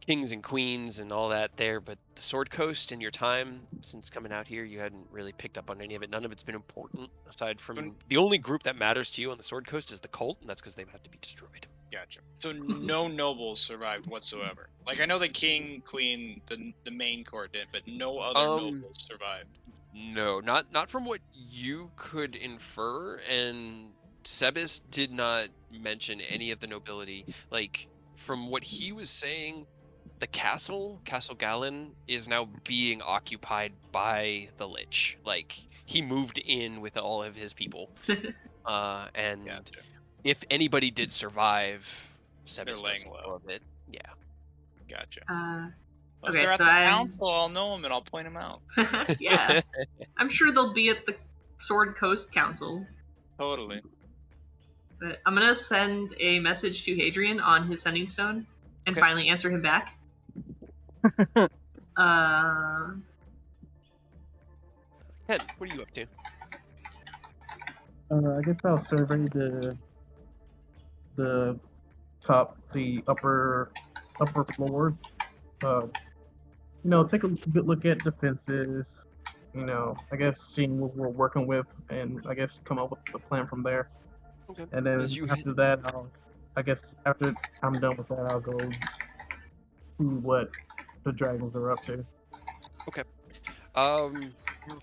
kings and queens and all that there, but the Sword Coast in your time since coming out here, you hadn't really picked up on any of it. None of it's been important aside from the only group that matters to you on the Sword Coast is the cult, and that's because they have to be destroyed. Gotcha. So no nobles survived whatsoever. Like I know the king, queen, the main court did, but no other nobles survived. No, not from what you could infer, and Sebis did not mention any of the nobility. Like from what he was saying, the Castle Galen, is now being occupied by the Lich. Like he moved in with all of his people, and Gotcha. if anybody did survive, Sebis laying doesn't know low. of it. Yeah. Gotcha. Well, if Okay, they're at so the council, I'll know them and I'll point them out. yeah. I'm sure they'll be at the Sword Coast Council. Totally. But I'm gonna send a message to Hadrian on his sending stone and finally answer him back. Ken, what are you up to? I guess I'll survey the upper floors. Take a good look at defenses. I guess seeing what we're working with, and I guess come up with a plan from there. Okay. And then after that, after I'm done with that, I'll go see what the dragons are up to. Okay.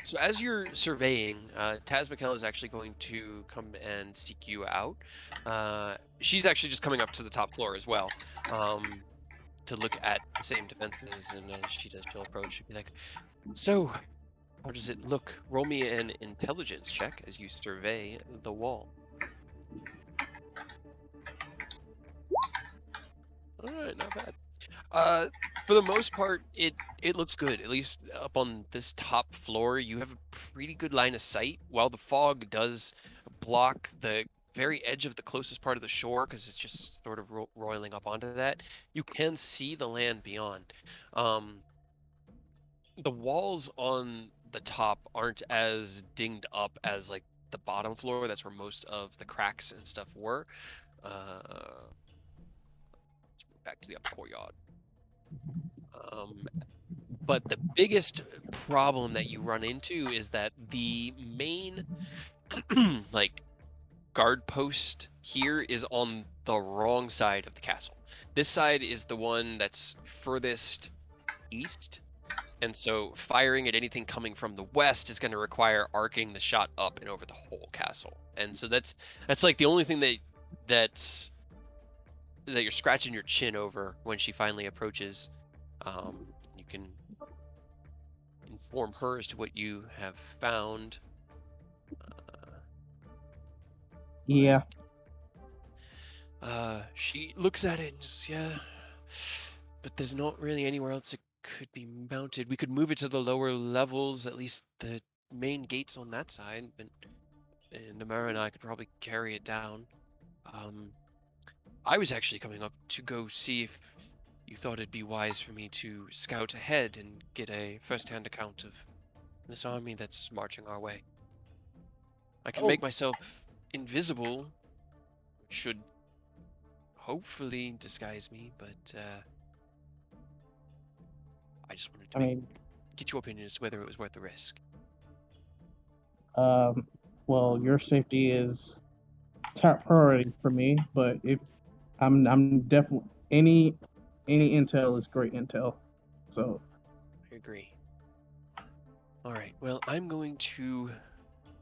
So as you're surveying, Taz McKell is actually going to come and seek you out. She's actually just coming up to the top floor as well. to look at the same defenses, and as she does, she'll approach and be like, "So, how does it look? Roll me an intelligence check as you survey the wall." All right, not bad. For the most part, it looks good. At least up on this top floor, you have a pretty good line of sight. While the fog does block the very edge of the closest part of the shore, because it's just sort of roiling up onto that, you can see the land beyond. Um, the walls on the top aren't as dinged up as like the bottom floor. That's where most of the cracks and stuff were. Let's move back to the upper courtyard. But the biggest problem that you run into is that the main like guard post here is on the wrong side of the castle. This side is the one that's furthest east. And so firing at anything coming from the west is going to require arcing the shot up and over the whole castle. And so that's like the only thing that's that you're scratching your chin over when she finally approaches. You can inform her as to what you have found. Yeah. She looks at it and just, yeah. But there's not really anywhere else it could be mounted. We could move it to the lower levels, at least the main gates on that side. But Namara and I could probably carry it down. I was actually coming up to go see if you thought it'd be wise for me to scout ahead and get a first-hand account of this army that's marching our way. I can make myself invisible, which should hopefully disguise me, but I just wanted to get your opinion as to whether it was worth the risk. Well, your safety is top priority for me, but if I'm definitely any intel is great intel. So I agree. All right. Well, I'm going to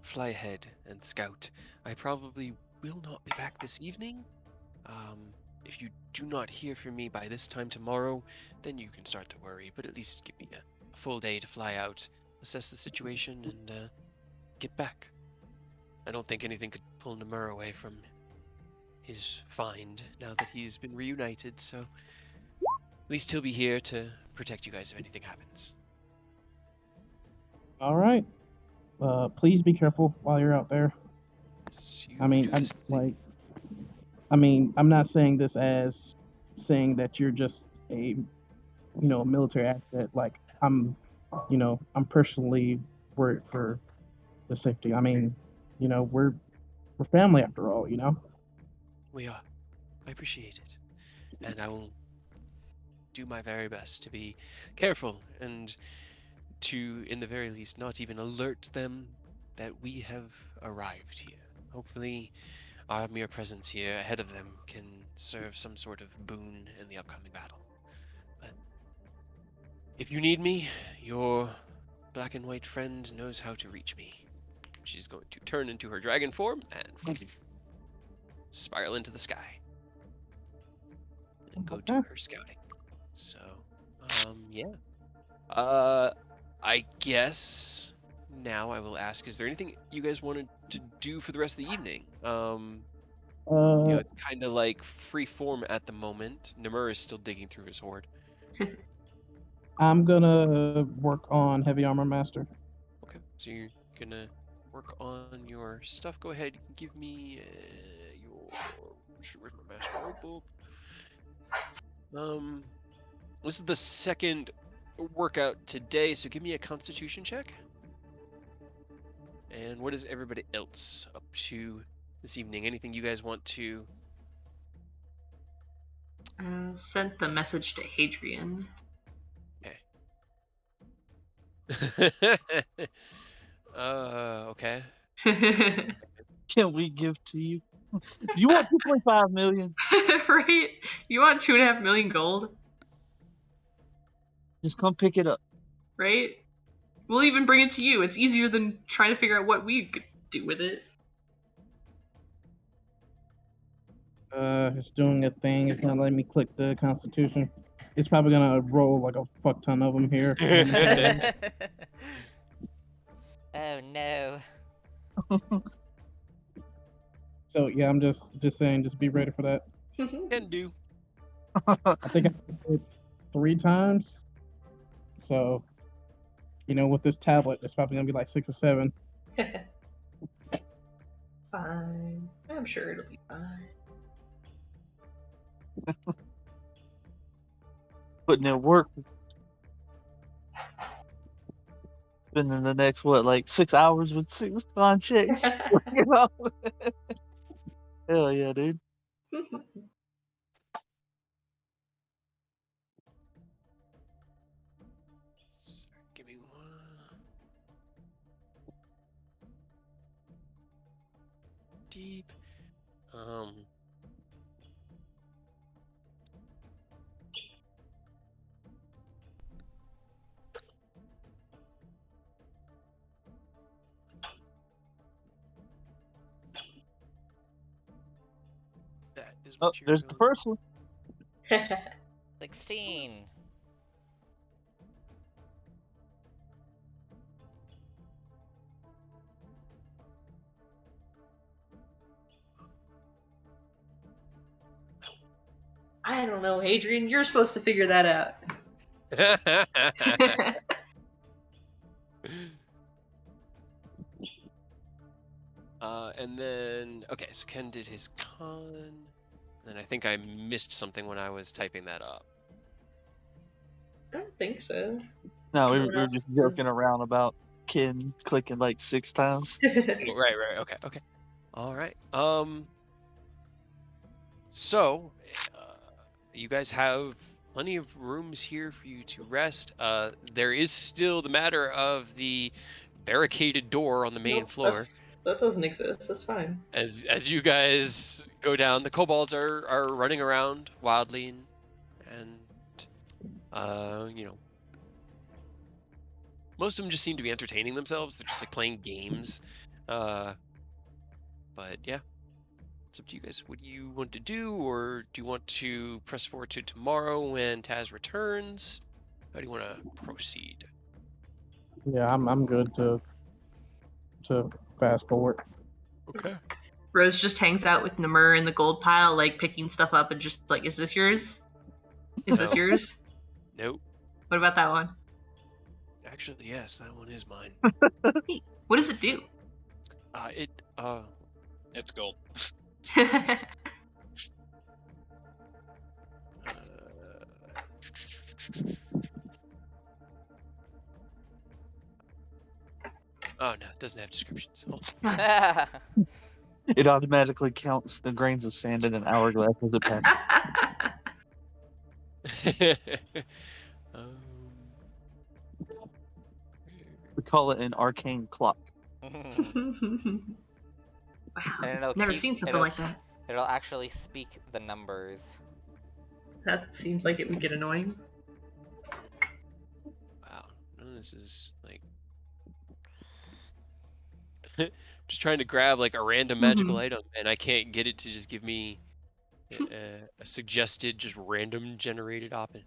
fly ahead and scout. I probably will not be back this evening. If you do not hear from me by this time tomorrow, then you can start to worry, but at least give me a full day to fly out, assess the situation, and get back. I don't think anything could pull Namur away from his find now that he's been reunited, so at least he'll be here to protect you guys if anything happens. all right. Please be careful while you're out there. Yes, I mean, I'm not saying this as saying that you're just a military asset. Like I'm personally worried for the safety. I mean, we're family after all. We are. I appreciate it. And I will do my very best to be careful and to, in the very least, not even alert them that we have arrived here. Hopefully, our mere presence here ahead of them can serve some sort of boon in the upcoming battle. But if you need me, your black and white friend knows how to reach me. She's going to turn into her dragon form and spiral into the sky and go do her scouting. So, yeah. I guess now I will ask, is there anything you guys wanted to do for the rest of the evening? It's kind of like free form at the moment. Namur is still digging through his hoard. I'm gonna work on heavy armor master. Okay, so you're gonna work on your stuff. Go ahead, you can give me where's my master notebook? This is the second workout today, so give me a constitution check. And what is everybody else up to this evening? Anything you guys want to? Sent the message to Hadrian. Okay. Okay. Can we give to you? Do you want 2.5 million? Right? You want 2.5 million gold? Just come pick it up. Right? We'll even bring it to you. It's easier than trying to figure out what we could do with it. It's doing a thing. It's not letting me click the Constitution. it's probably gonna roll like a fuck ton of them here. Oh no. So yeah, I'm just saying, just be ready for that. Can do. I think I did it 3 times. So, with this tablet, it's probably gonna be like 6 or 7. Fine. I'm sure it'll be fine. Putting in work. Spending the next like 6 hours with 6 fine chicks. You know? Hell yeah, dude. Give me one. Deep. That is Oh, what you're there's the going. first one. 16. I don't know, Adrian. You're supposed to figure that out. And then okay, so Ken did his con. Then I think I missed something when I was typing that up. I don't think so. No, we Everyone were else just says- joking around about Ken clicking like 6 times. Oh, right, okay. All right. So, you guys have plenty of rooms here for you to rest. There is still the matter of the barricaded door on the main Nope, floor. that doesn't exist. That's fine. As you guys go down, the kobolds are running around wildly, and most of them just seem to be entertaining themselves. They're just like playing games. But yeah. It's up to you guys. What do you want to do, or do you want to press forward to tomorrow when Taz returns? How do you want to proceed? Yeah, I'm good to fast forward. Okay. Rose just hangs out with Namur in the gold pile, like picking stuff up and just like, is this yours? Is this No. yours? Nope. What about that one? Actually, yes, that one is mine. Hey, what does it do? It's gold. Oh no, it doesn't have descriptions. Hold It automatically counts the grains of sand in an hourglass as it passes. on. We call it an arcane clock. And Wow, never seen something like that. It'll actually speak the numbers. That seems like it would get annoying. Wow, none of this is like just trying to grab like a random magical item, and I can't get it to just give me a suggested, just random generated option.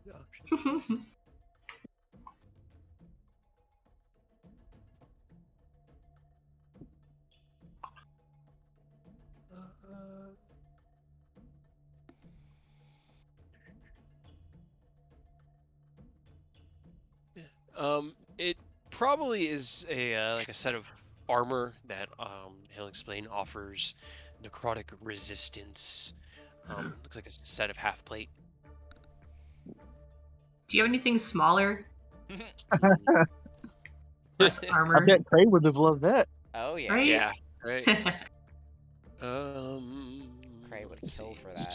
It probably is a like a set of armor that he'll explain offers necrotic resistance. Looks like a set of half plate. Do you have anything smaller? Less I armor, bet Cray would have loved that. Oh yeah. right? Yeah, right. Cray would Let's kill see. for that.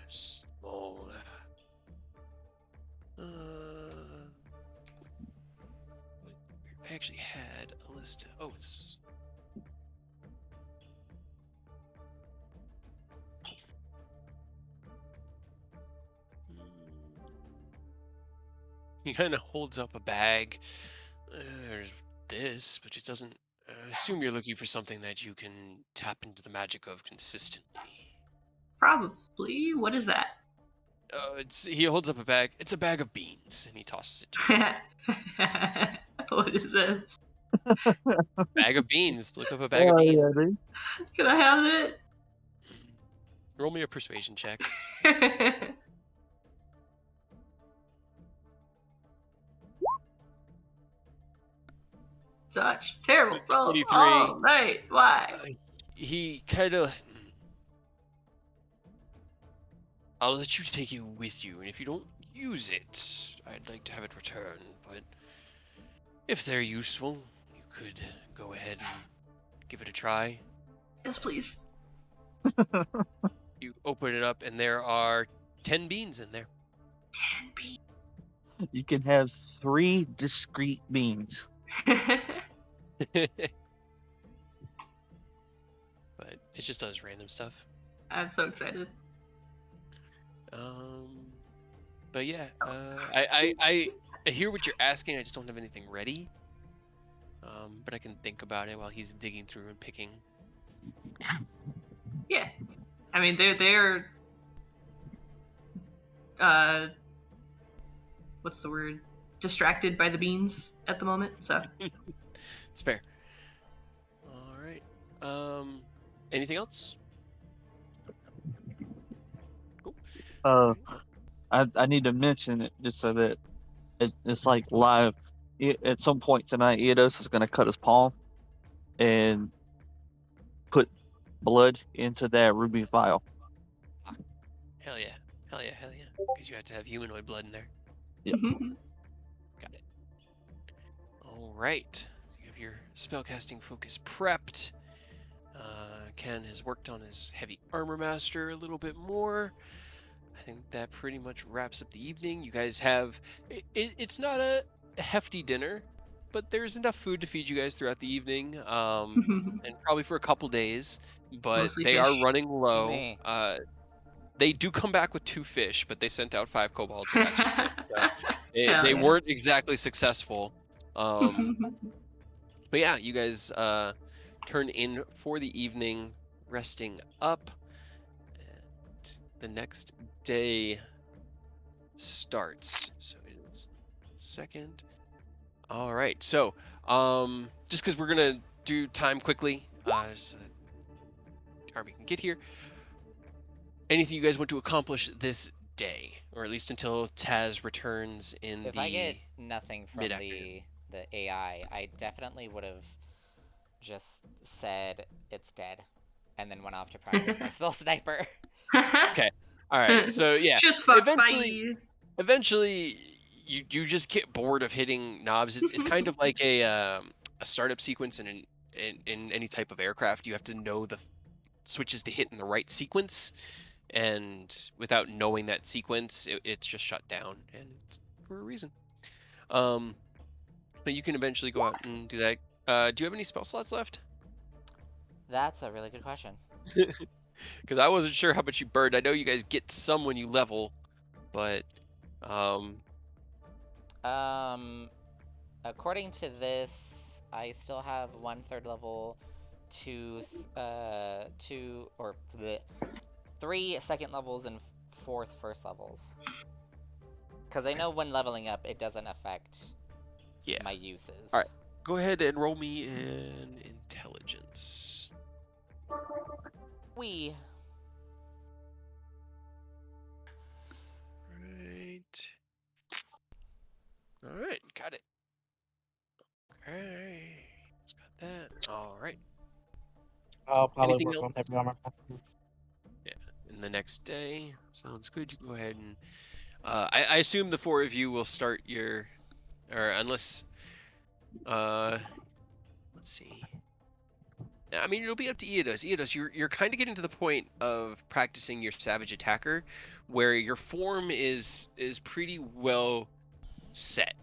Small. I actually had a list. Oh, it's. He kind of holds up a bag. There's this, but it doesn't. I assume you're looking for something that you can tap into the magic of consistently. Probably. What is that? he holds up a bag. It's a bag of beans, and he tosses it to you. What is this? Bag of beans. Look up a bag of Oh beans. yeah, dude. Can I have it? Roll me a persuasion check. Such terrible rolls 23. all night. Why? He kind of. I'll let you take it with you, and if you don't use it, I'd like to have it returned. But if they're useful, you could go ahead and give it a try. Yes, please. You open it up, and there are 10 beans in there. 10 beans. You can have 3 discrete beans. But it just does random stuff. I'm so excited. But yeah, I hear what you're asking. I just don't have anything ready. But I can think about it while he's digging through and picking. Yeah. I mean, they're what's the word? Distracted by the beans at the moment. So It's fair. All right. Anything else? Cool. I need to mention it just so that it's like live. At some point tonight, Eidos is going to cut his palm and put blood into that ruby vial. Hell yeah. Hell yeah. Hell yeah. Because you have to have humanoid blood in there. Got it. All right. You have your spellcasting focus prepped. Ken has worked on his heavy armor master a little bit more. I think that pretty much wraps up the evening. You guys have... It's not a hefty dinner, but there's enough food to feed you guys throughout the evening. And probably for a couple days. But Mostly they fish. are running low. Meh. They do come back with 2 fish, but they sent out 5 kobolds and got 2 fish. So Hell they yeah. weren't exactly successful. But yeah, you guys turn in for the evening, resting up. And the next day starts. So it is second. All right. So just because we're gonna do time quickly, so that Army can get here. Anything you guys want to accomplish this day, or at least until Taz returns in If the I get nothing from mid-afternoon? the AI, I definitely would have just said it's dead, and then went off to practice my spell sniper. Okay. All right. So yeah, Shit's fucked, eventually, bye. eventually, you just get bored of hitting knobs. It's kind of like a startup sequence in any type of aircraft. You have to know the switches to hit in the right sequence, and without knowing that sequence, it's just shut down, and it's for a reason. But you can eventually go out and do that. Do you have any spell slots left? That's a really good question. Because I wasn't sure how much you burned. I know you guys get some when you level, but According to this, I still have 1/3 level, 3 second levels and 4 first levels. Because I know when leveling up, it doesn't affect yeah. my uses. All right. Go ahead and roll me an intelligence. We. Right. All right. Got it. Okay. Just got that. All right. I'll probably Anything work on else? heavy armor. Yeah. And the next day. Sounds good. You go ahead and I assume the 4 of you will start your, or unless let's see. I mean, it'll be up to Eidos. Eidos, you're kind of getting to the point of practicing your savage attacker, where your form is pretty well set.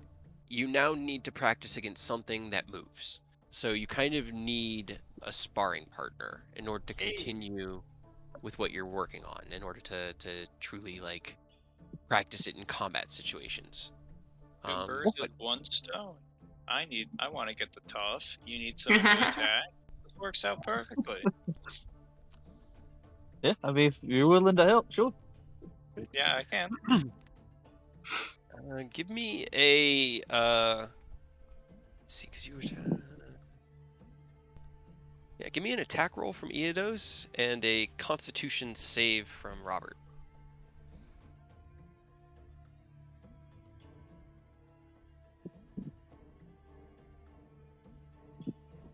You now need to practice against something that moves. So you kind of need a sparring partner in order to continue with what you're working on, in order to truly like practice it in combat situations. Two birds with one stone. I want to get the tough. You need someone to attack. This works out perfectly. Yeah, I mean, if you're willing to help, sure. Yeah, I can. Give me a let's see, because you were yeah, give me an attack roll from Eodos and a Constitution save from Robert.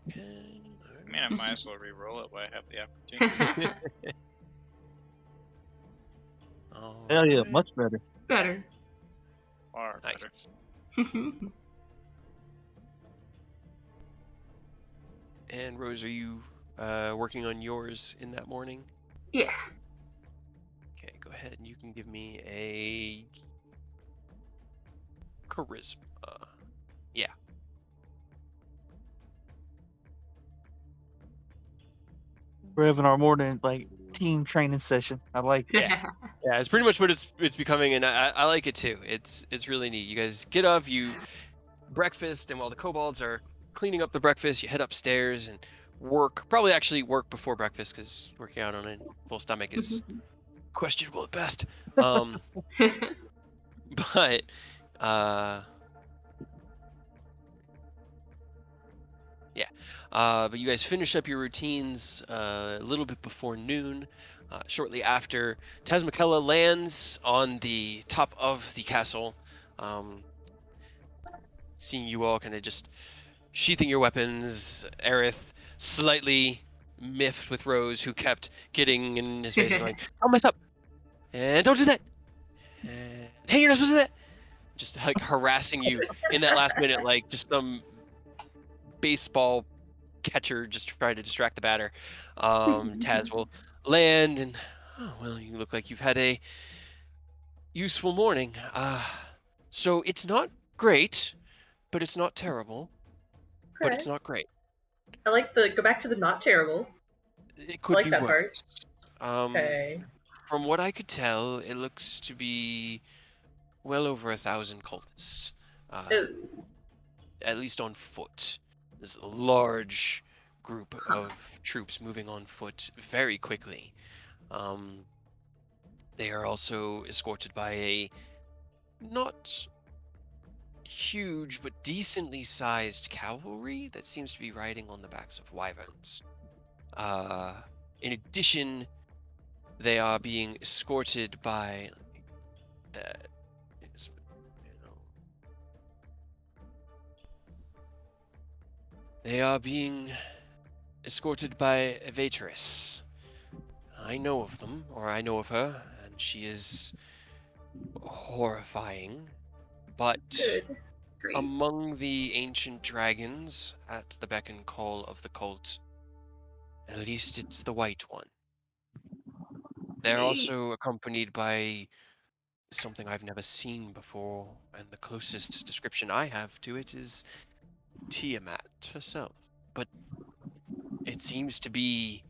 Okay. I mean, I might as well re-roll it while I have the opportunity. Hell yeah, Alright. much better. Better. Far Nice. better. And Rose, are you working on yours in that morning? Yeah. Okay, go ahead and you can give me a charisma. Yeah. We're having our morning like team training session. I like it. Yeah. Yeah, it's pretty much what it's becoming, and I like it too. It's really neat. You guys get up, you breakfast, and while the kobolds are cleaning up the breakfast, you head upstairs and work. Probably actually work before breakfast because working out on a full stomach is questionable at best. But yeah, but you guys finish up your routines a little bit before noon. Shortly after, Tasmakella lands on the top of the castle, seeing you all kind of just sheathing your weapons. Aerith slightly miffed with Rose, who kept getting in his face and going, "Don't mess up, and don't do that, and hey, you're not supposed to do that." Just like harassing you in that last minute, like just some baseball catcher just trying to distract the batter. Taz will land, and oh well, you look like you've had a useful morning. So it's not great, but it's not terrible, but Okay. it's not great. I like the go back to the not terrible. It I could like be that part. worse. Um, Okay. from what I could tell, it looks to be well over 1,000 cultists, uh, Ooh. at least on foot. There's a large group Huh. of troops moving on foot very quickly. Um, they are also escorted by a not huge but decently sized cavalry that seems to be riding on the backs of wyverns. Uh, in addition, they are being escorted by that is, they are being escorted by Evatress. I know of them, or I know of her, and she is horrifying. But Good. Great. among the ancient dragons at the beck and call of the cult, at least it's the white one. They're Great. also accompanied by something I've never seen before, and the closest description I have to it is Tiamat herself. But it seems to be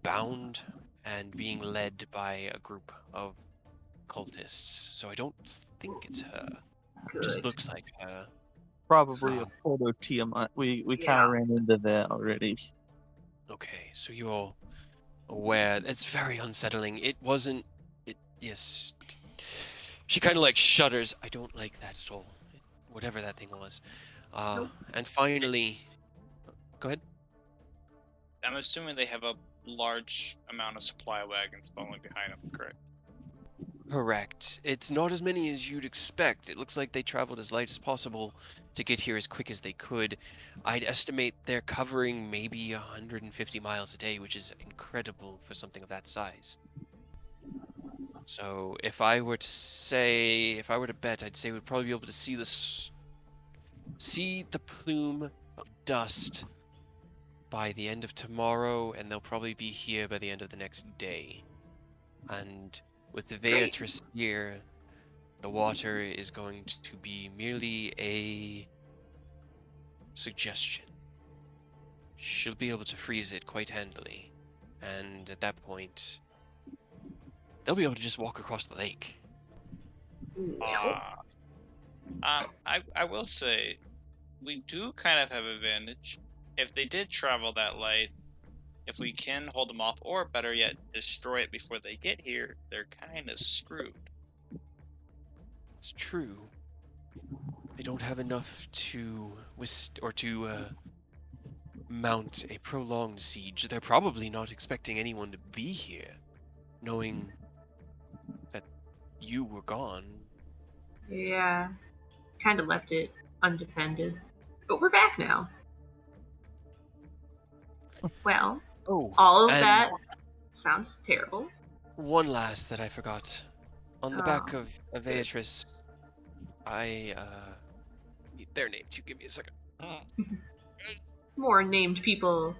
bound and being led by a group of cultists. So I don't think it's her. It just Good. looks like her. Probably a Um, photo Tiamat. We kind Yeah. of ran into that already. okay, so you're aware. It's very unsettling. It wasn't. It yes. She kind of like shudders. I don't like that at all. Whatever that thing was. Nope. And finally, go ahead. I'm assuming they have a large amount of supply wagons following behind them, correct? Correct. It's not as many as you'd expect. It looks like they traveled as light as possible to get here as quick as they could. I'd estimate they're covering maybe 150 miles a day, which is incredible for something of that size. So if I were to bet, I'd say we'd probably be able to see the plume of dust by the end of tomorrow, and they'll probably be here by the end of the next day. And with the Great. Beatrice here, the water is going to be merely a suggestion. She'll be able to freeze it quite handily, and at that point, they'll be able to just walk across the lake. No. I will say, we do kind of have advantage. If they did travel that light, if we can hold them off, or better yet, destroy it before they get here, they're kind of screwed. It's true. They don't have enough to mount a prolonged siege. They're probably not expecting anyone to be here, knowing that you were gone. Yeah, kind of left it undefended. But we're back now. Well, Oh, all of and that sounds terrible. one last that I forgot. On the back Oh, of Beatrice, I need their names. You give me a second. more named people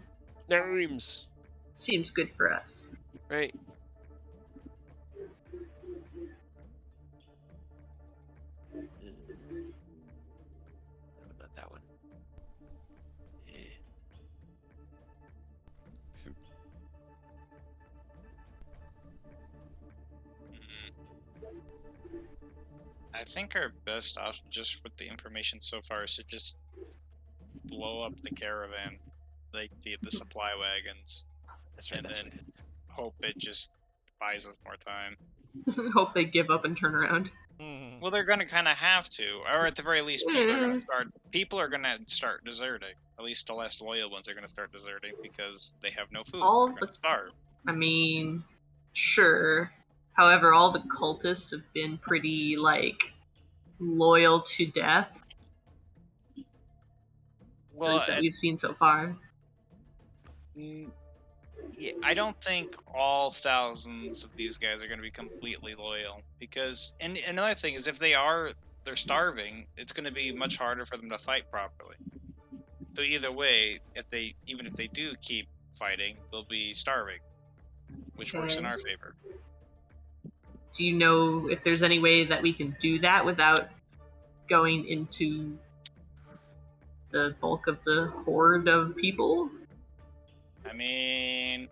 Names, seems good for us. right? No, not that one. Eh. I think our best option, just with the information so far, is to just blow up the caravan, like the supply wagons, That's right. and That's then what it is. hope it just buys us more time. Hope they give up and turn around. Well, they're gonna kind of have to, or at the very least, people are gonna start deserting. At least the less loyal ones are gonna start deserting because they have no food. All They're the, gonna starve. I mean, sure. However, all the cultists have been pretty, like, loyal to death, at Well, least that we've seen so far. yeah, I don't think all thousands of these guys are going to be completely loyal because, and another thing is, if they're starving. It's going to be much harder for them to fight properly. So either way, even if they do keep fighting, they'll be starving, which works in Okay. our favor. Do you know if there's any way that we can do that without going into the bulk of the horde of people? I mean,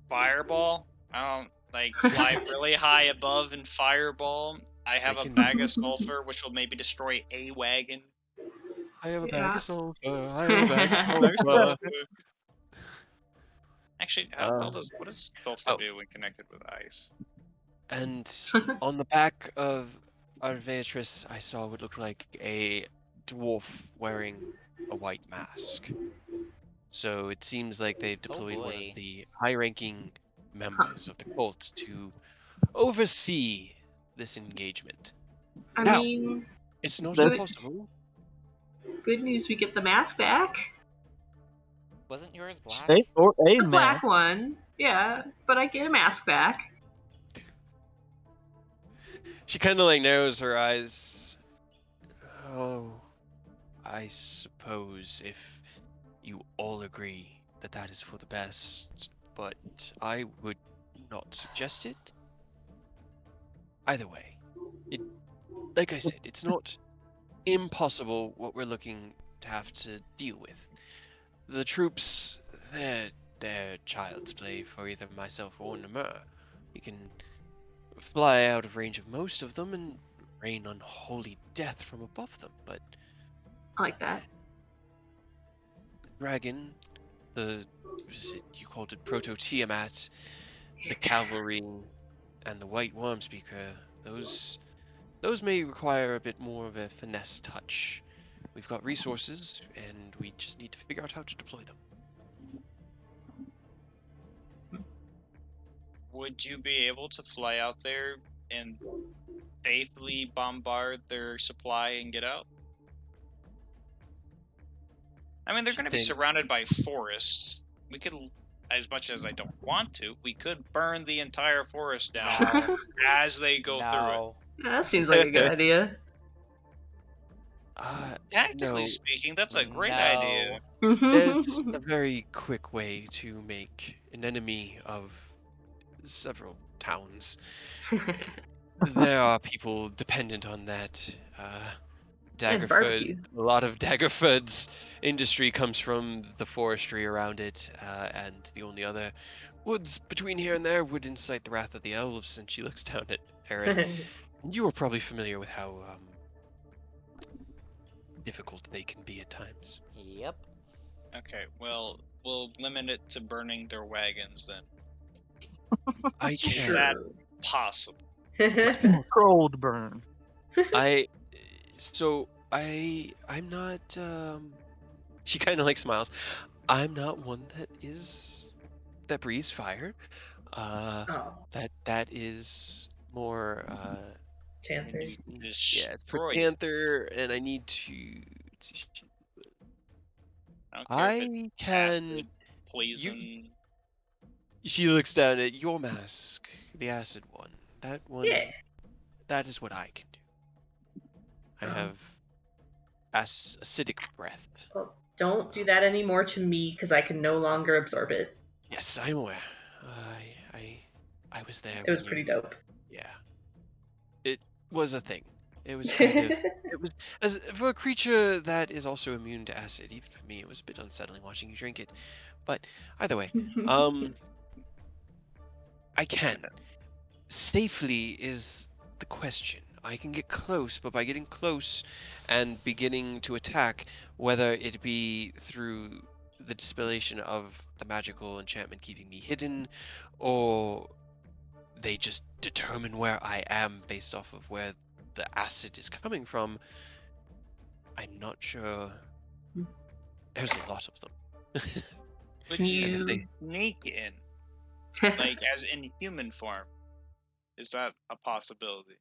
fireball. I don't like fly really high above and fireball. I have a can- bag of sulfur, which will maybe destroy a wagon. I have a Yeah. bag of sulfur. I have a bag of sulfur. Actually, what does sulfur Oh. do when connected with ice? And on the back of Arveatris, I saw what looked like a dwarf wearing a white mask. So it seems like they've deployed one of boy. the high-ranking members of the cult to oversee this engagement. I Now, mean, it's not Good. impossible. good news, we get the mask back. Wasn't yours black? State or a The man. black one, yeah, but I get a mask back. She kind of like narrows her eyes. Oh, I suppose if you all agree that that is for the best, but I would not suggest it. Either way, like I said, it's not impossible what we're looking to have to deal with. The troops, they're child's play for either myself or Namur. We can fly out of range of most of them and rain unholy death from above them, but I like that. dragon, you called it Proto-Tiamat, the cavalry, and the White Worm Speaker, those may require a bit more of a finesse touch. We've got resources, and we just need to figure out how to deploy them. Would you be able to fly out there and safely bombard their supply and get out? I mean, they're going to be Things. surrounded by forests. We could, as much as I don't want to, we could burn the entire forest down No. as they go through it. No. Yeah, that seems like a good idea. Tactically No, speaking, that's a great No. idea. there's a very quick way to make an enemy of several towns. There are people dependent on that. Daggerford, barbecue. a lot of Daggerford's industry comes from the forestry around it, and the only other woods between here and there would incite the wrath of the elves. And she looks down at Aerith. And you are probably familiar with how difficult they can be at times. Yep. Okay, well, we'll limit it to burning their wagons then. I Is can. that possible? It's been Controlled burn. I'm not she kind of like smiles. I'm not one that breathes fire. Oh, That is more And Panther. you yeah, it's for destroy it. Panther, and I need to. I don't care if it's I can. acid, You. poison. She looks down at your mask, the acid one. That one. Yeah. That is what I can do. I Oh. have acidic breath. Well, don't do that anymore to me because I can no longer absorb it. Yes, I'm aware. I was there It when was you. pretty dope. Yeah. It was a thing. It was kind of. It was as for a creature that is also immune to acid. Even for me, it was a bit unsettling watching you drink it. But either way, I can. Safely is the question. I can get close, but by getting close and beginning to attack, whether it be through the distillation of the magical enchantment keeping me hidden, or they just determine where I am based off of where the acid is coming from, I'm not sure. There's a lot of them. But Can you And if they sneak in, like as in human form. Is that a possibility?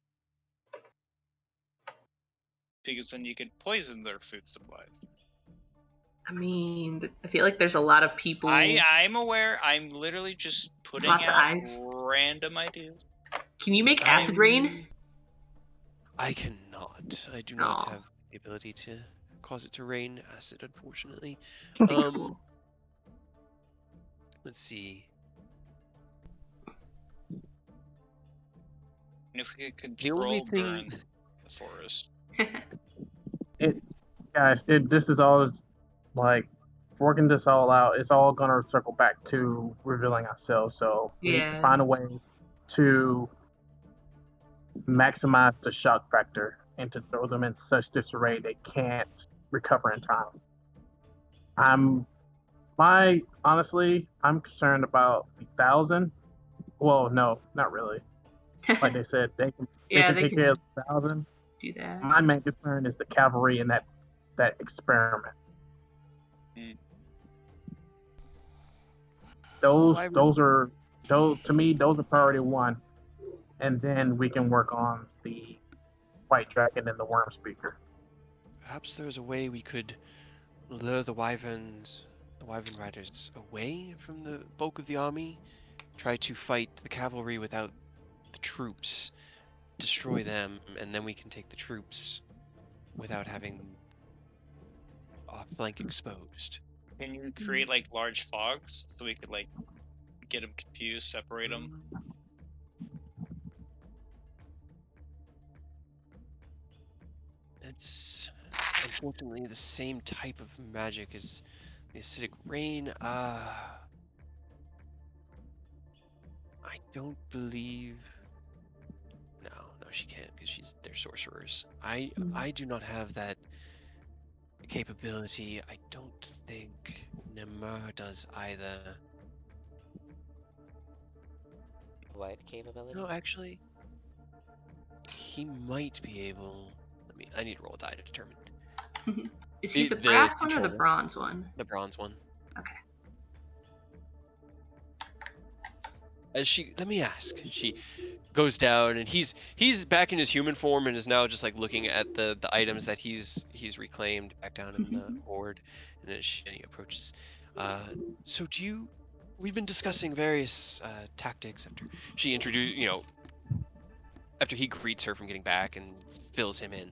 Because then you could poison their food supplies. I mean, I feel like there's a lot of people. I'm aware. I'm literally just putting Lots of out eyes. random ideas. Can you make acid rain? I cannot. I do not Aw. have the ability to cause it to rain acid, unfortunately. That'd be cool. Let's see. And if we could The only control thing. burn the forest. Guys, this is all like working this all out. It's all gonna circle back to revealing ourselves. So we need to Yeah. find a way to maximize the shock factor and to throw them in such disarray they can't recover in time. Honestly, I'm concerned about the 1,000. Well, no, not really. Like they said, they Yeah, can they take can care of the 1,000. do that. My main concern is the cavalry in that experiment. Those are to me those are priority one, and then we can work on the white dragon and the worm speaker. Perhaps there's a way we could lure the wyvern riders away from the bulk of the army, try to fight the cavalry without the troops, destroy them, and then we can take the troops without having our flank exposed. Can you create like large fogs so we could like get them confused, separate them? It's unfortunately the same type of magic as the acidic rain. I don't believe. No, she can't because they're sorcerers. I do not have that capability. I don't think Nemar does either. What capability? No, actually, he might be able. I need to roll a die to determine. Is he the The brass one or the controller. bronze one? The bronze one. Okay. Let me ask. She goes down, and he's back in his human form, and is now just like looking at the items that he's reclaimed back down in the hoard. And as she approaches, so we've been discussing various tactics after he greets her from getting back and fills him in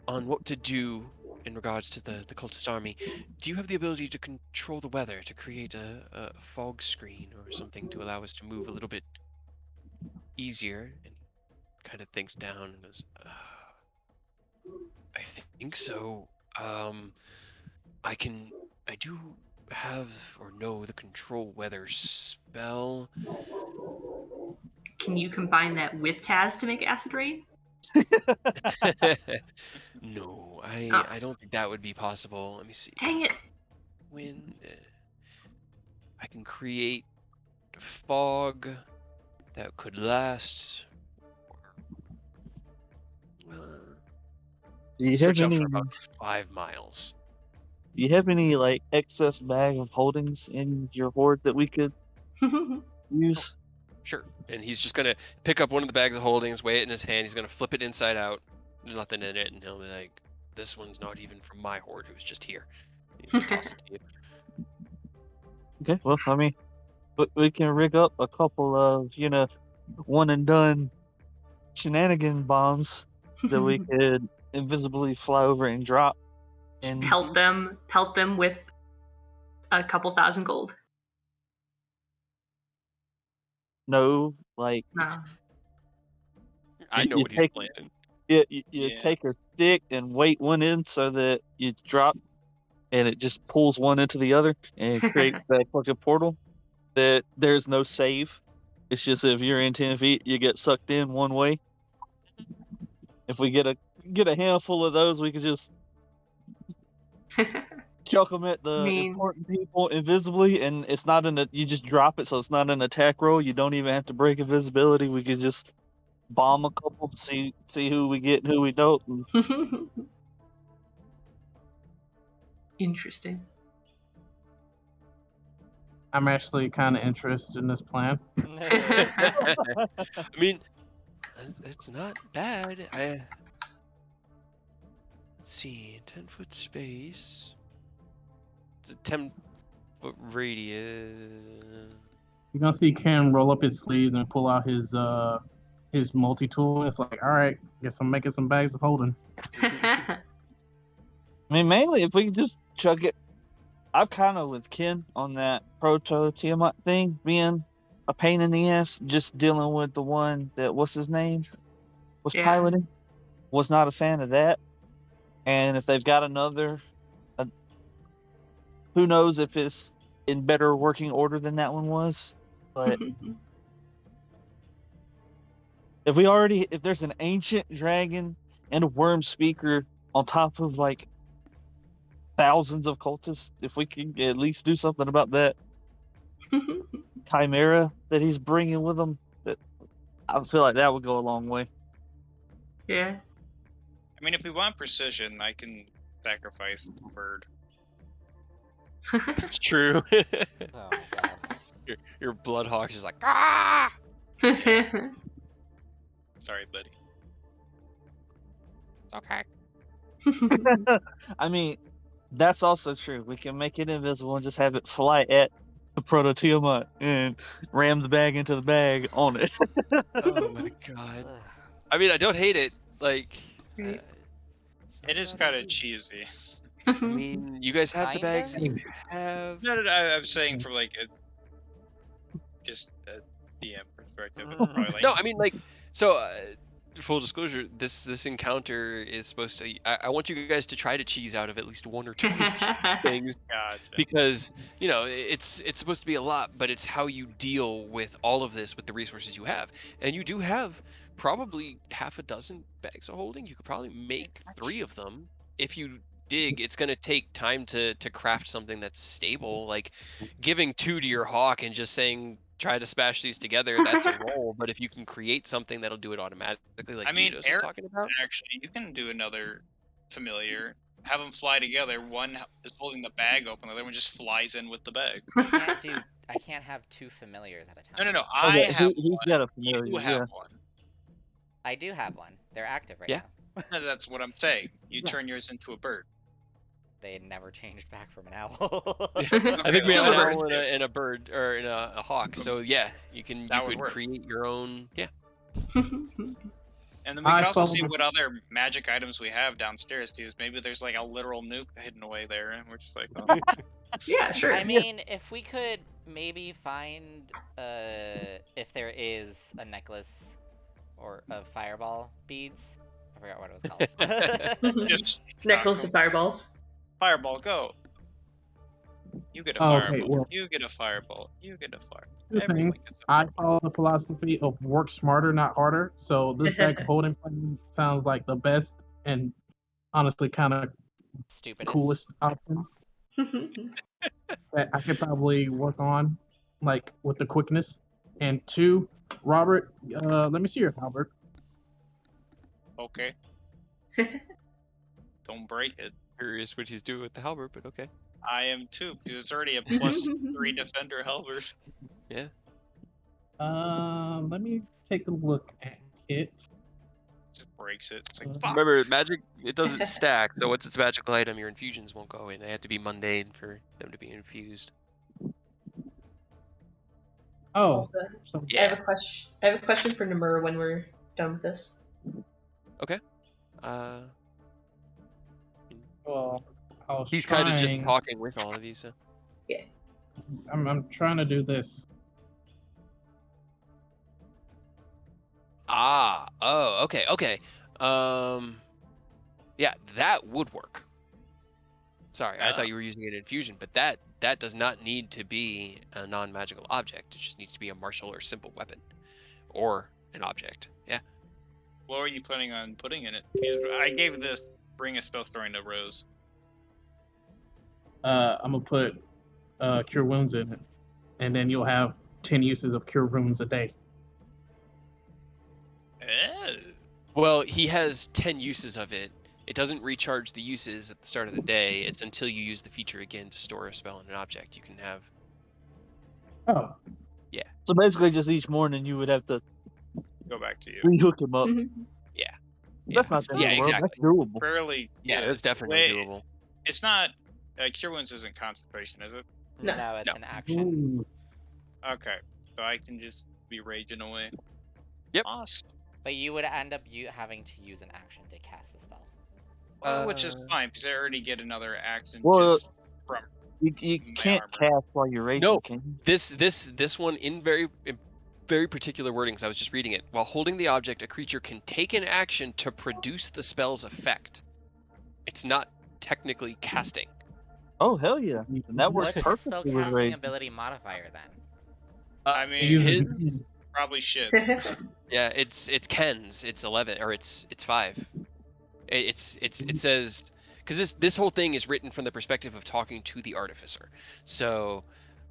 on what to do in regards to the cultist army. Do you have the ability to control the weather, to create a fog screen or something to allow us to move a little bit easier? And kind of thinks down and goes, I think so. I do have or know the control weather spell. Can you combine that with Taz to make acid rain? No, Oh. I don't think that would be possible. Let me see. Dang it! wind. I can create fog that could last. Uh, Do you have stretch out any? for about 5 miles. Do you have any like excess bag of holdings in your hoard that we could use? Sure. And he's just gonna pick up one of the bags of holdings, weigh it in his hand. He's gonna flip it inside out. There's nothing in it, and he'll be like, "This one's not even from my hoard. It was just here." He'll toss it to you. Okay, well, I mean, we can rig up a couple of one and done shenanigan bombs that we could invisibly fly over and drop. And pelt them with a couple thousand gold. no, like No. I know you what he's take planning. you Yeah. take a stick and weight one end so that you drop, and it just pulls one into the other and creates that fucking portal. That there's no save. It's just if you're in 10 feet, you get sucked in one way. If we get a handful of those, we could just chuck them at the mean- important people invisibly, and it's not you just drop it, so it's not an attack roll. You don't even have to break invisibility. We could just bomb a couple, see who we get and who we don't. And Interesting. I'm actually kind of interested in this plan. I mean, it's not bad. Let's see, 10-foot space. It's a 10-foot radius. You're gonna see Ken roll up his sleeves and pull out his multi-tool. It's like, all right, guess I'm making some bags of holding. I mean, mainly if we could just chuck it. I'm kind of with Ken on that proto Tiamat thing being a pain in the ass. Just dealing with the one that what's his name was Yeah. piloting. Was not a fan of that. And if they've got another, who knows if it's in better working order than that one was. But if there's an ancient dragon and a worm speaker on top of like thousands of cultists, if we can at least do something about that chimera that he's bringing with him, that I feel like that would go a long way. Yeah. I mean, if we want precision, I can sacrifice a bird. It's true. Oh god. your Bloodhawk's is like, ah! Sorry, buddy. It's okay. I mean, that's also true. We can make it invisible and just have it fly at the proto Tiamat and ram the bag into the bag on it. Oh my god. Ugh. I mean, I don't hate it. Like, Right. it's not It is bad kind idea. of cheesy. I mean, you guys have the Kinda? bags that you have. No, I'm saying from like just a DM perspective. It's probably like, No, I mean, like, so full disclosure, this encounter is supposed to. I want you guys to try to cheese out of at least one or two of these things, gotcha. because it's supposed to be a lot, but it's how you deal with all of this with the resources you have, and you do have probably half a dozen bags of holding. You could probably make 3 of them if you dig. It's going to take time to craft something that's stable. Like giving 2 to your hawk and just saying try to smash these together, that's a roll. But if you can create something that'll do it automatically, like I mean, Eidos was Eric, talking about. actually, you can do another familiar. Have them fly together. One is holding the bag open, the other one just flies in with the bag. I can't have 2 familiars at a time. No. I Okay, have he's one. got a familiar, You yeah. have one. I do have one. They're active right Yeah. now. No, that's what I'm saying. You Yeah. turn yours into a bird. They had never changed back from an owl. I think we Still have a an bird. owl and a bird, or in a hawk. So yeah, you That would could work. create your own. Yeah. And then we I can also see follow- what other magic items we have downstairs, because maybe there's like a literal nuke hidden away there, and we're just like, oh. Yeah, sure. I mean, if we could maybe find if there is a necklace or of fireball beads. I forgot what it was called. just Necklace of fireballs. fireball, go. You get a Oh, okay, fireball. well- You get a fireball. You get a fire. Two Everyone things. gets a I follow the philosophy of work smarter, not harder. So this bag of holding plan sounds like the best and honestly kind of Stupidest. coolest option. that I could probably work on, like with the quickness. And 2, Robert, let me see your halberd. Okay. Don't break it. Curious what he's doing with the halberd, but okay. I am too, because it's already a +3 defender halberd. Yeah. Let me take a look at it. Just breaks it. It's like, fuck. Remember, magic, it doesn't stack, so once it's a magical item, your infusions won't go in. They have to be mundane for them to be infused. Oh, Also, so I have a question. I have a question for Namura when we're done with this. Uh, well, I was he's kind of just trying. talking with all of you, so. I'm trying to do this. Oh, okay. Yeah, that would work. Sorry, I thought you were using an infusion, but that does not need to be a non-magical object. It just needs to be a martial or simple weapon, or an object. Yeah. What were you planning on putting in it? 'Cause I gave this bring a spell story to Rose. I'm gonna put cure wounds in it, and then you'll have 10 uses of cure wounds a day. Well, he has 10 uses of it. It doesn't recharge the uses at the start of the day. It's until you use the feature again to store a spell in an object you can have. Oh, So basically, just each morning you would have to Go back to you. rehook him up. Yeah. That's not the end Yeah, of the world. exactly. That's doable. Fairly. Yeah, that's definitely Wait, doable. It's not. Cure wounds isn't concentration, is it? No. No, it's No. an action. ooh. Okay, so I can just be raging away. Yep. Awesome. But you would end up having to use an action to cast the spell. Well, which is fine because I already get another action Well, just from. You My can't armor. cast while you're raging, No. can you? This one in very particular wordings. I was just reading it. While holding the object, a creature can take an action to produce the spell's effect. It's not technically casting. Oh hell yeah! And that works What's his perfectly with spellcasting rage. ability modifier then? I mean, Use- probably shit. Yeah, it's Ken's. It's 11 or it's 5. It says because this whole thing is written from the perspective of talking to the artificer. So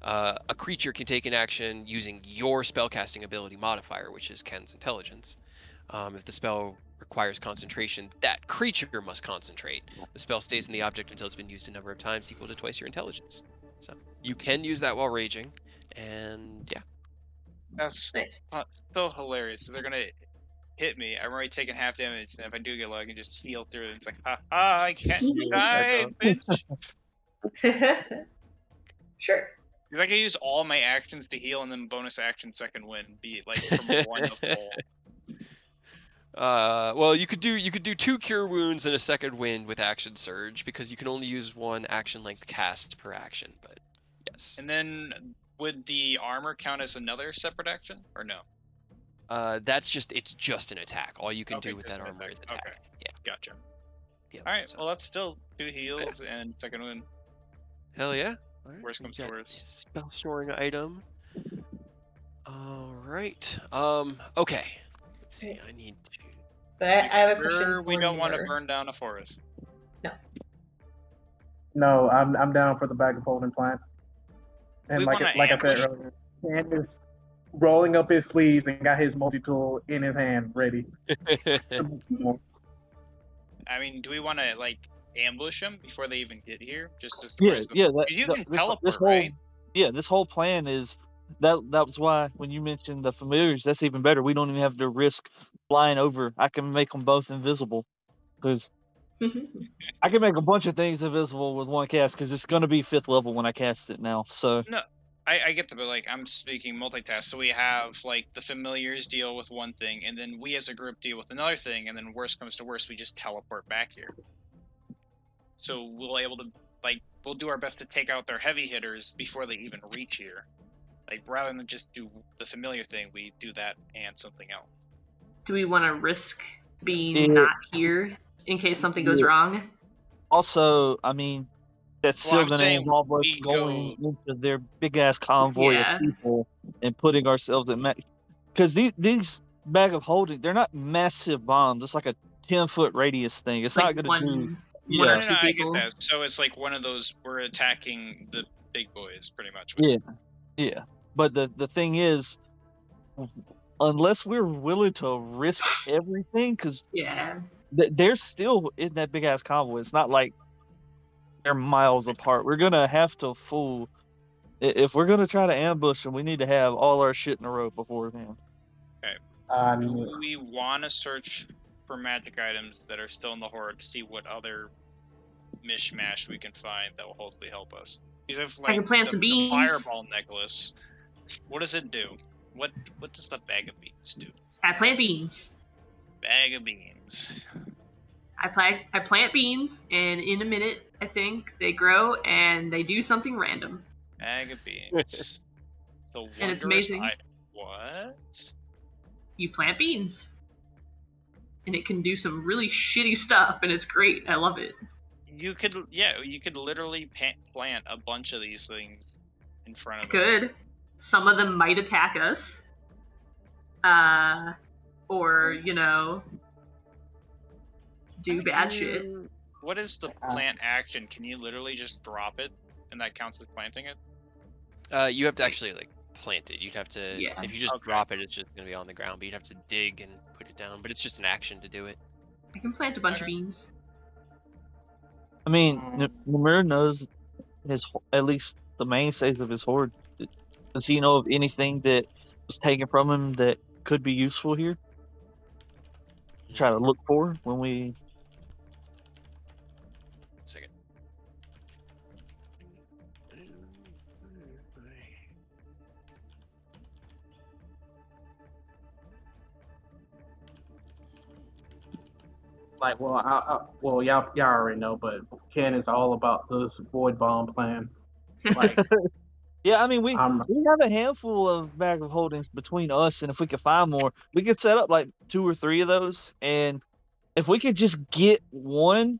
a creature can take an action using your spellcasting ability modifier, which is Ken's intelligence. If the spell requires concentration, that creature must concentrate. The spell stays in the object until it's been used a number of times equal to twice your intelligence. So you can use that while raging, and yeah. That's Nice. so hilarious. So they're gonna hit me. I'm already taking half damage, and if I do get low, I can just heal through it. It's like, ha ha! I can't Heal die, back up. bitch. Sure. If I could use all my actions to heal and then bonus action second win, be like from 1 to full. Well, you could do 2 cure wounds and a second wind with action surge because you can only use 1 action length cast per action. But yes, And then would the armor count as another separate action or no? it's just an attack. All you can Okay, do with just that an armor attack. is attack. Okay. Yeah. Gotcha. Yep, All right. so- Well, that's still 2 heals and second win. Hell yeah. All right, Worst we comes to got worst. a spell storing item. All right. Okay. Let's see. I need to. But I have a question Sure, for we don't want to Namura. burn down a forest. No, I'm down for the bag of holding plan. And We like wanna I said ambush? earlier, Dan is rolling up his sleeves and got his multi-tool in his hand, ready. I mean, do we want to like ambush them before they even get here, just to Yeah, surprise them? yeah. 'Cause you can teleport, whole, right? yeah, this whole plan is that was why when you mentioned the familiars, that's even better. We don't even have to risk flying over. I can make them both invisible because I can make a bunch of things invisible with one cast because it's gonna be 5th level when I cast it now. So No, I get that, but like I'm speaking multitask. So we have like the familiars deal with one thing, and then we as a group deal with another thing, and then worst comes to worst, we just teleport back here. So we'll do our best to take out their heavy hitters before they even reach here. Like rather than just do the familiar thing, we do that and something else. Do we want to risk being Yeah. not here in case something goes Yeah. wrong? also, I mean, that's Well, still I'm gonna saying involve us we going into their big ass convoy Yeah. of people and putting ourselves in because these bag of holding, they're not massive bombs. It's like a 10-foot radius thing. It's Like not gonna do. one. one Yeah. or No, two I get people. that. So it's like one of those, we're attacking the big boys, pretty much. Yeah. Yeah. But the thing is, unless we're willing to risk everything, because Yeah. they're still in that big ass convoy. It's not like they're miles apart. We're gonna have to fool. If we're gonna try to ambush them, we need to have all our shit in a row beforehand. Do we want to search for magic items that are still in the horde to see what other mishmash we can find that will hopefully help us? Because if I can like plant the some beans. fireball necklace, what does it do? What does the bag of beans do? I plant beans. Bag of beans. I plant beans, and in a minute, I think they grow and they do something random. Bag of beans. The wondrous And it's amazing. What? You plant beans, and it can do some really shitty stuff, and it's great. I love it. You could literally plant a bunch of these things in front of them. Good. Some of them might attack us. Or, do bad shit. What is the plant action? Can you literally just drop it, and that counts as planting it? You have to actually like plant it. You'd have to. Yeah. If you just Okay. drop it, it's just gonna be on the ground. But you'd have to dig and put it down. But it's just an action to do it. I can plant a bunch of Okay. beans. I mean, Namir knows at least the mainstays of his horde. Does he know of anything that was taken from him that could be useful here? Try to look for when we. One second. Like, well, y'all already know, but Ken is all about this void bomb plan. Like, Yeah, I mean, we I'm have a handful of bag of holdings between us, and if we could find more, we could set up like 2 or 3 of those. And if we could just get one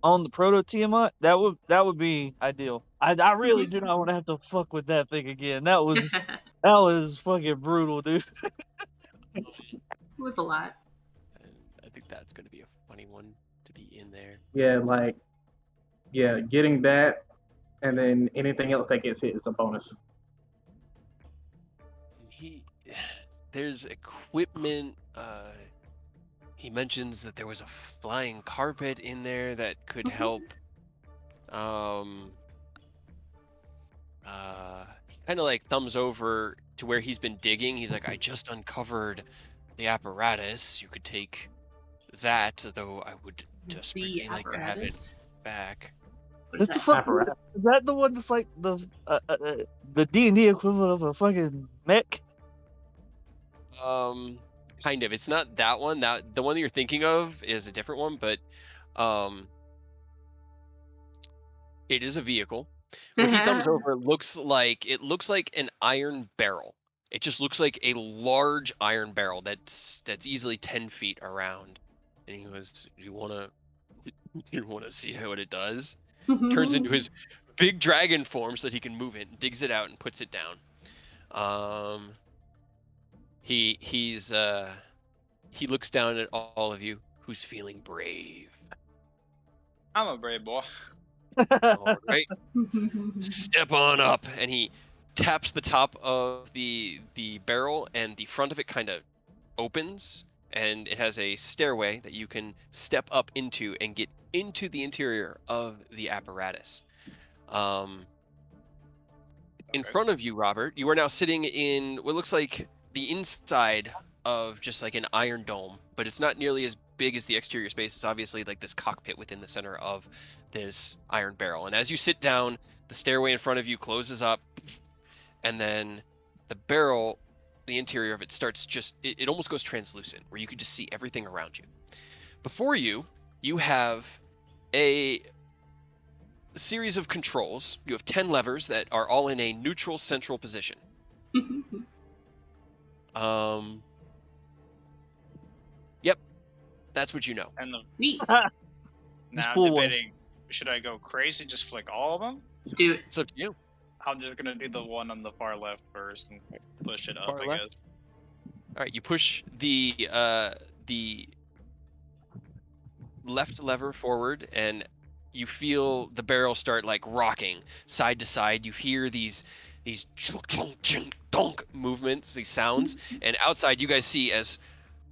on the proto Tiamat, that would be ideal. I really do not want to have to fuck with that thing again. That was fucking brutal, dude. It was a lot. And I think that's gonna be a funny one to be in there. getting that, and then anything else that gets hit is a bonus. There's equipment. He mentions that there was a flying carpet in there that could help. He kind of like thumbs over to where he's been digging. He's like, I just uncovered the apparatus. You could take that, though I would desperately like to have it back. What is What the that? fuck? Apparatus. Is that the one that's like the D&D equivalent of a fucking mech? Kind of. It's not that one. That the one that you're thinking of is a different one, but it is a vehicle. What he thumbs over looks like an iron barrel. It just looks like a large iron barrel that's easily 10 feet around. And he goes, "Do you wanna see what it does?" Turns into his big dragon form so that he can move it, and digs it out and puts it down. He looks down at all of you. Who's feeling brave? I'm a brave boy. All right. Step on up, and he taps the top of the barrel, and the front of it kind of opens, and it has a stairway that you can step up into and get into the interior of the apparatus. In front of you, Robert, you are now sitting in what looks like the inside of just like an iron dome, but it's not nearly as big as the exterior space. It's obviously like this cockpit within the center of this iron barrel. And as you sit down, the stairway in front of you closes up, and then the barrel, the interior of it starts it almost goes translucent, where you can just see everything around you. Before you, you have a series of controls. You have 10 levers that are all in a neutral central position. Yep, that's what you know. And Neat. now pull one. debating, should I go crazy, just flick all of them? Do it. It's up to you. I'm just gonna do the one on the far left first and push it up, Far I left? guess. All right, you push the left lever forward, and you feel the barrel start like rocking side to side. You hear these chunk, chunk, chunk, donk movements, these sounds, and outside you guys see as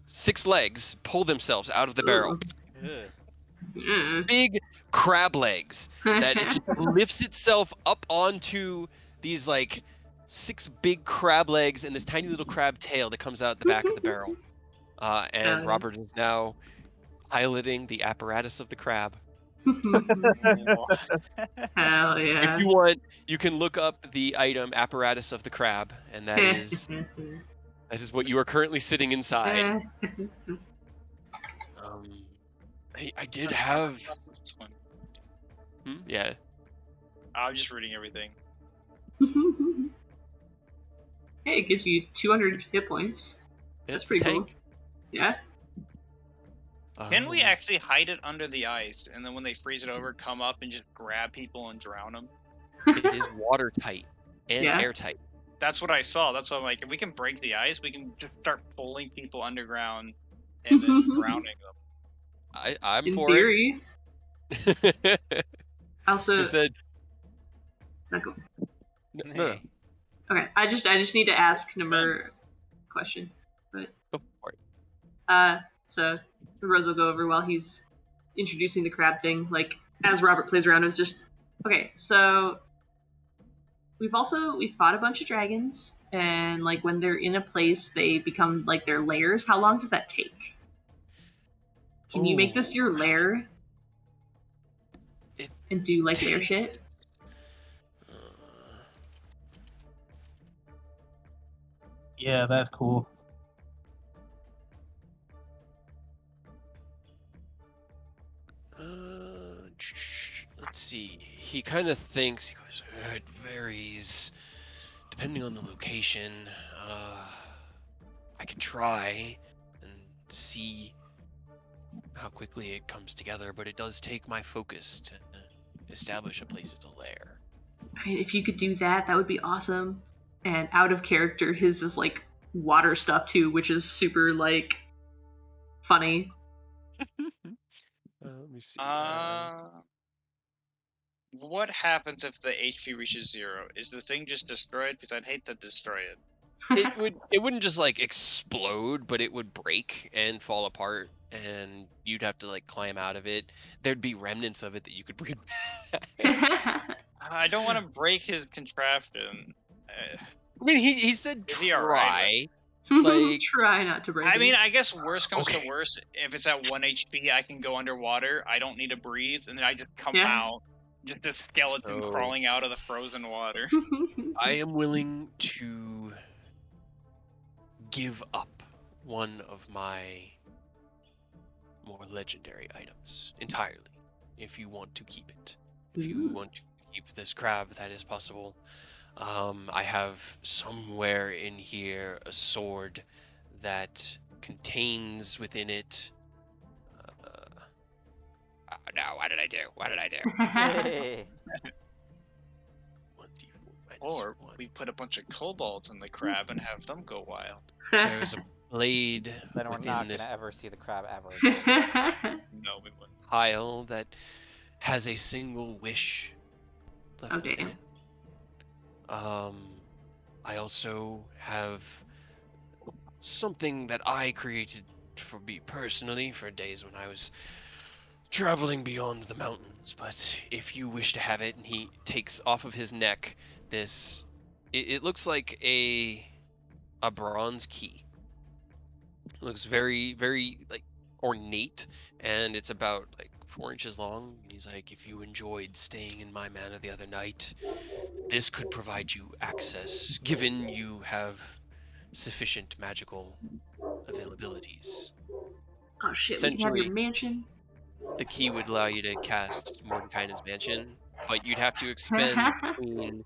6 legs pull themselves out of the barrel. Ugh. Big crab legs that it just lifts itself up onto these like 6 big crab legs and this tiny little crab tail that comes out the back of the barrel. And yeah. Robert is now piloting the apparatus of the crab. Hell If yeah. you want, you can look up the item apparatus of the crab, and that is what you are currently sitting inside. I did have yeah. I'm just reading everything. Hey, it gives you 200 hit points. That's It's a pretty cool. tank. Yeah. Can we actually hide it under the ice, and then when they freeze it over, come up and just grab people and drown them? It is watertight and Yeah. airtight. That's what I saw. That's why I'm like, if we can break the ice, we can just start pulling people underground and then drowning them. I'm In for theory. it. Also, He said, not cool. no. Okay, I just need to ask Namur a question. But Go for it. so Rose will go over while he's introducing the crab thing, like as Robert plays around with just okay, so we fought a bunch of dragons, and like when they're in a place they become like their lairs. How long does that take? Can you make this your lair? And do like lair shit? Yeah, that's cool. Let's see. He kind of thinks. He goes, it varies depending on the location. I could try and see how quickly it comes together, but it does take my focus to establish a place as a lair. I mean, if you could do that, that would be awesome. And out of character, his is like water stuff too, which is super like funny. Let me see. What happens if the HP reaches 0? Is the thing just destroyed? Because I'd hate to destroy it. It wouldn't just like explode, but it would break and fall apart, and you'd have to like climb out of it. There'd be remnants of it that you could bring back. I don't want to break his contraption. I mean, he said Is he try. alright? Like, try not to break I it. mean, I guess worst comes Okay. to worst. If it's at 1 HP, I can go underwater. I don't need to breathe, and then I just come Yeah. out, just a skeleton So- crawling out of the frozen water. I am willing to give up one of my more legendary items entirely, if you want to keep it. If you Ooh. want to keep this crab, that is possible. I have somewhere in here a sword that contains within it. No, what did I do? What did I do? Hey. 1d4 minus Or 1. we put a bunch of kobolds in the crab and have them go wild. There's a blade Then we're within not this gonna ever see the crab ever again. No, we wouldn't. pile that has a single wish left Okay. within it. I also have something that I created for me personally for days when I was traveling beyond the mountains, but if you wish to have it, and he takes off of his neck this, it looks like a bronze key. It looks very, very like ornate, and it's about like 4 inches long. And he's like, if you enjoyed staying in my manor the other night, this could provide you access, given you have sufficient magical availabilities. Oh shit, we can have your mansion. The key would allow you to cast Mordekainen's Mansion, but you'd have to expend between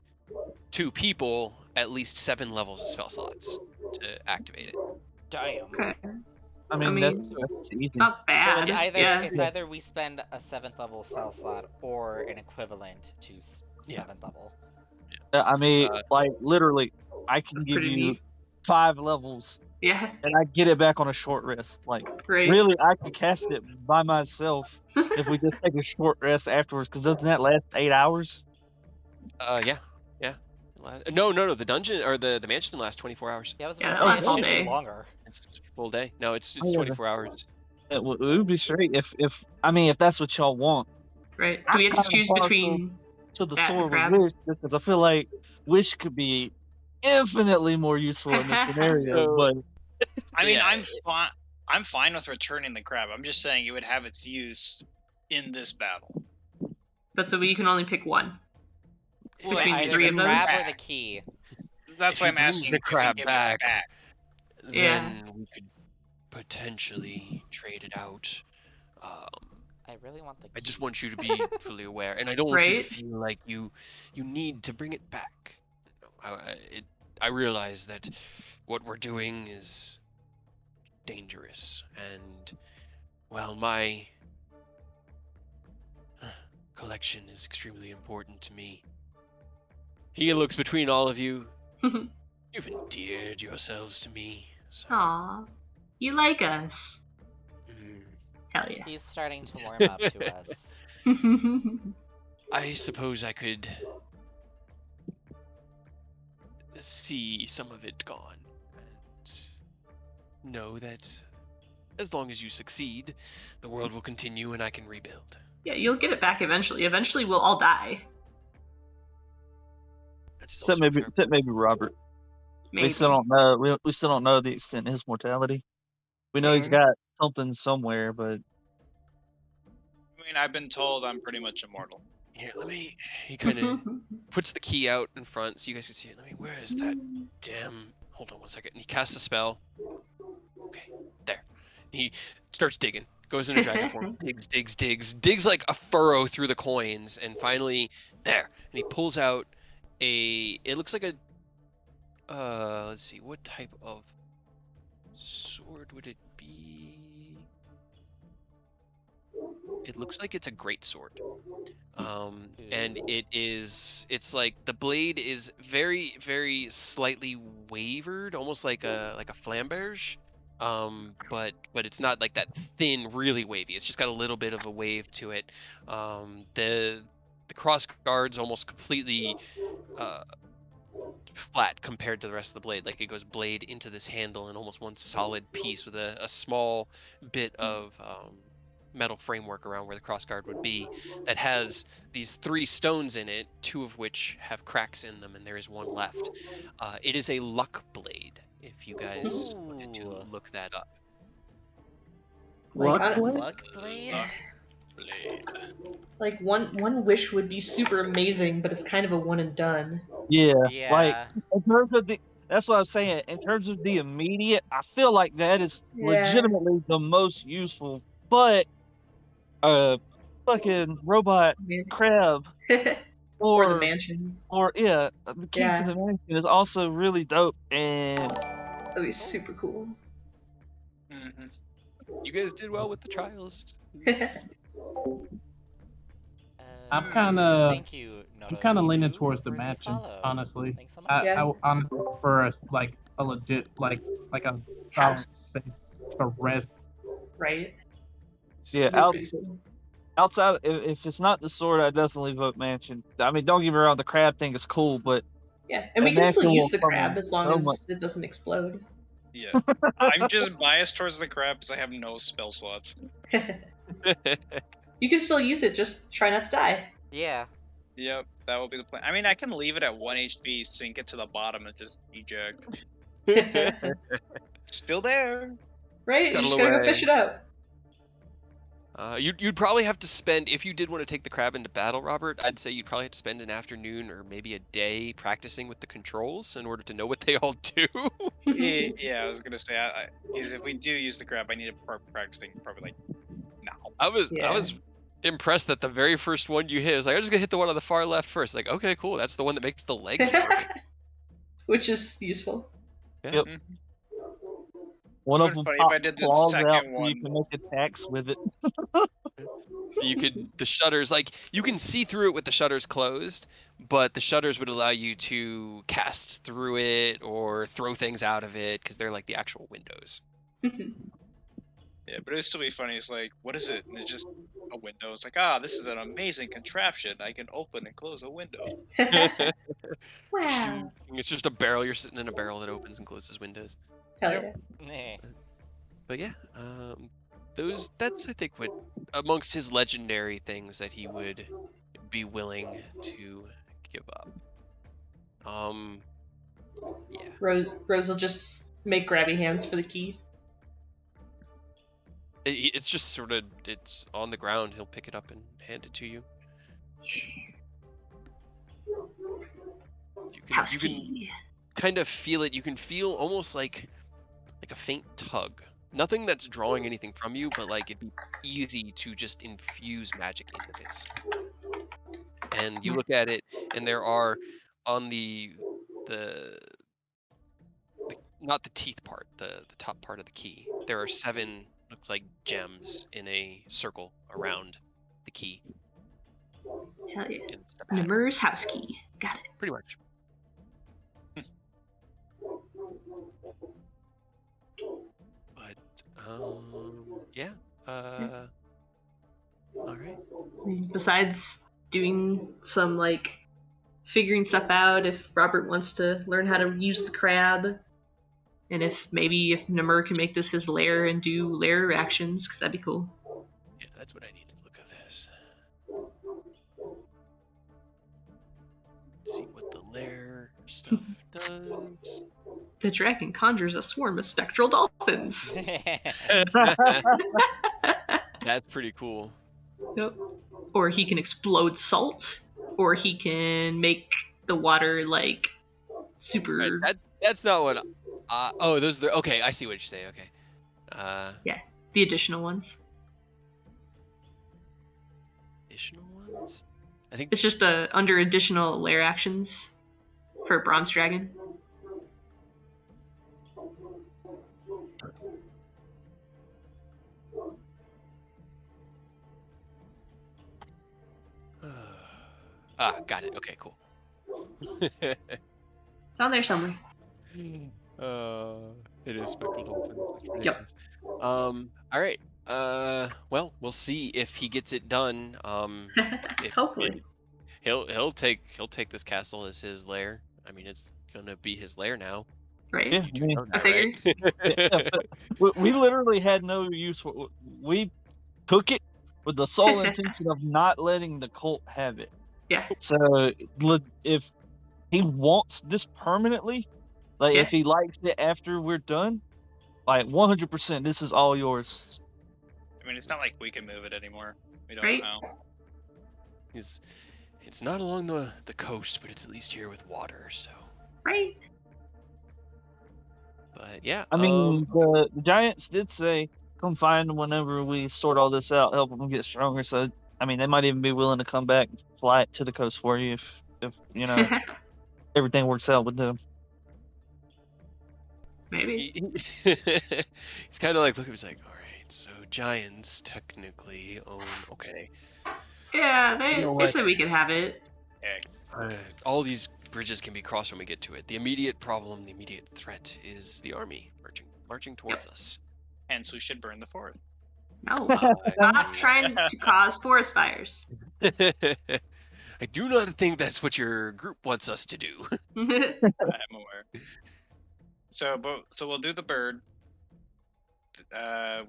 2 people at least 7 levels of spell slots to activate it. Damn. Okay. I mean, mean, that's easy. Not So bad. it's either yeah. it's either we spend a 7th level spell slot or an equivalent to Yeah. 7th level. I mean, Uh, like literally, I can That's give pretty you neat. 5 levels Yeah. and I get it back on a short rest. Like, Right. really, I could cast it by myself if we just take a short rest afterwards. Because doesn't that last 8 hours? Yeah. No. The dungeon or the mansion lasts 24 hours. Yeah, I was Yeah, gonna that say it lasts all should be day. longer. It's full day. No, it's Oh, yeah, 24 hours. it would be straight if I mean if that's what y'all want. Right. Do I'm we have to kind of choose partial between to the that and sword with crab? Wish because I feel like Wish could be infinitely more useful in this scenario. So, But I mean, yeah, I'm fine with returning the crab. I'm just saying it would have its use in this battle. But so you can only pick one. Well, Between if you Either three the give of me the those? crab or crab, the key. that's if why you I'm bring asking the if you can crab give back, it back. then we could potentially trade it out. I really want the key. I just want you to be fully aware, and I don't want you to Right? feel like you need to bring it back. I realize that what we're doing is dangerous, and well, my collection is extremely important to me. He looks between all of you. You've endeared yourselves to me. So, Aw. You like us. mm, Hell yeah. He's starting to warm up to us. I suppose I could see some of it gone and know that as long as you succeed, the world will continue and I can rebuild. Yeah, you'll get it back eventually. Eventually we'll all die. That is except also a fair maybe Robert. Maybe. We still don't know. We still don't know the extent of his mortality. We know he's Fair. got something somewhere, but I mean, I've been told I'm pretty much immortal. Here, he kind of puts the key out in front so you guys can see it. Where is that damn, hold on one second. And he casts a spell. Okay, there. He starts digging, goes into dragon form, digs like a furrow through the coins, and finally, there. And he pulls out it looks like a, let's see, what type of sword would it be? It looks like it's a great sword. And it's like the blade is very, very slightly wavered, almost like a flamberge. But it's not like that thin, really wavy. It's just got a little bit of a wave to it. The cross guard's almost completely flat compared to the rest of the blade. Like it goes blade into this handle in almost one solid piece with a small bit of metal framework around where the crossguard would be that has these 3 stones in it, 2 of which have cracks in them, and there is one left. It is a luck blade, if you guys wanted to Ooh. look that up. Like, Luck blade? Luck blade? Luck blade. like one wish would be super amazing, but it's kind of a one and done. Yeah, like Yeah. in terms of that's what I'm saying. In terms of the immediate, I feel like that is Yeah. legitimately the most useful. But fucking robot crab Or the or mansion. the key Yeah. to the mansion is also really dope. And That'd be super cool. Mm-hmm. You guys did well with the trials. I'm kind of Thank you, Noto. I'm kind of You leaning do towards the for mansion, follow. honestly. Thanks so much. I, Yeah. I honestly prefer a legit like a House. safe a rest. Right? so yeah, Okay. outside if it's not the sword, I definitely vote mansion. I mean, don't get me wrong, the crab thing is cool, but Yeah, and we the can still mansion use will the come crab in as long so as much. it doesn't explode. Yeah. I'm just biased towards the crab because I have no spell slots. You can still use it, just try not to die. Yeah. Yep, that will be the plan. I mean, I can leave it at 1 HP, sink it to the bottom, and just eject. Right? Still there. You Scuttle just gotta go away. fish it out. You'd probably have to spend, if you did want to take the crab into battle, Robert, I'd say you'd probably have to spend an afternoon or maybe a day practicing with the controls in order to know what they all do. Yeah, I was gonna say, if we do use the crab, I need to start practicing probably like now. I was Yeah. impressed that the very first one you hit is like, I'm just gonna hit the one on the far left first. Like, okay, cool, that's the one that makes the legs work. Which is useful. Yeah. Yep. One of Would've them been funny if I pops did the claws out second so you one. can make attacks with it. So you could the shutters you can see through it with the shutters closed, but the shutters would allow you to cast through it or throw things out of it because they're like the actual windows. Yeah, but it would still be funny. It's like, what is it? And it's just a window. It's like, this is an amazing contraption. I can open and close a window. Wow. It's just a barrel. You're sitting in a barrel that opens and closes windows. Hell Yep. yeah. Eh. But yeah, that's I think what amongst his legendary things that he would be willing to give up. Yeah. Rose will just make grabby hands for the key. It's just sort of it's on the ground. He'll pick it up and hand it to you. House You can key. kind of feel it. You can feel almost like a faint tug. Nothing that's drawing anything from you, but like it'd be easy to just infuse magic into this. And you look at it, and there are on the not the teeth part, the top part of the key. There are 7 look like gems in a circle around the key Hell yeah. in just a pattern. Nimmer's house key. Got it. Pretty much. But yeah. All right. Besides doing some figuring stuff out, if Robert wants to learn how to use the crab, and if Nimmer can make this his lair and do lair actions, because that'd be cool. Yeah, that's what I need to look at this. See what the lair stuff does. The dragon conjures a swarm of spectral dolphins. That's pretty cool. Yep. Or he can explode salt, or he can make the water super. Right, that's not what. Those are okay. I see what you're saying. Okay. Yeah, the additional ones. Additional ones. I think It's just under additional lair actions for a bronze dragon. got it. Okay, cool. It's on there somewhere. It is spectral dolphins. That's Yep. ridiculous. All right. Well, we'll see if he gets it done. Hopefully. He'll take this castle as his lair. I mean, it's gonna be his lair now. Right? Yeah, You do know I that, figured. right? we literally had no use for. We took it with the sole intention of not letting the cult have it. Yeah. So if he wants this permanently, Yeah. if he likes it after we're done, 100%, this is all yours. I mean, it's not like we can move it anymore. We don't Right. know. It's not along the coast, but it's at least here with water. So, Right? but yeah. I mean, the giants did say, "Come find them whenever we sort all this out, help them get stronger." So, I mean, they might even be willing to come back and fly it to the coast for you if everything works out with them. Maybe. He's kind of like looking. He's like, all right, so giants technically own. Okay, Yeah, You know they what? said we could have it. Yeah, all these bridges can be crossed when we get to it. The immediate problem, the immediate threat, is the army marching towards us. hence we should burn the forest. No. Stop trying to cause forest fires. I do not think that's what your group wants us to do. I'm aware. So we'll do the bird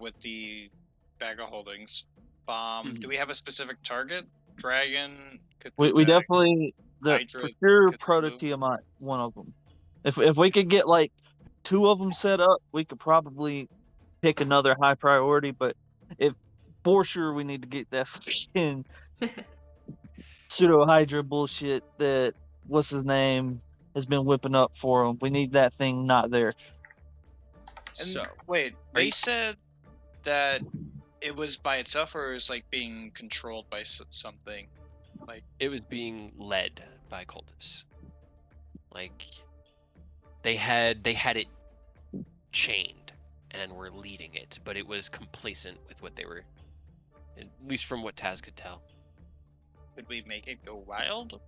with the bag of holdings. Bomb. Do we have a specific target? Dragon. We definitely for Hydra, sure Cthulhu. Proto-Tiamat, one of them. If we could get 2 of them set up, we could probably pick another high priority. But if for sure we need to get that fucking pseudo Hydra bullshit that what's his name has been whipping up for them. We need that thing not there. And So wait, they said that it was by itself, or it was being controlled by something. it was being led by cultists. They had it chained and were leading it, but it was complacent with what they were at least from what Taz could tell. Could we make it go wild?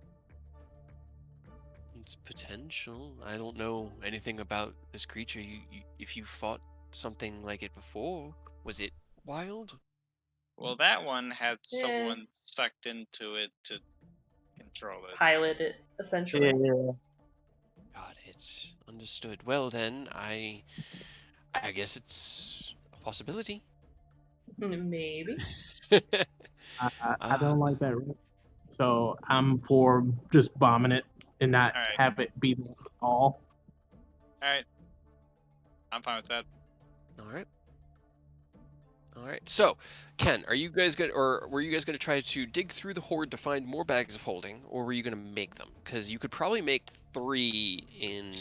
It's potential. I don't know anything about this creature. If you fought something like it before, was it wild? Well, that one had Yeah. someone sucked into it to control it. Pilot it, essentially. Yeah. Got it. Understood. Well then, I guess it's a possibility. Maybe. I uh, don't like that risk. So I'm for just bombing it and not All right. have it be there at all. All right. I'm fine with that. all right. All right. So, Ken, are you guys going or were you guys going to try to dig through the horde to find more bags of holding, or were you going to make them? Because you could probably make 3 in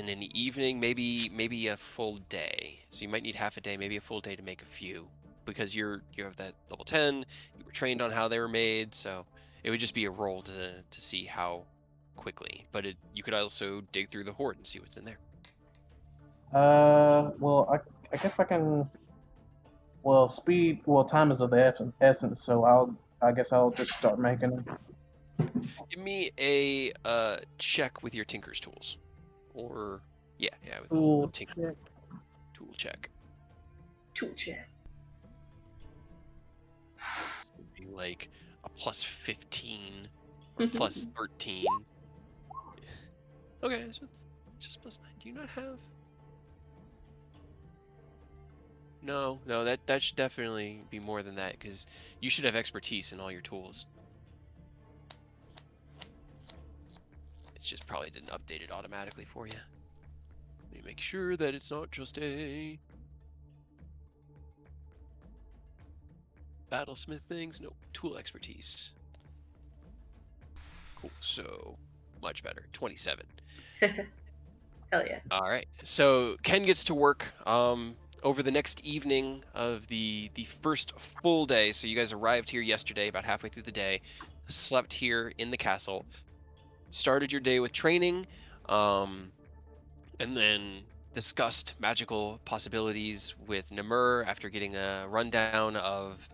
an evening, maybe a full day. So you might need half a day, maybe a full day to make a few, because you have that level 10. You were trained on how they were made, so it would just be a roll to see how quickly. But you could also dig through the horde and see what's in there. Well, I guess I can. Well, speed. Well, time is of the essence, so I guess I'll just start making them. Give me a check with your tinker's tools, or yeah, with Tool tinker check. tool check. Tool check. It'd be like a plus 15 or plus 13. Okay, so just plus 9. Do you not have? No, that should definitely be more than that, because you should have expertise in all your tools. It's just probably didn't update it automatically for you. Let me make sure that it's not just a battlesmith things. No, tool expertise. Cool. So much better. 27. Hell yeah. All right. So Ken gets to work over the next evening of the first full day. So you guys arrived here yesterday, about halfway through the day, slept here in the castle, started your day with training, and then discussed magical possibilities with Namur after getting a rundown of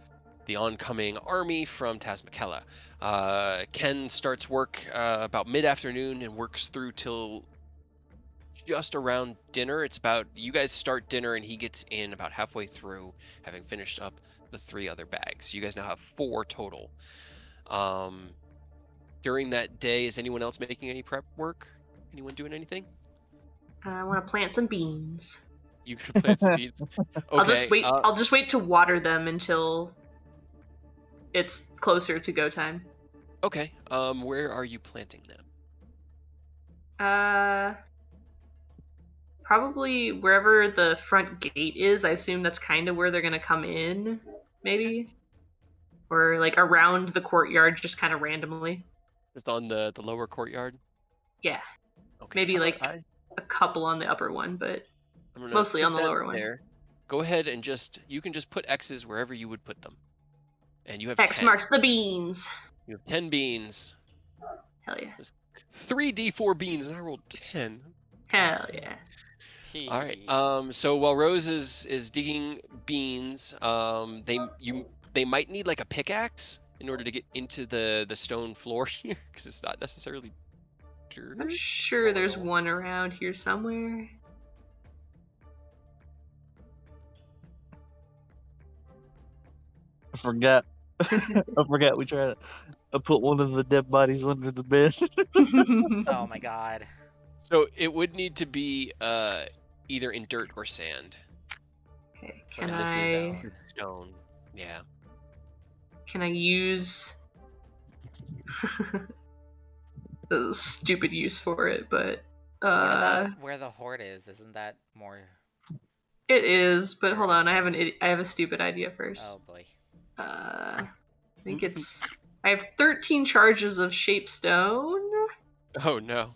the oncoming army from Tasmakella. Ken starts work about mid-afternoon and works through till just around dinner. It's about, you guys start dinner and he gets in about halfway through, having finished up the 3 other bags. You guys now have 4 total. During that day, is anyone else making any prep work? Anyone doing anything? I want to plant some beans. You could plant some beans. I'll just Okay. wait. I'll just wait to water them until it's closer to go time. Okay. Where are you planting them? Probably wherever the front gate is. I assume that's kind of where they're gonna come in, maybe, or like around the courtyard, just kind of randomly. Just on the lower courtyard? Yeah, Okay. maybe How like about a couple on the upper one, but I'm gonna mostly put on the them lower one. there. Go ahead and you can just put X's wherever you would put them. And you have X 10. marks the beans. You have 10 beans. Hell yeah. 3d4 beans, and I rolled 10. Hell yeah. All right. So while Rose is digging beans, they might need like a pickaxe in order to get into the stone floor here, because it's not necessarily dirt. I'm sure there's one around here somewhere. I forgot. I forgot we tried to put one of the dead bodies under the bed. Oh my god. So it would need to be either in dirt or sand. Okay, So can And this I is stone. Yeah. use the stupid use for it, but Where the horde is, isn't that more? it is. But hold Dirty on, sand. I have a stupid idea first. Oh boy. I think I have 13 charges of shape stone. Oh no.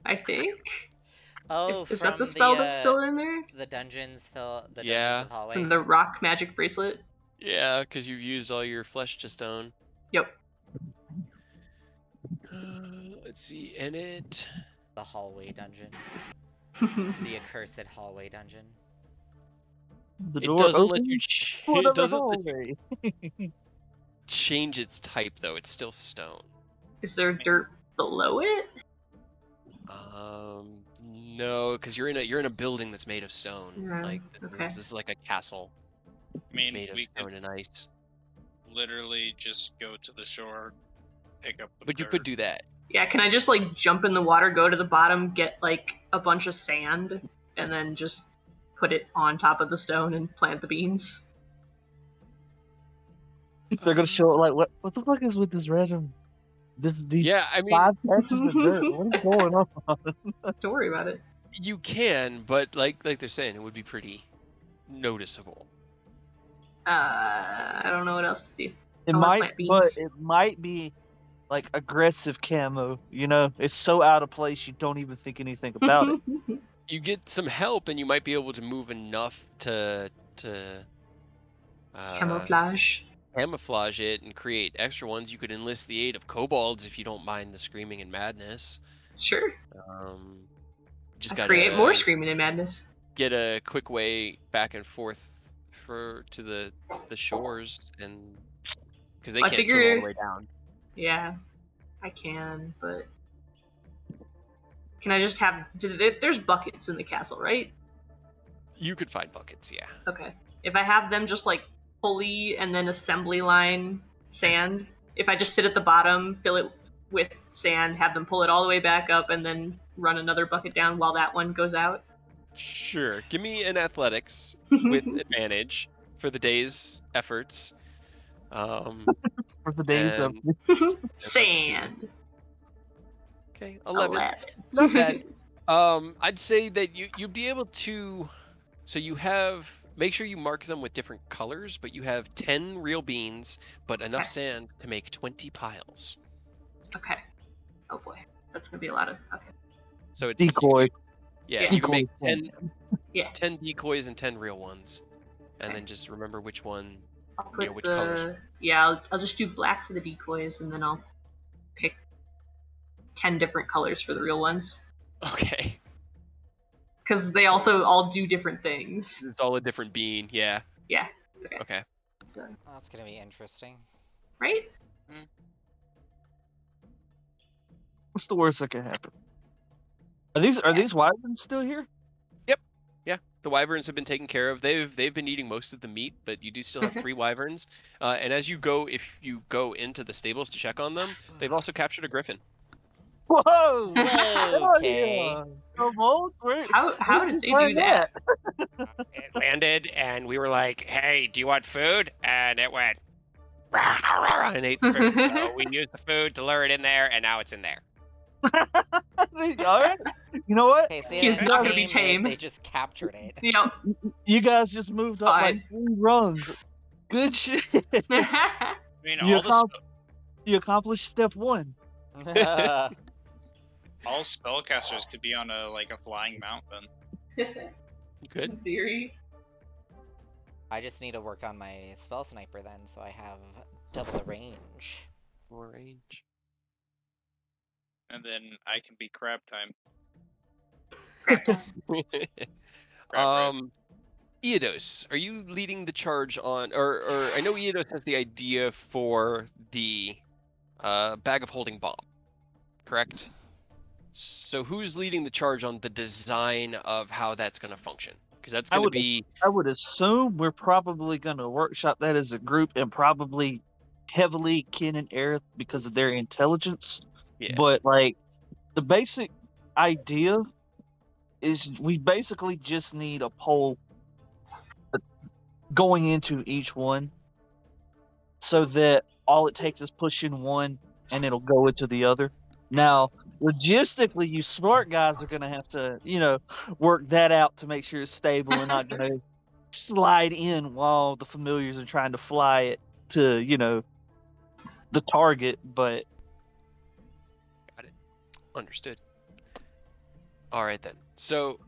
I think. Oh, Is that from the spell that's still in there? the dungeons the dungeons Yeah. of hallways. From the rock magic bracelet. Yeah, because you've used all your flesh to stone. Yep. Let's see. In it. The hallway dungeon. The accursed hallway dungeon. The It door doesn't let you. opens to It another doesn't let you hallway. change its type though. It's still stone. Is there dirt below it? No, because you're in a building that's made of stone. Yeah, Like okay. this is like a castle I mean, made of we could stone and ice. literally just go to the shore, pick up the But you dirt. could do that. Yeah, can I just like jump in the water, go to the bottom, get like a bunch of sand, and then just put it on top of the stone and plant the beans? They're gonna show it like what the fuck is with this random these Yeah, I mean, 5 patches of dirt? What is going on? Don't worry about it. you can, but like they're saying, it would be pretty noticeable. I don't know what else to do. It I want to might, plant but beans. it might be like aggressive camo. You know, it's so out of place you don't even think anything about it. You get some help, and you might be able to move enough to Camouflage. camouflage it and create extra ones. You could enlist the aid of kobolds if you don't mind the screaming and madness. Sure. Just I'll gotta create more screaming and madness. get a quick way back and forth to the shores, and because they I can't swim all the figure, way down. yeah, I can, but can I just have? There's buckets in the castle, right? You could find buckets, yeah. Okay. If I have them just like pulley and then assembly line sand, if I just sit at the bottom, fill it with sand, have them pull it all the way back up, and then run another bucket down while that one goes out. Sure. Give me an athletics with advantage for the day's efforts. For the days of And let's see. Sand. Okay, 11. 11. Not bad. I'd say that you'd be able to. So you have. Make sure you mark them with different colors, but you have 10 real beans, but enough Okay. sand to make 20 piles. Okay. Oh boy, that's gonna be a lot of. Okay. So it's decoy. Yeah. you can make Decoy 10 decoys and 10 real ones, and then just remember which one. I'll put which colors. I'll just do black for the decoys, and then I'll pick 10 different colors for the real ones. Okay. Because they also all do different things. It's all a different bean. Yeah. Yeah. Okay. So, Oh, that's gonna be interesting. right? What's the worst that can happen? Are these wyverns still here? Yep. Yeah. The wyverns have been taken care of. They've been eating most of the meat, but you do still have 3 wyverns. And as you go, if you go into the stables to check on them, they've also captured a griffin. Whoa! Okay. Come on, wait. How did they do that? It landed, and we were like, "Hey, do you want food?" And it went "Rah, rah, rah," and ate the food. So we used the food to lure it in there, and now it's in there. All right. You know what? Okay, see, He's in not the gonna be game, tame. They just captured it. You know. You guys just moved up like 3 rungs. Good shit. I mean, You, all the accom- you accomplished step 1. all spellcasters could be on a flying mount then. Good. In theory. I just need to work on my spell sniper then, so I have double the range. More range. And then I can be crab time. Crab Eodos, are you leading the charge on, or I know Eodos has the idea for the bag of holding bomb, correct? So who's leading the charge on the design of how that's going to function? Because that's going to be. I would assume we're probably going to workshop that as a group and probably heavily Ken and Aerith because of their intelligence. Yeah. But like the basic idea is we basically just need a pole going into each one so that all it takes is pushing one and it'll go into the other. Now, logistically, you smart guys are going to have to, work that out to make sure it's stable and not going to slide in while the familiars are trying to fly it to, the target. But Got it. Understood. All right then. So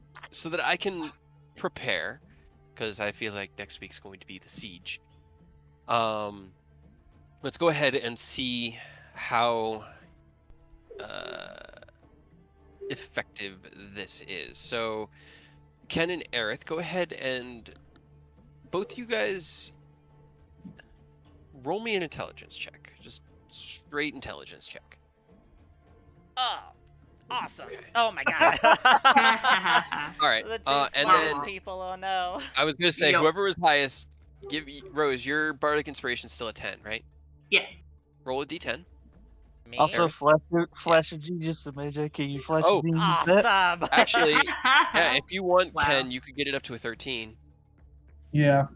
that I can prepare, because I feel like next week's going to be the siege. Let's go ahead and see how effective this is. So, Ken and Aerith, go ahead and both you guys roll me an intelligence check. Just straight intelligence check. Oh, awesome. Okay. Oh my god. All right. The two And smartest then people, oh no. I was gonna say Yo. whoever was highest, Rose. Your bardic inspiration still a 10, right? Yeah. Roll a d10. Me? Also, Aerith? flash of genius, Major. Can you flash Oh. a genius that? Awesome. Actually, yeah. If you want, Wow. Ken, you could get it up to a 13. Yeah. All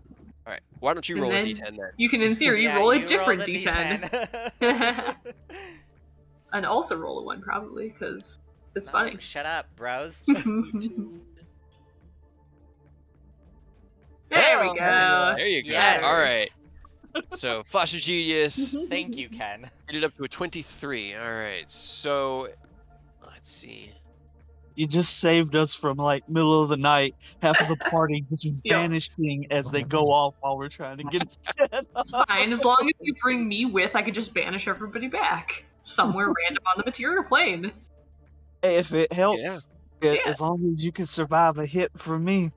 right. Why don't you And roll a then d10 then? You can, in theory, Yeah, roll a you different rolled a D10. D10. And also roll a 1, probably, because it's No, funny. shut up, bros. There we Hell go. yeah. There you go. Yes. All right. So Flash of Genius, Thank you, Ken. get it up to a 23. All right. So let's see. You just saved us from like middle of the night, half of the party just Yo. vanishing as they go off while we're trying to get it set It's up. fine, as long as you bring me with, I could just banish everybody back. Somewhere random on the material plane. Hey, if it helps, Yeah. Yeah. as long as you can survive a hit from me,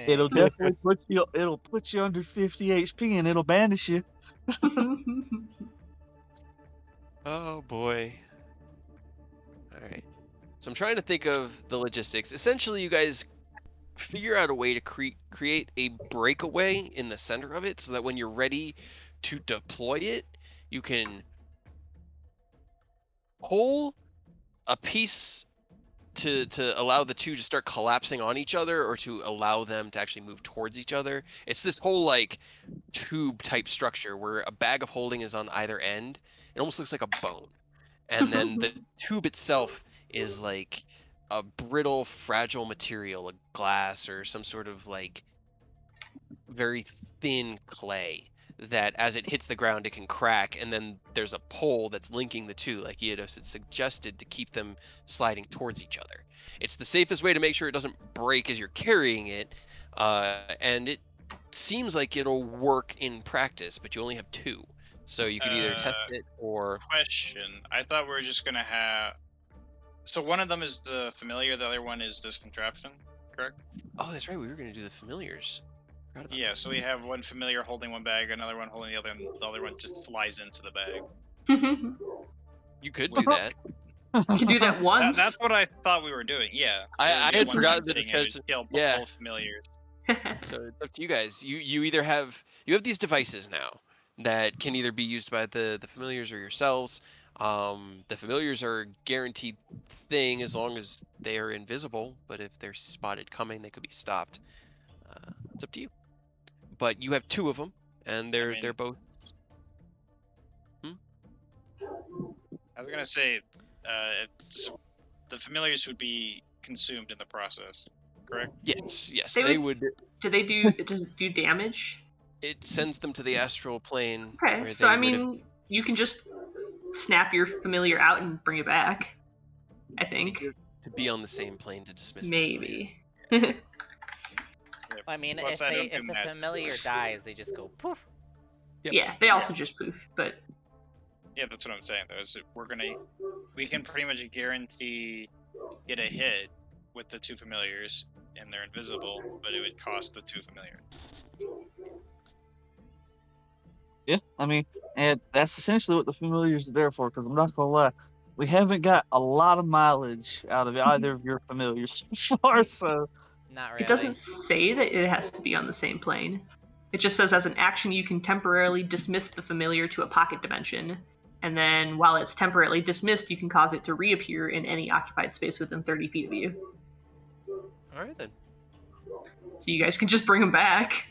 it'll definitely put you under 50 HP and it'll banish you. Oh boy. All right. So I'm trying to think of the logistics. Essentially, you guys figure out a way to create a breakaway in the center of it so that when you're ready to deploy it, you can pull a piece to allow the two to start collapsing on each other or to allow them to actually move towards each other. It's this whole like tube type structure where a bag of holding is on either end. It almost looks like a bone. And then the tube itself is like a brittle, fragile material, like glass or some sort of like very thin clay that as it hits the ground it can crack, and then there's a pole that's linking the two, like Eidos had suggested, to keep them sliding towards each other. It's the safest way to make sure it doesn't break as you're carrying it, and it seems like it'll work in practice, but you only have two. So you could either test it or... Question. I thought we were just gonna have. So one of them is the familiar, the other one is this contraption, correct? Oh, that's right, we were going to do the familiars. Forgot about Yeah, that. so we have one familiar holding one bag, another one holding the other, and the other one just flies into the bag. You could do that. You can do that once. That's what I thought we were doing, yeah. I It would be a had one-time forgotten the thing, and it would discussion. kill Yeah. both familiars. So it's up to you guys. You either have these devices now that can either be used by the familiars or yourselves. The familiars are a guaranteed thing as long as they are invisible, but if they're spotted coming, they could be stopped. It's up to you. But you have two of them, and they're both. I was gonna say, the familiars would be consumed in the process, correct? Yes, They they would. Does it do damage? It sends them to the astral plane. Okay, where so they I would have- mean, you can just snap your familiar out and bring it back. I think. to be on the same plane to dismiss. The familiar. Maybe. I mean, Well, if I don't if do the that. familiar dies, they just go poof. Yep. Yeah, they also just poof, but Yeah, that's what I'm saying. Though, is we can pretty much guarantee get a hit with the two familiars, and they're invisible, but it would cost the two familiars. Yeah, I mean, and that's essentially what the familiars are there for. Because I'm not gonna lie, we haven't got a lot of mileage out of either of your familiars so far. So Not really. it doesn't say that it has to be on the same plane. It just says as an action you can temporarily dismiss the familiar to a pocket dimension, and then while it's temporarily dismissed, you can cause it to reappear in any occupied space within 30 feet of you. All right then. So you guys can just bring them back.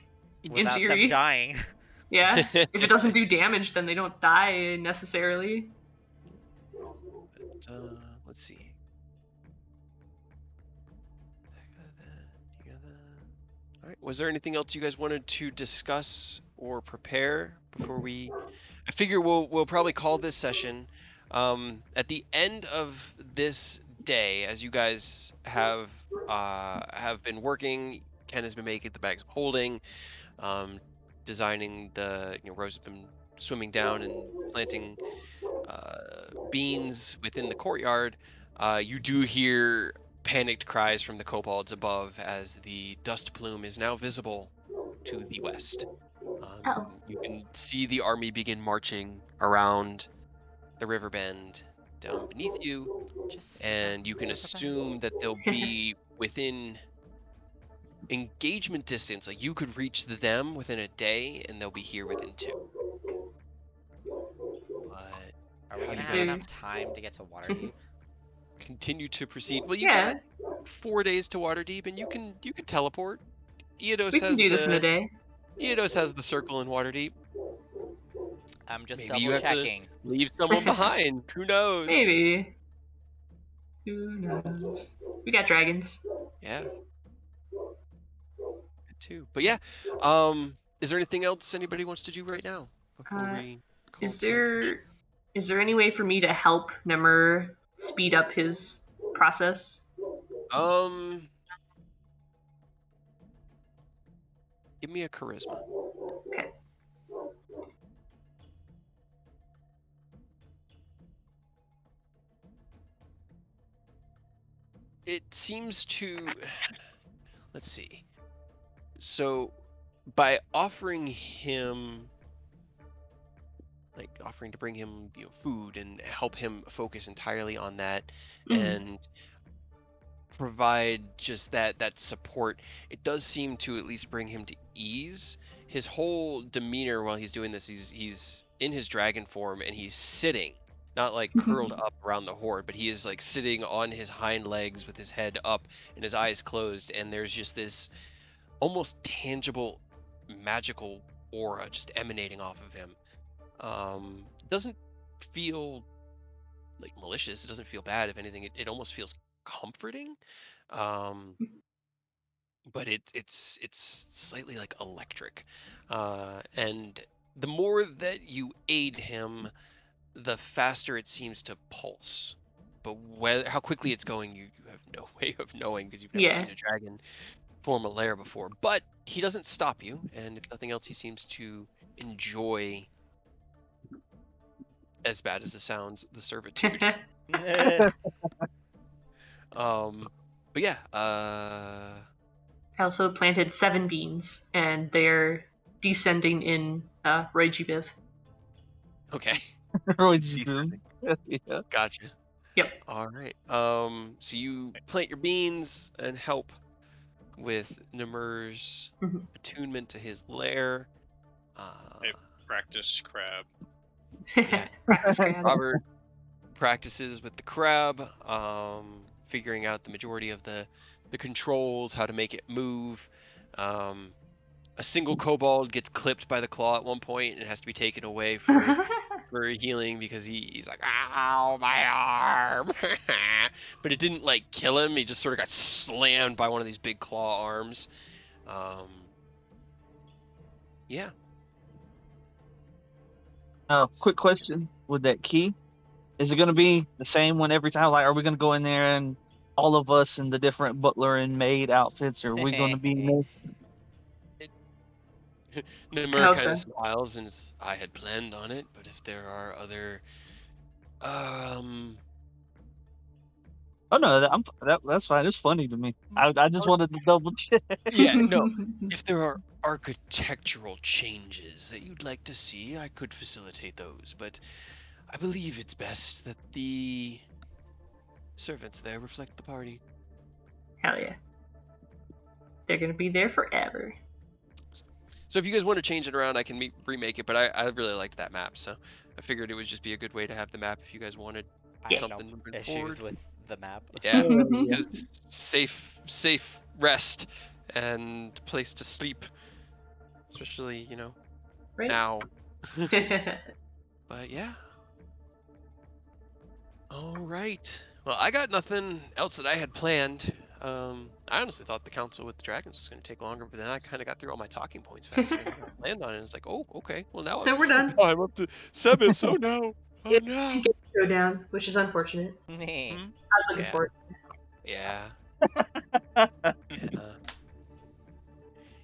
Without theory. them dying. Yeah, if it doesn't do damage, then they don't die necessarily. But, let's see. All right. Was there anything else you guys wanted to discuss or prepare before we? I figure we'll probably call this session. At the end of this day, as you guys have been working, Ken has been making the bags of holding, designing the Rose has been swimming down and planting beans within the courtyard. You do hear panicked cries from the kobolds above as the dust plume is now visible to the west. Oh. You can see the army begin marching around the river bend down beneath you, Just speed up and you the can river bend. assume that they'll be within engagement distance. Like you could reach them within a day, and they'll be here within 2. But Are we how do gonna you have guys enough time to get to Waterdeep? continue to proceed? Well, you got Yeah, 4 days to Waterdeep, and you can teleport. we can do this in a day. Eodos has the circle in Waterdeep. I'm just Maybe you double have to checking. leave someone behind. Who knows? Maybe. Who knows? We got dragons. Yeah, that too. But yeah, is there anything else anybody wants to do right now before Uh, we call is tonight's session? there any way for me to help Nemur speed up his process? Um, give me a charisma. Okay. It seems to. Let's see. So, by offering him, like offering to bring him, food and help him focus entirely on that, Mhm. and provide just that support, it does seem to at least bring him to ease. His whole demeanor while he's doing this, he's in his dragon form and he's sitting, not like curled up around the horde, but he is like sitting on his hind legs with his head up and his eyes closed, and there's just this almost tangible magical aura just emanating off of him. Doesn't feel like malicious. It doesn't feel bad. If anything, it almost feels comforting. Um, but it's slightly like electric. And the more that you aid him, the faster it seems to pulse. But how quickly it's going, you have no way of knowing because you've never Yeah. seen a dragon form a lair before. But he doesn't stop you, and if nothing else, he seems to enjoy, as bad as it sounds, the servitude. But yeah, I also planted 7 beans, and they're descending in Roijibiv. okay, Roy G. descending. Boom. Yeah. Gotcha. Yep. All right. So you plant your beans and help with Nimr's Mhm. attunement to his lair. Hey. Practice crab. Yeah. Practice crab. Robert practices with the crab, figuring out the majority of the controls, how to make it move. A single kobold gets clipped by the claw at one point and it has to be taken away for healing because he's like, ow, my arm. But it didn't like kill him. He just sort of got slammed by one of these big claw arms. Yeah. Quick question with that key. Is it going to be the same one every time? Like, are we going to go in there and all of us in the different butler and maid outfits, or are we going to be in I Nimur hope kind of so. smiles and says, I had planned on it, but if there are other Oh no, that's fine. It's funny to me. I just wanted to double check. yeah, no. If there are architectural changes that you'd like to see, I could facilitate those, but I believe it's best that the servants there reflect the party. Hell yeah. They're gonna be there forever. So if you guys want to change it around, I can remake it, but I really liked that map, so I figured it would just be a good way to have the map if you guys wanted I have something no moving issues forward. with the map. Yeah, Yeah. because safe rest and place to sleep, especially Right? now. But yeah. All right. Well, I got nothing else that I had planned. I honestly thought the council with the dragons was going to take longer, but then I kind of got through all my talking points faster than I planned on it. It's like, oh, okay. Well, now So we're done. I'm up to 7. So no. Oh It no. didn't get to go down, which is unfortunate. Hmm? I was looking Yeah. for it. Yeah. Yeah.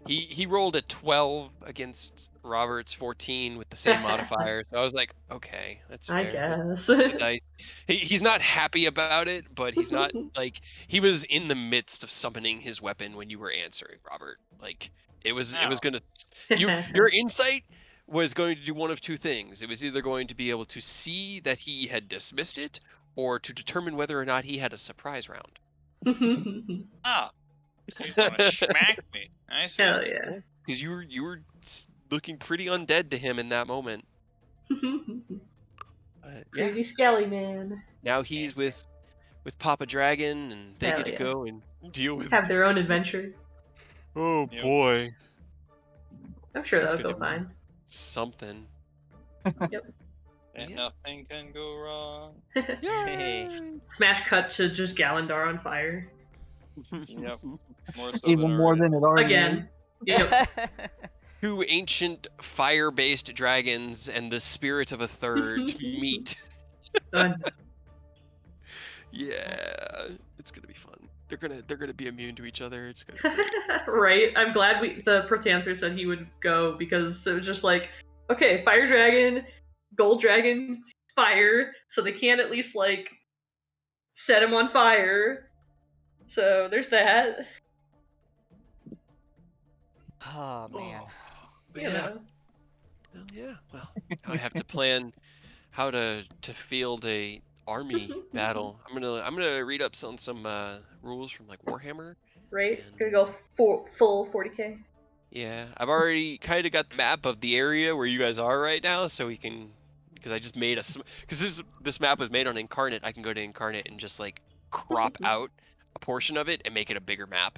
He rolled a 12 against Robert's 14 with the same modifier. So I was like, okay, that's I fair. guess. The dice. He's not happy about it, but he's not like he was in the midst of summoning his weapon when you were answering, Robert. Like It was No. gonna your insight was going to do one of two things. It was either going to be able to see that he had dismissed it, or to determine whether or not he had a surprise round. Oh, you want to smack me? I see. Hell yeah. Because you were looking pretty undead to him in that moment. Yeah. Crazy Skelly man. Now he's with Papa Dragon, and they Hell get to yeah. go and deal with. Have their own adventure. Oh Yep. boy, I'm sure That's that'll go gonna be- fine. something. And Yeah. nothing can go wrong. Yay! Smash cut to just Gallandar on fire. Yep. More so Even than more already. than it already Again. Yep. Two ancient fire-based dragons and the spirit of a third meet. Done. Yeah, it's gonna be fun. They're gonna be immune to each other. It's gonna be great. Right? I'm glad the Protanther said he would go because it was just like, okay, fire dragon, gold dragon, fire, so they can at least like set him on fire. So there's that. Oh man. You Yeah. know. Well, yeah. Well, I have to plan how to field a army battle. I'm gonna read up some rules from like Warhammer. Right? And Gonna go full 40k. yeah, I've already kind of got the map of the area where you guys are right now, so we can, because I just made because this map was made on Incarnate. I can go to Incarnate and just like crop out a portion of it and make it a bigger map.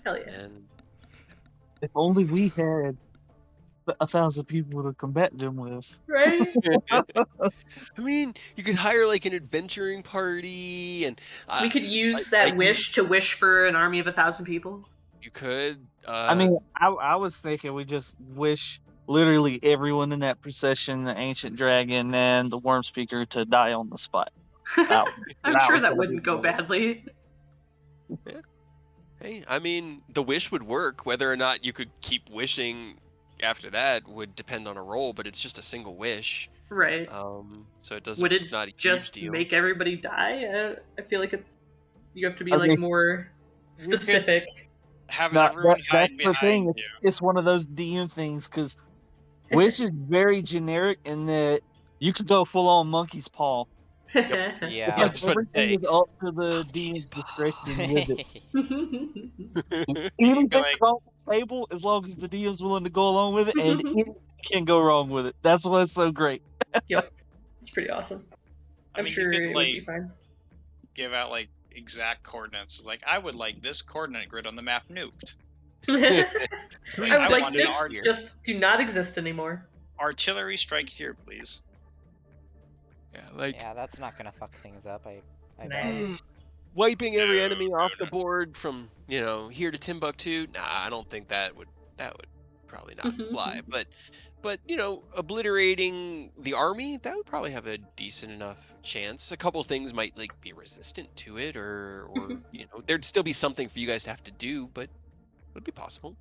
Hell yeah. And If only we had 1,000 people to combat them with. Right? I mean, you could hire like an adventuring party, and We could use like- that like wish to wish for an army of 1,000 people. you could. I mean, I was thinking we just wish literally everyone in that procession, the ancient dragon and the worm speaker, to die on the spot. That I'm that sure was that gonna wouldn't be go good. badly. hey, I mean, the wish would work. Whether or not you could keep wishing after that would depend on a roll, but it's just a single wish. Right. So it doesn't. Would it It's not a huge just deal. make everybody die? I feel like you have to be Okay. like more You could- specific. Have No, everyone hide that's the thing. behind you. It's one of those DM things because wish is very generic in that you could go full on monkey's paw. I Yeah. was just about to Everything say, is up to the monkey's DM's paw. discretion with it. You Anything could, like, on the table, as long as the DM's willing to go along with it, and anything can go wrong with it. That's what's so great. Yep. It's pretty awesome. I I'm mean, sure you it could would like be fine. give out like exact coordinates. Like, I would like this coordinate grid on the map nuked. I Please would I like want this an here. just do not exist anymore. Artillery strike here, please. Yeah, like Yeah, that's not gonna fuck things up. I Nah. bet. wiping every No, enemy no, off the no. board from here to Timbuktu. Nah, I don't think that would probably not fly. But obliterating the army, that would probably have a decent enough chance. A couple things might like be resistant to it, or there'd still be something for you guys to have to do, but it would be possible.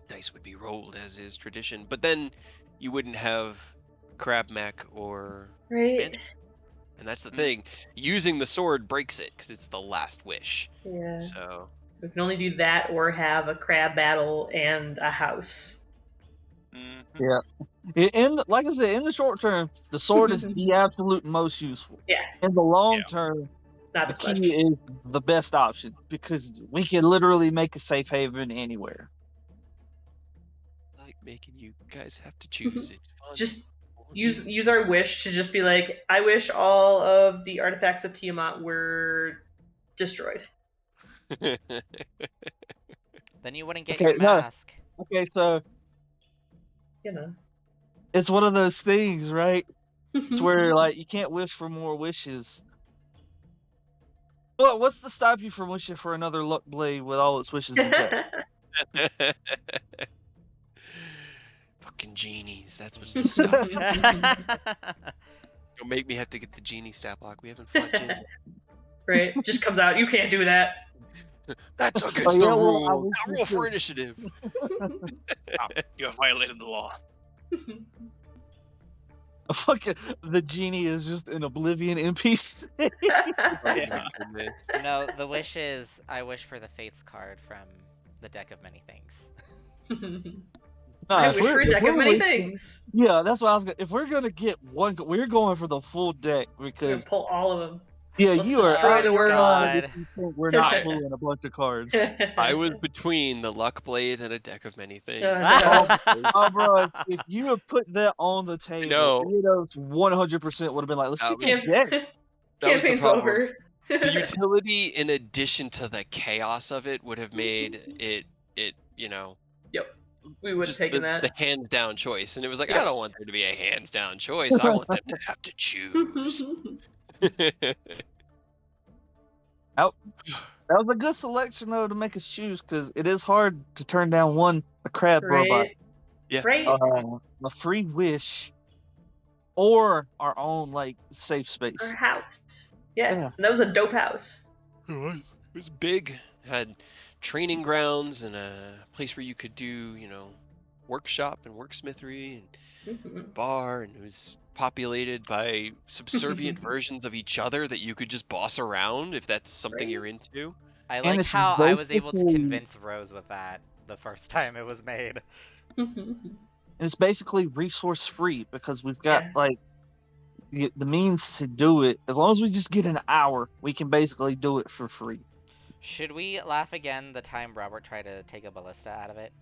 Dice would be rolled as is tradition, but then you wouldn't have crab mech or Right? Banshee. And that's the thing. Using the sword breaks it because it's the last wish. Yeah. So We can only do that or have a crab battle and a house. Mhm. Like I said, in the short term, the sword is the absolute most useful. Yeah. In the long Yeah. term, Not the as much. key is the best option because we can literally make a safe haven anywhere. I like making you guys have to choose. It's fun. Just use our wish to just be like, I wish all of the artifacts of Tiamat were destroyed. Then you wouldn't get Okay, your no. mask. Okay, so You know. it's one of those things, right? It's where like you can't wish for more wishes. Well, what's to stop you from wishing for another luck blade with all its wishes intact? Fucking genies. That's what's to stop. Don't make me have to get the genie stat block. We haven't fought Jin. Right? Just comes out. You can't do that. That's against yeah, the well, I rule. was Not roll just for gonna- initiative. You have violated the law. Fucking the genie is just an oblivion NPC. Oh Yeah. my goodness. No, the wish is I wish for the Fates card from the deck of many things. I if wish for a if deck of we're many wasting- things. Yeah, that's what I was. If we're gonna get one, we're going for the full deck We're because gonna pull all of them. yeah, Let's you are destroy out the of your world. mind if you think we're not pulling a bunch of cards. I was between the luck blade and a deck of many things. no. Oh, bro, if you had put that on the table, know. Edos 100% would have been like, let's That get was- this deck. That was the Campaign's problem. over. The utility, in addition to the chaos of it, would have made it we would have just taken the that. hands down choice. And it was like, I Yep. don't want there to be a hands down choice. I want them to have to choose. That was a good selection, though, to make us choose because it is hard to turn down a crab robot, Right? Yeah. Right? a free wish, or our own, like, safe space. Our house. Yeah. Yeah. And that was a dope house. It was big. Had training grounds and a place where you could do, workshop and worksmithery and Mhm. bar, and it was populated by subservient versions of each other that you could just boss around if that's something you're into. I And like it's how I was able to basically- convince Rose with that the first time it was made. And it's basically resource free because we've got Yeah. like the means to do it. As long as we just get an hour, we can basically do it for free. Should we laugh again the time Robert tried to take a ballista out of it?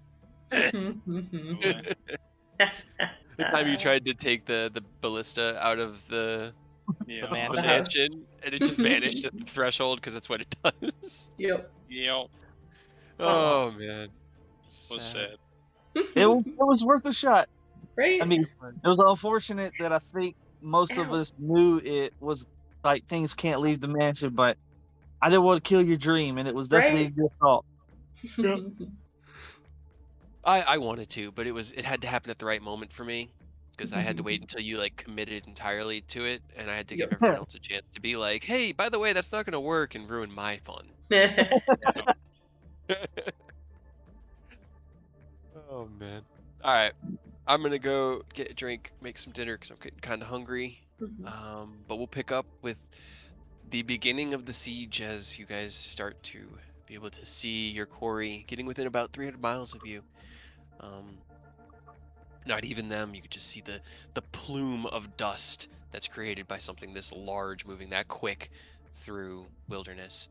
The time you tried to take the ballista out of the Yeah. man- the The house. mansion, and it just vanished at the threshold because that's what it does. Yep. Yep. Oh man, Was sad. It was worth a shot. Right? I mean, it was unfortunate that I think most of Ow. us knew it was like things can't leave the mansion, but I didn't want to kill your dream, and it was definitely Right? a good thought. I wanted to, but it had to happen at the right moment for me because I had to wait until you like committed entirely to it, and I had to give Yep. everyone else a chance to be like, hey, by the way, that's not gonna work, and ruin my fun. Oh man. All right, I'm gonna go get a drink, make some dinner because I'm getting kind of hungry. But we'll pick up with the beginning of the siege as you guys start to be able to see your quarry getting within about 300 miles of you. Not even them, you could just see the plume of dust that's created by something this large moving that quick through wilderness.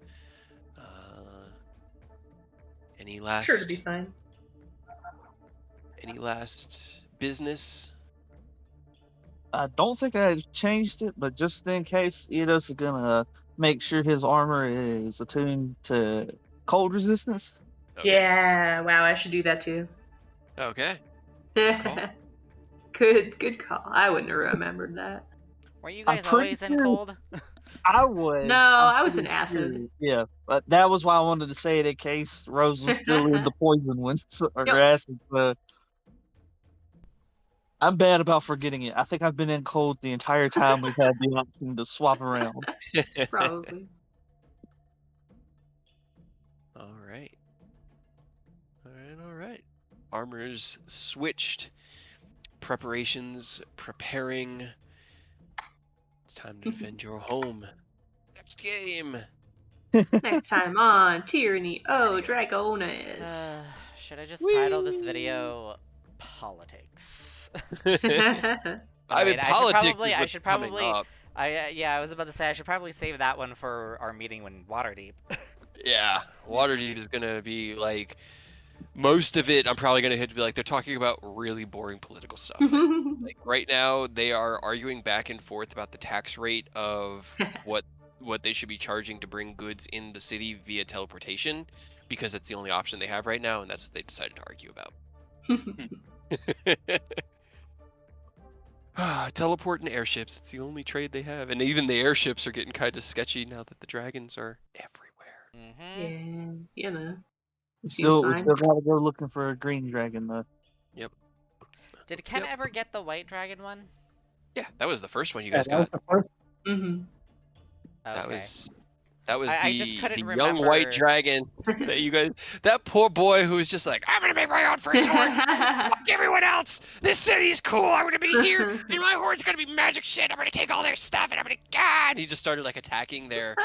Any last Sure to be fine. any last business? I don't think I changed it, but just in case, Eidos is gonna make sure his armor is attuned to cold resistance. Okay. Yeah, wow, I should do that too. Okay. call. Good call. I wouldn't have remembered that. Were you I'm guys pretty always in sure- cold? I was. No, I'm I was pretty in acid. sure, yeah, but that was why I wanted to say it in case Rose was still in the poison ones or Yep. acid. I'm bad about forgetting it. I think I've been in cold the entire time we've had the option to swap around. Probably. All right. All right. Armors switched. Preparations preparing. It's time to defend your home. Next game. Next time on Tyranny. Oh, Dragonis. Should I just title this video Politics? I mean, Wait, politics I is should what's coming probably, up. I was about to say I should probably save that one for our meeting when Waterdeep. Yeah, Waterdeep is gonna be like most of it. I'm probably gonna hit to be like they're talking about really boring political stuff. Like right now, they are arguing back and forth about the tax rate of what they should be charging to bring goods in the city via teleportation, because it's the only option they have right now, and that's what they decided to argue about. Teleport and airships. It's the only trade they have. And even the airships are getting kind of sketchy now that the dragons are everywhere. Mm-hmm. Yeah, you know. We Seems still fine. gotta go looking for a green dragon though. Did Ken Yep. ever get the white dragon one? Yeah, that was the first one you Yeah, guys that was got. the first. Mm-hmm. That Okay. was I just the couldn't young white remember- dragon that you guys. That poor boy who was just like, I'm gonna make my own first horde. Fuck everyone else. This city's cool. I'm gonna be here, and my horde's gonna be magic shit. I'm gonna take all their stuff, and I'm gonna God. He just started like attacking their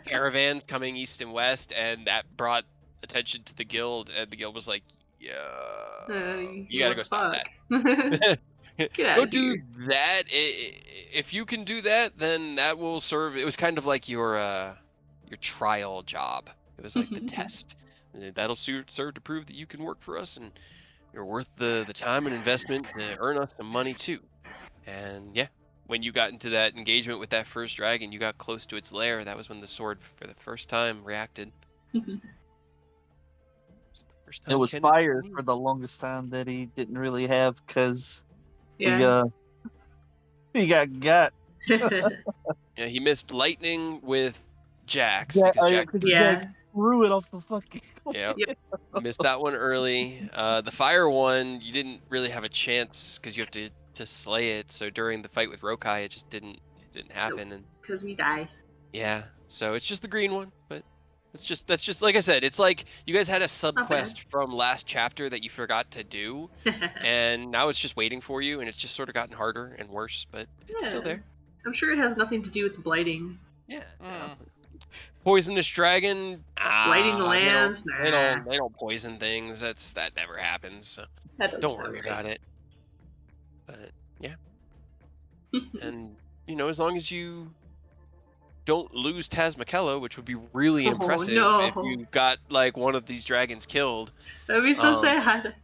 caravans coming east and west, and that brought attention to the guild, and the guild was like, You gotta go stop that. that. Get out Go of do here. that. If you can do that, then that will serve. It was kind of like your trial job. It was like the test. That'll serve to prove that you can work for us and you're worth the time and investment to earn us some money too. And yeah, when you got into that engagement with that first dragon, you got close to its lair. That was when the sword, for the first time, reacted. It was the first It time was Ken fire knew. for the longest time that he didn't really have because Yeah. he got. Yeah, he missed lightning with Jax Yeah, because Jax. because Yeah. Jax threw it off the fucking. Yep. Yep. Missed that one early. The fire one, you didn't really have a chance because you have to slay it. So during the fight with Rokai, it didn't happen. And Because we die. yeah, so it's just the green one, but that's just like I said. It's like you guys had a sub Not bad. quest from last chapter that you forgot to do, and now it's just waiting for you, and it's just sort of gotten harder and worse, but it's still Yeah. there. I'm sure it has nothing to do with the blighting. Yeah. Mm. Poisonous dragon. Blighting the They lands? Nah. don't poison things. That never happens. So That doesn't don't sound worry right. about it. But yeah, and as long as you don't lose Tazmikella, which would be really Oh, impressive if no. you got like one of these dragons killed, That'd be so um, sad.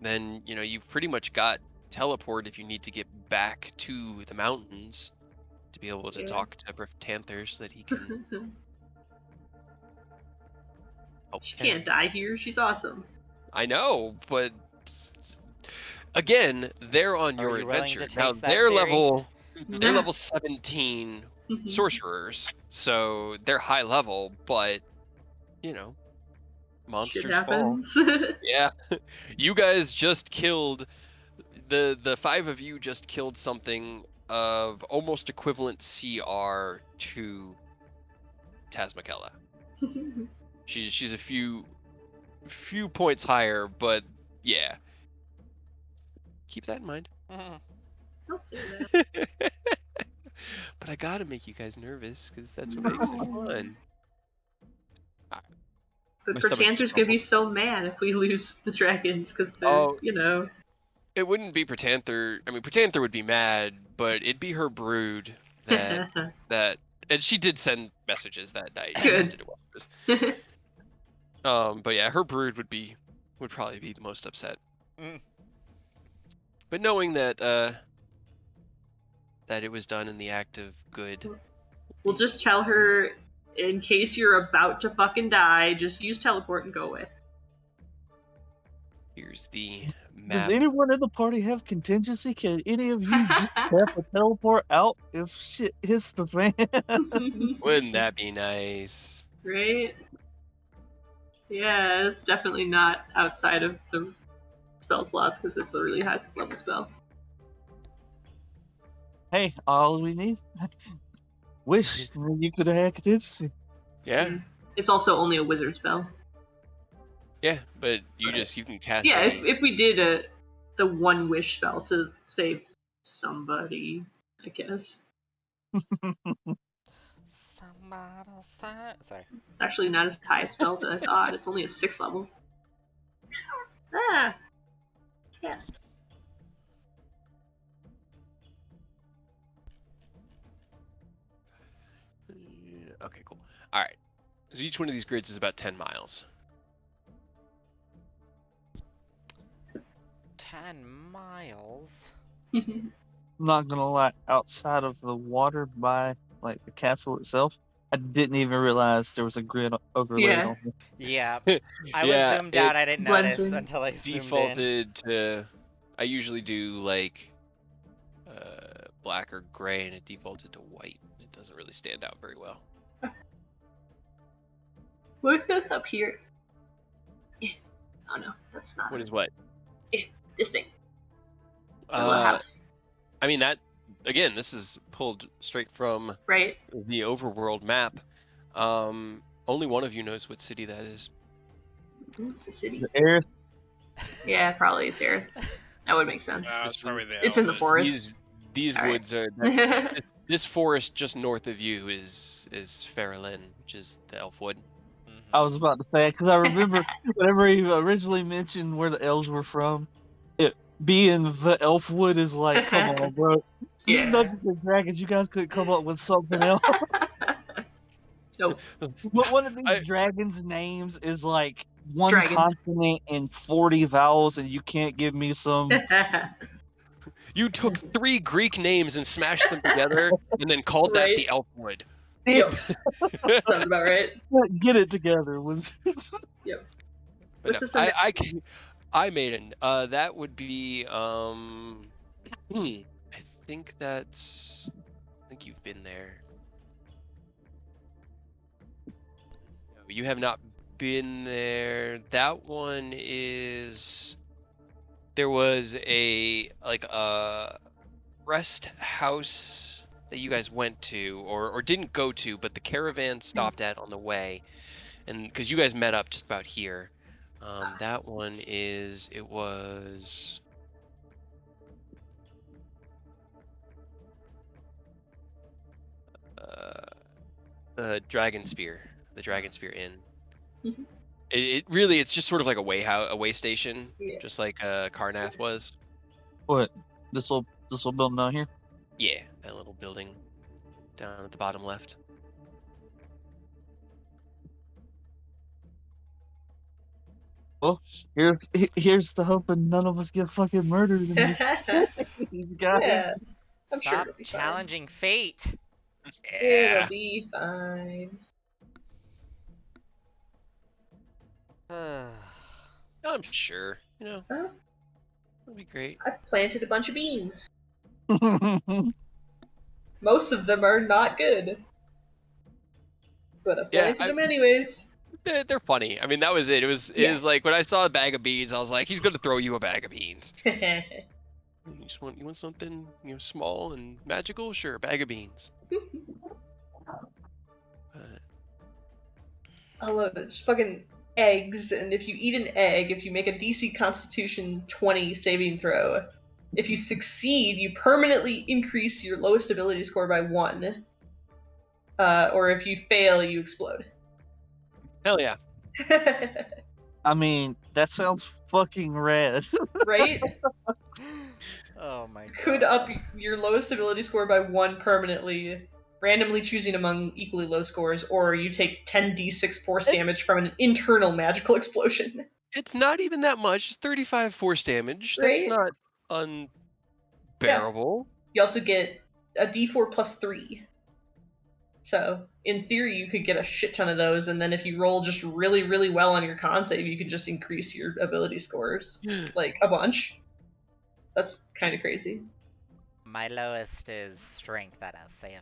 then you've pretty much got teleport if you need to get back to the mountains to be able to Yeah. talk to Tanther so that he can. Oh, She can't die here. She's awesome. I know, but again, they're on Are your you willing adventure to now. taste that theory? They're level 17 sorcerers, so they're high level, but Shit monsters fall. happens. Yeah, you guys just killed the five of you just killed something of almost equivalent CR to Tazmikella. She's a few points higher, but yeah. Keep that in mind. Mhm. Don't say that. But I gotta make you guys nervous because that's what makes it fun. But My for stomach just Tanter's gonna be rumbled. so mad if we lose the dragons because Oh, they're. it wouldn't be Protanther. I mean, Protanther would be mad, but it'd be her brood that and she did send messages that night. She just Good. didn't watch this. But yeah, her brood would probably be the most upset. Mm. But knowing that that it was done in the act of good. We'll just tell her, in case you're about to fucking die, just use teleport and go away. Here's the Does map. anyone in the party have contingency? Can any of you just tap a teleport out if shit hits the fan? Wouldn't that be nice? Right? Yeah, it's definitely not outside of the spell slots because it's a really high level spell. Hey, all we need. Wish you could have had contingency. Yeah. It's also only a wizard spell. Yeah, but you can cast Yeah, any. if we did the one wish spell to save somebody, I guess. Sorry. It's actually not as high a spell, but that's odd. It's only a 6th level. Ah! Cat. Okay, cool. All right. So each one of these grids is about 10 miles. 10 miles? I'm not gonna lie, outside of the water by like the castle itself, I didn't even realize there was a grid overlaid Yeah. on me. Yeah. I Yeah, was zoomed out. I didn't blends notice in. until I zoomed in. Defaulted to. I usually do like black or gray, and it defaulted to white. It doesn't really stand out very well. What is up here? Oh no, that's not. What is what? This thing. The little house. I mean that. Again, this is pulled straight from Right? the overworld map. Only one of you knows what city that is. It's a city. The air. Yeah, probably it's Aerith. That would make sense. It's probably the It's in the Elven. forest. These All right. woods are. This forest just north of you is Farallin, which is the Elfwood. I was about to say because I remember whenever he originally mentioned where the elves were from, it being the Elfwood is like, come on, bro. This is Yeah. Dungeons and Dragons. You guys could come up with something else. Nope. But one of these I- dragons' names is like one Dragon. consonant and 40 vowels, and you can't give me some. You took 3 Greek names and smashed them together, and then called that Right. the Elfwood. Yep. Sounds about right. Get it together was. Yep. But What's no, this one? I made an that would be I think you've been there. No, you have not been there. That one is there was a rest house that you guys went to or didn't go to, but the caravan stopped at on the way, and because you guys met up just about here. That one was the Dragon Spear, Inn. Mhm. It really it's just sort of like a way station, Yeah. just like Karnath was. What? This little building down here? Yeah, that little building down at the bottom left. Well, here's the hoping none of us get fucking murdered in these guys. Yeah. I'm sure Stop it'll be fine. challenging fate. It'll be fine. I'm sure. Huh? It'll be great. I've planted a bunch of beans. Most of them are not good. But I planted them anyways. They're funny. I mean, that was it. It was like when I saw a bag of beans, I was like, he's gonna throw you a bag of beans. You want something small and magical? Sure, a bag of beans. I love it. Just fucking eggs, and if you eat an egg, if you make a DC Constitution 20 saving throw, if you succeed, you permanently increase your lowest ability score by 1. Or if you fail, you explode. Hell yeah. I mean, that sounds fucking rad. Right? Oh my god. Could up your lowest ability score by 1 permanently, randomly choosing among equally low scores, or you take 10d6 force damage from an internal magical explosion. It's not even that much. It's 35 force damage. That's Right? not unbearable. You also get a d4 plus 3. So, in theory, you could get a shit ton of those, and then if you roll just really, really well on your con save, you can just increase your ability scores, like, a bunch. That's kind of crazy. My lowest is strength at a 7.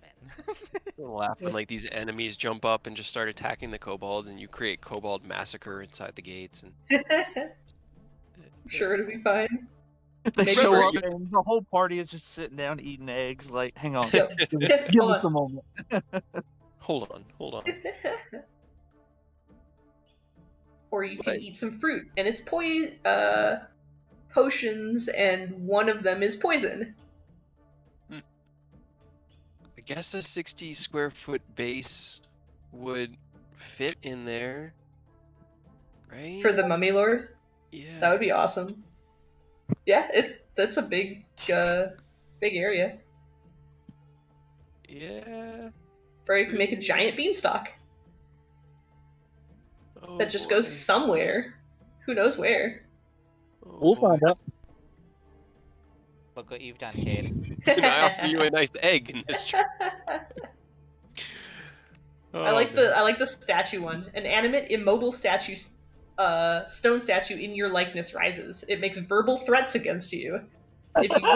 Laugh when like these enemies jump up and just start attacking the kobolds, and you create kobold massacre inside the gates. And I'm sure it'll be fine. They Maybe show we're- up and the whole party is just sitting down eating eggs. Like, hang on, Yep. give Hold us a on. moment. hold on. Or you can Right. eat some fruit, and it's potions, and one of them is poison. I guess a 60 square foot base would fit in there, right? For the Mummy Lord. Yeah. That would be awesome. Yeah, that's a big area. Yeah. Or you can make a giant beanstalk Oh, that just boy. goes somewhere. Who knows where? Oh, We'll boy. find out. Look what you've done, Cade. And I offer you a nice egg in this tree. I like the statue one. An animate, immobile statue, stone statue in your likeness rises. It makes verbal threats against you. If you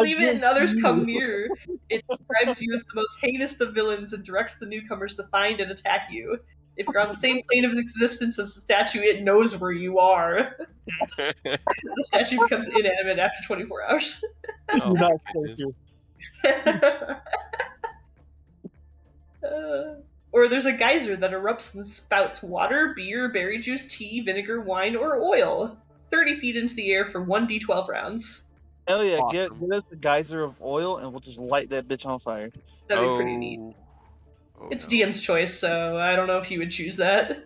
leave it and others come near, it describes you as the most heinous of villains and directs the newcomers to find and attack you. If you're on the same plane of existence as the statue, it knows where you are. The statue becomes inanimate after 24 hours. Oh, You're my not goodness. Or there's a geyser that erupts and spouts water, beer, berry juice, tea, vinegar, wine, or oil 30 feet into the air for 1d12 rounds. Hell yeah, Awesome. get us the geyser of oil and we'll just light that bitch on fire. That'd be pretty neat. Oh, It's no. DM's choice, so I don't know if he would choose that.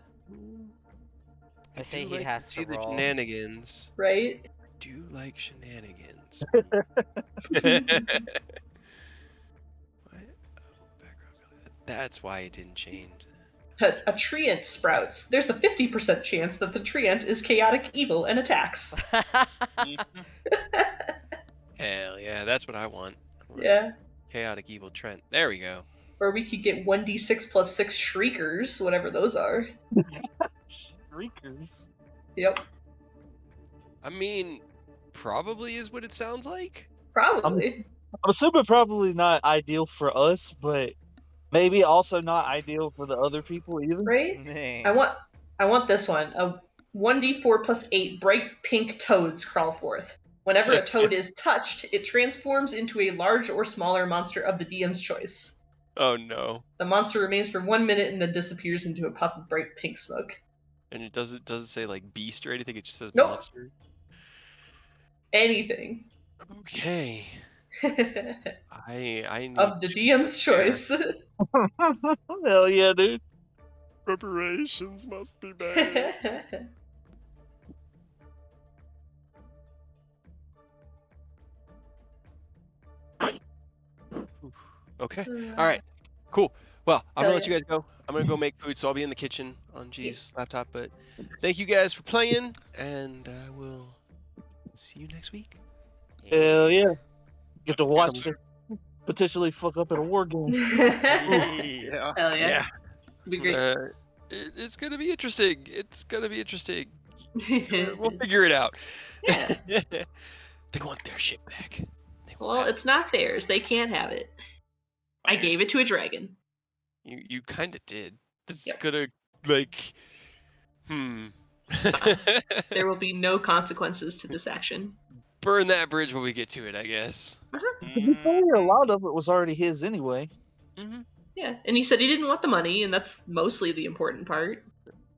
I say do he like has to to see the roll. shenanigans. Right? Do like shenanigans. What? Oh, background color. That's why it didn't change. A treant sprouts. There's a 50% chance that the treant is chaotic evil and attacks. Mhm. Hell yeah, that's what I want. I want Yeah. chaotic evil Trent. There we go. Or we could get 1d6 plus 6 shriekers, whatever those are. Shriekers. Yep. I mean, probably is what it sounds like. Probably. I'm assuming probably not ideal for us, but maybe also not ideal for the other people either. Right? Dang. I want this one. A 1d4 plus 8 bright pink toads crawl forth. Whenever a toad is touched, it transforms into a large or smaller monster of the DM's choice. Oh no. The monster remains for 1 minute and then disappears into a puff of bright pink smoke. And it doesn't say like beast or anything, it just says Nope. monster. Anything. Okay. I need Of the to DM's prepare. choice. Hell yeah, dude. Preparations must be made. Okay. All right. Cool. Well, I'm Hell gonna let you yeah. guys go. I'm gonna go make food, so I'll be in the kitchen on G's laptop. But thank you guys for playing, and I will see you next week. Hell yeah. Get to watch Some- this potentially fuck up in a war game. Yeah. Hell yeah. Yeah. Be great. It's gonna be interesting. It's gonna be interesting. We'll figure it out. Yeah. They want their shit back. They will Well, have it's not theirs. They can't have it. I gave it to a dragon. You kind of did. It's Yep. gonna like. Hmm. There will be no consequences to this action. Burn that bridge when we get to it, I guess. To be fair, a lot of it was already his anyway. Mm-hmm. Yeah, and he said he didn't want the money, and that's mostly the important part,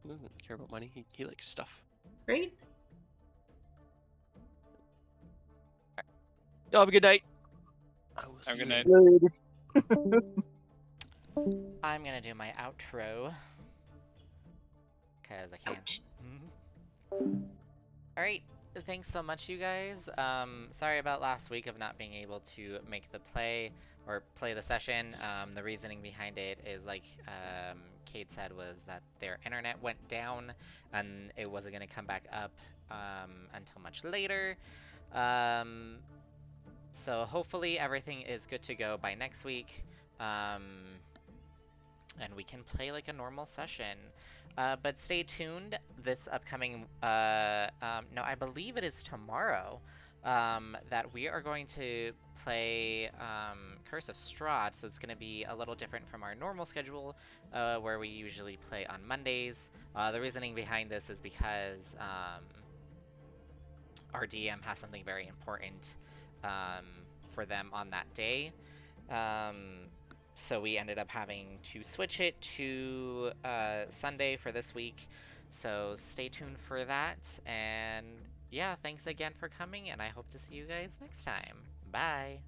He doesn't care about money. He likes stuff. right? Y'all have a good night. I will see Have a you good later. night. I'm gonna do my outro. Cause I can. Ouch. Alright, thanks so much you guys. Sorry about last week of not being able to make the play or play the session. The reasoning behind it is like Kate said was that their internet went down and it wasn't gonna come back up until much later. So hopefully everything is good to go by next week. And we can play like a normal session. But stay tuned. This upcoming, no, I believe it is tomorrow, that we are going to play Curse of Strahd. So it's going to be a little different from our normal schedule, where we usually play on Mondays. The reasoning behind this is because our DM has something very important for them on that day. So we ended up having to switch it to Sunday for this week. So stay tuned for that. And yeah, thanks again for coming, and I hope to see you guys next time. Bye.